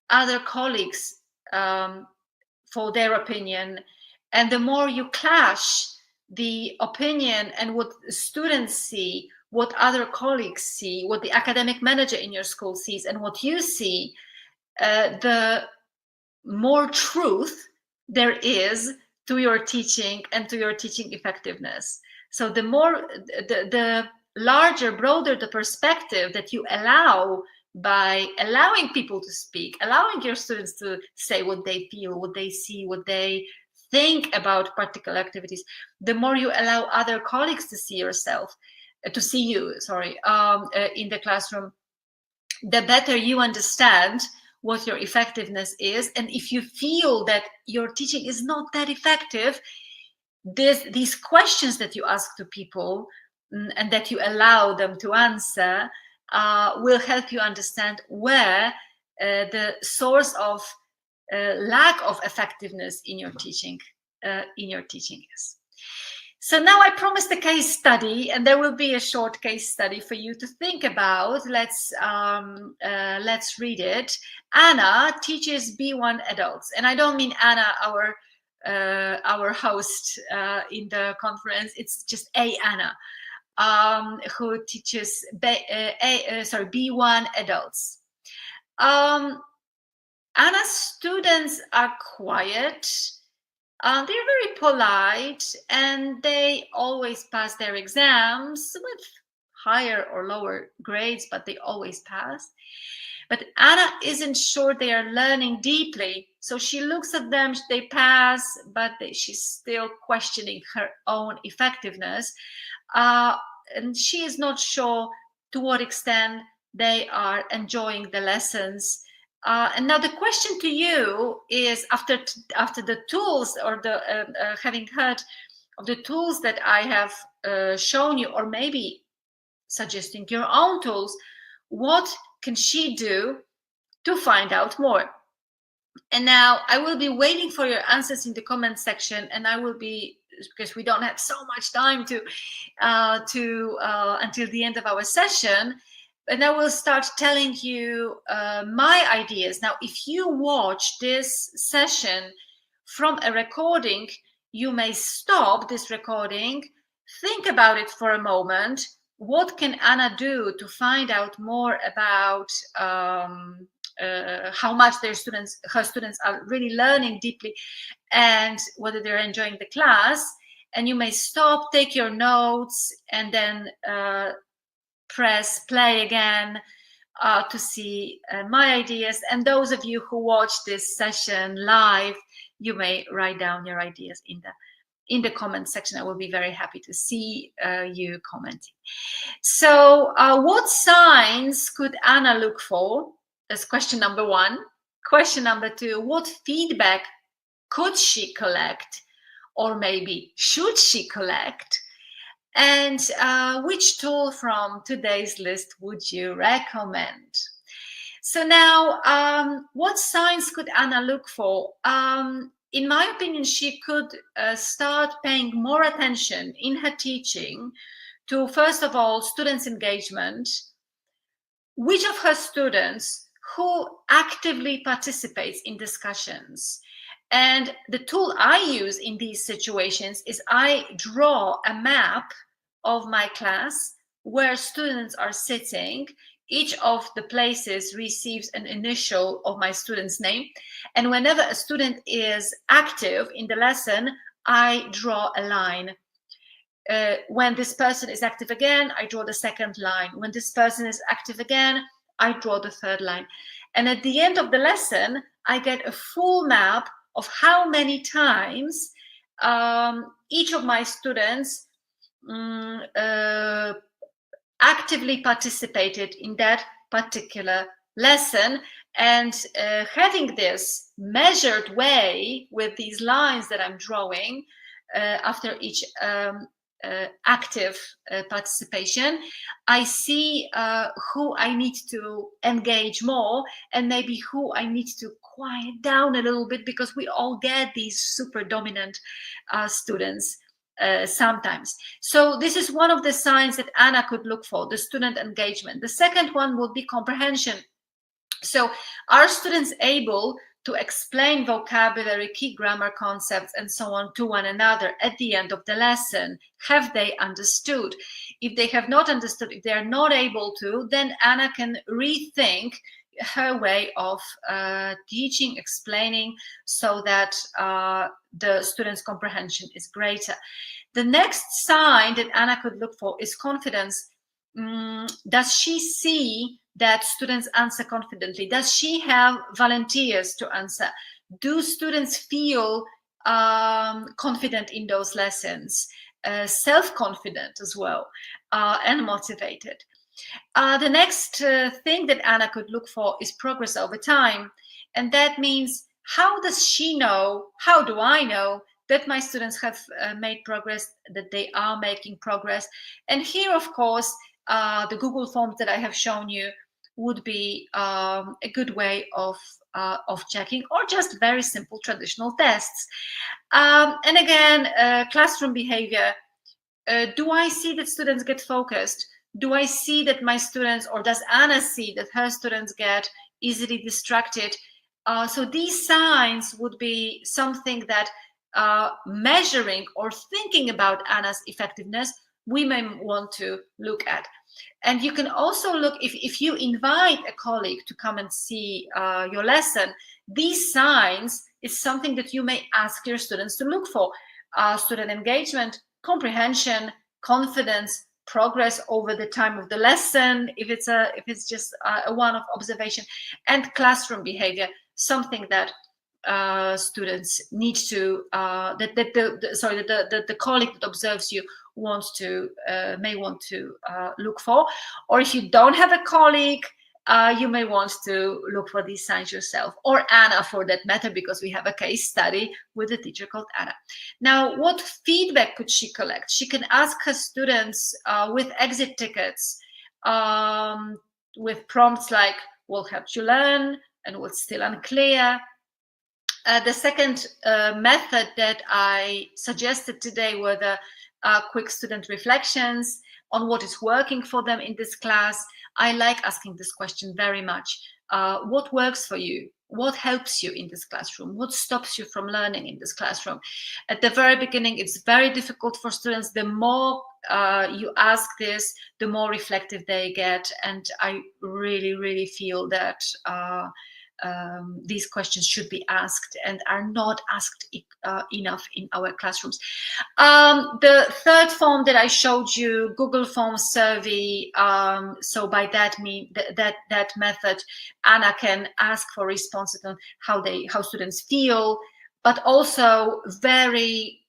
other colleagues for their opinion, and the more you clash the opinion and what students see, what other colleagues see, what the academic manager in your school sees, and what you see, the more truth there is to your teaching and to your teaching effectiveness. So the more, the larger, broader the perspective that you allow by allowing people to speak, allowing your students to say what they feel, what they see, what they think about particular activities, the more you allow other colleagues to see you, in the classroom, the better you understand what your effectiveness is. And if you feel that your teaching is not that effective, these questions that you ask to people and that you allow them to answer will help you understand where the source of lack of effectiveness in your teaching is. So now I promised a case study, and there will be a short case study for you to think about. Let's read it. Anna teaches B1 adults, and I don't mean Anna, our host in the conference. It's just Anna, who teaches B1 adults. Anna's students are quiet. They're very polite, and they always pass their exams with higher or lower grades, but they always pass. But Anna isn't sure they are learning deeply. So she looks at them, they pass, but she's still questioning her own effectiveness. And she is not sure to what extent they are enjoying the lessons. And now the question to you is, after the tools, or the having heard of the tools that I have shown you, or maybe suggesting your own tools, what can she do to find out more? And now I will be waiting for your answers in the comment section, and I will be, because we don't have so much time to until the end of our session. And I will start telling you my ideas. Now, if you watch this session from a recording, you may stop this recording, think about it for a moment. What can Anna do to find out more about how much her students are really learning deeply, and whether they're enjoying the class? And you may stop, take your notes, and then press play again to see my ideas. And those of you who watch this session live, you may write down your ideas in the comment section. I will be very happy to see you commenting. So what signs could Anna look for? That's question number one. Question number two, what feedback could she collect, or maybe should she collect? And which tool from today's list would you recommend? So now, what signs could Anna look for? In my opinion, she could start paying more attention in her teaching to, first of all, students' engagement. Which of her students who actively participates in discussions? And the tool I use in these situations is I draw a map of my class where students are sitting, each of the places receives an initial of my student's name. And whenever a student is active in the lesson, I draw a line. When this person is active again, I draw the second line. When this person is active again, I draw the third line. And at the end of the lesson, I get a full map of how many times each of my students actively participated in that particular lesson. And having this measured way with these lines that I'm drawing after each active participation, I see who I need to engage more and maybe who I need to quiet down a little bit, because we all get these super dominant students sometimes. So this is one of the signs that Anna could look for, the student engagement. The second one would be comprehension. So are students able to explain vocabulary, key grammar concepts, and so on to one another at the end of the lesson? Have they understood? If they have not understood, if they are not able to, then Anna can rethink her way of teaching, explaining, so that the students' comprehension is greater. The next sign that Anna could look for is confidence. Does she see that students answer confidently? Does she have volunteers to answer? Do students feel confident in those lessons, self-confident as well, and motivated? The next thing that Anna could look for is progress over time. And that means, how does she know, how do I know that my students have made progress, that they are making progress? And here, of course, the Google Forms that I have shown you would be a good way of checking, or just very simple traditional tests. And again, classroom behavior. Do I see that students get focused? Do I see that my students, or does Anna see that her students get easily distracted? So these signs would be something that measuring or thinking about Anna's effectiveness, we may want to look at. And you can also look, if you invite a colleague to come and see your lesson, these signs is something that you may ask your students to look for. Student engagement, comprehension, confidence, progress over the time of the lesson, if it's just a one-off observation, and classroom behavior, something that students need to the colleague that observes you may want to look for. Or if you don't have a colleague, you may want to look for these signs yourself, or Anna for that matter, because we have a case study with a teacher called Anna. Now, what feedback could she collect? She can ask her students with exit tickets, with prompts like, what helped you learn and what's still unclear. The second method that I suggested today were the quick student reflections on what is working for them in this class. I like asking this question very much. What works for you? What helps you in this classroom? What stops you from learning in this classroom? At the very beginning, it's very difficult for students. The more you ask this, the more reflective they get. And I really, really feel that these questions should be asked and are not asked enough in our classrooms. The third form that I showed you, Google Forms survey. So by that that method, Anna can ask for responses on how students feel, but also very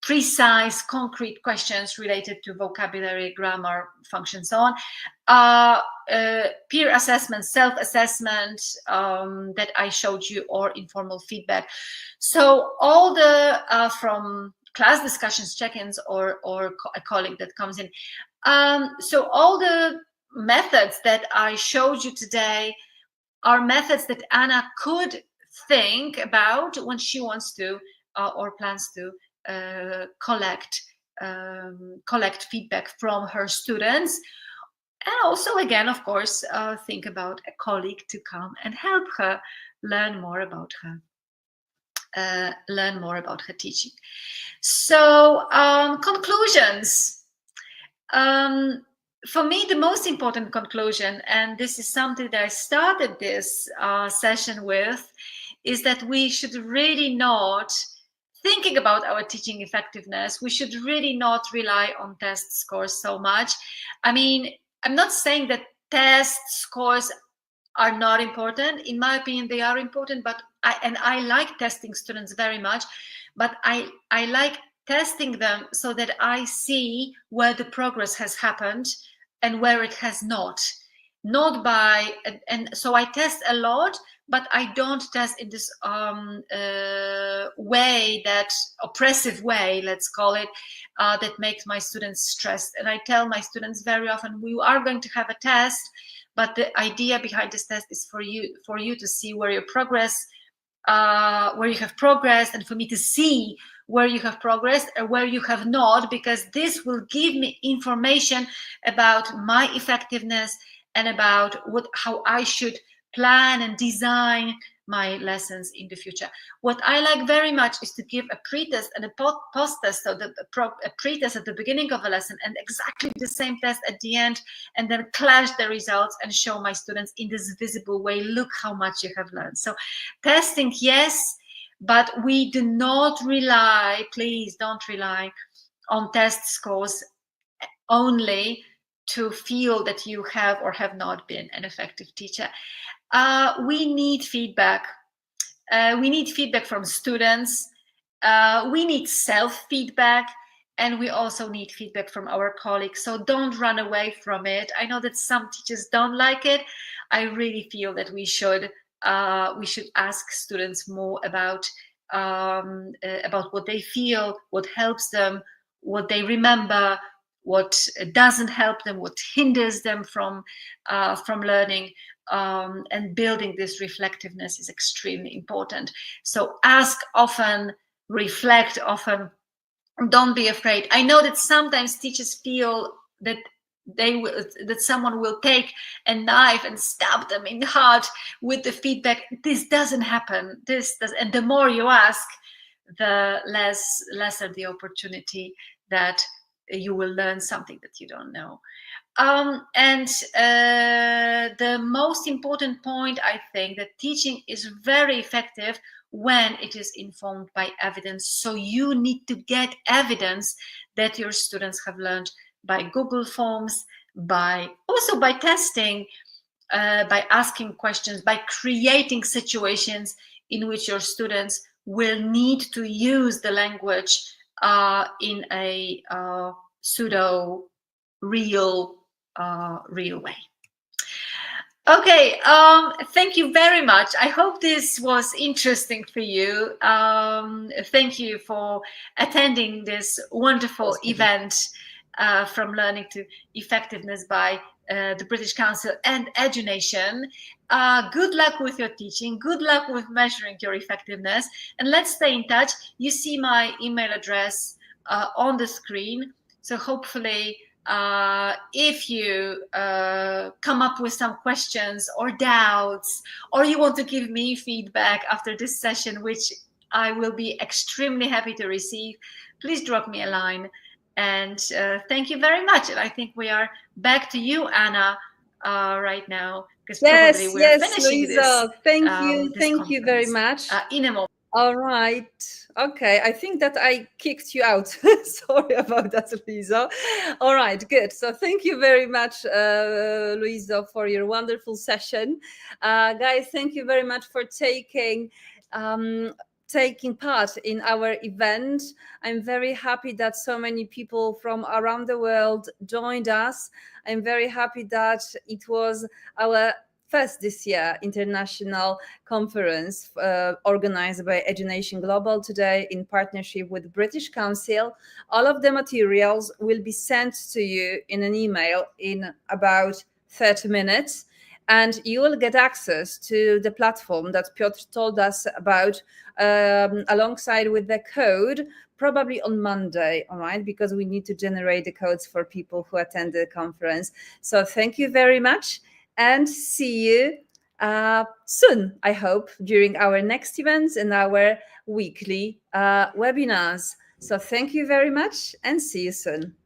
precise, concrete questions related to vocabulary, grammar, function, so on. Peer assessment, self-assessment that I showed you, or informal feedback. So all the from class discussions, check-ins, or a colleague that comes in. So all the methods that I showed you today are methods that Anna could think about when she wants to or plans to collect feedback from her students. And also, again, of course, think about a colleague to come and help her learn more about her teaching. So conclusions. For me, the most important conclusion, and this is something that I started this session with, is that we should really not, thinking about our teaching effectiveness, we should really not rely on test scores so much. I mean, I'm not saying that test scores are not important. In my opinion, they are important, but I like testing students very much, but I like testing them so that I see where the progress has happened and where it has not by, and so I test a lot, but I don't test in this way, that oppressive way, let's call it, that makes my students stressed. And I tell my students very often, we are going to have a test, but the idea behind this test is for you to see where your progress, where you have progressed, and for me to see where you have progressed or where you have not, because this will give me information about my effectiveness and about how I should plan and design my lessons in the future. What I like very much is to give a pre-test and a post-test, so a pre-test at the beginning of a lesson and exactly the same test at the end, and then clash the results and show my students in this visible way, look how much you have learned. So testing, yes, but we do not rely, please don't rely on test scores only to feel that you have or have not been an effective teacher. We need feedback. We need feedback from students. We need self-feedback, and we also need feedback from our colleagues. So don't run away from it. I know that some teachers don't like it. I really feel that we should ask students more about what they feel, what helps them, what they remember, what doesn't help them, what hinders them from learning, and building this reflectiveness is extremely important. So ask often, reflect often, don't be afraid. I know that sometimes teachers feel that that someone will take a knife and stab them in the heart with the feedback. This doesn't happen. And the more you ask, the lesser the opportunity that you will learn something that you don't know. And the most important point, I think, that teaching is very effective when it is informed by evidence. So you need to get evidence that your students have learned by Google Forms, also by testing, by asking questions, by creating situations in which your students will need to use the language in a pseudo real way. Okay, thank you very much. I hope this was interesting for you. Thank you for attending this wonderful event, from learning to effectiveness by the British Council and EduNation. Good luck with your teaching. Good luck with measuring your effectiveness. And let's stay in touch. You see my email address on the screen. So hopefully, if you come up with some questions or doubts, or you want to give me feedback after this session, which I will be extremely happy to receive, please drop me a line. And thank you very much. And I think we are back to you, Anna, right now, because probably we're finishing Louisa, this. Thank you very much. In a moment. All right. Okay. I think that I kicked you out. Sorry about that, Louisa. All right. Good. So thank you very much, Louisa, for your wonderful session. Guys, thank you very much for taking part in our event. I'm very happy that so many people from around the world joined us. I'm very happy that it was our first this year international conference organized by EduNation Global today in partnership with British Council. All of the materials will be sent to you in an email in about 30 minutes. And you will get access to the platform that Piotr told us about alongside with the code, probably on Monday, all right? Because we need to generate the codes for people who attend the conference. So thank you very much, and see you soon, I hope, during our next events and our weekly webinars. So thank you very much, and see you soon.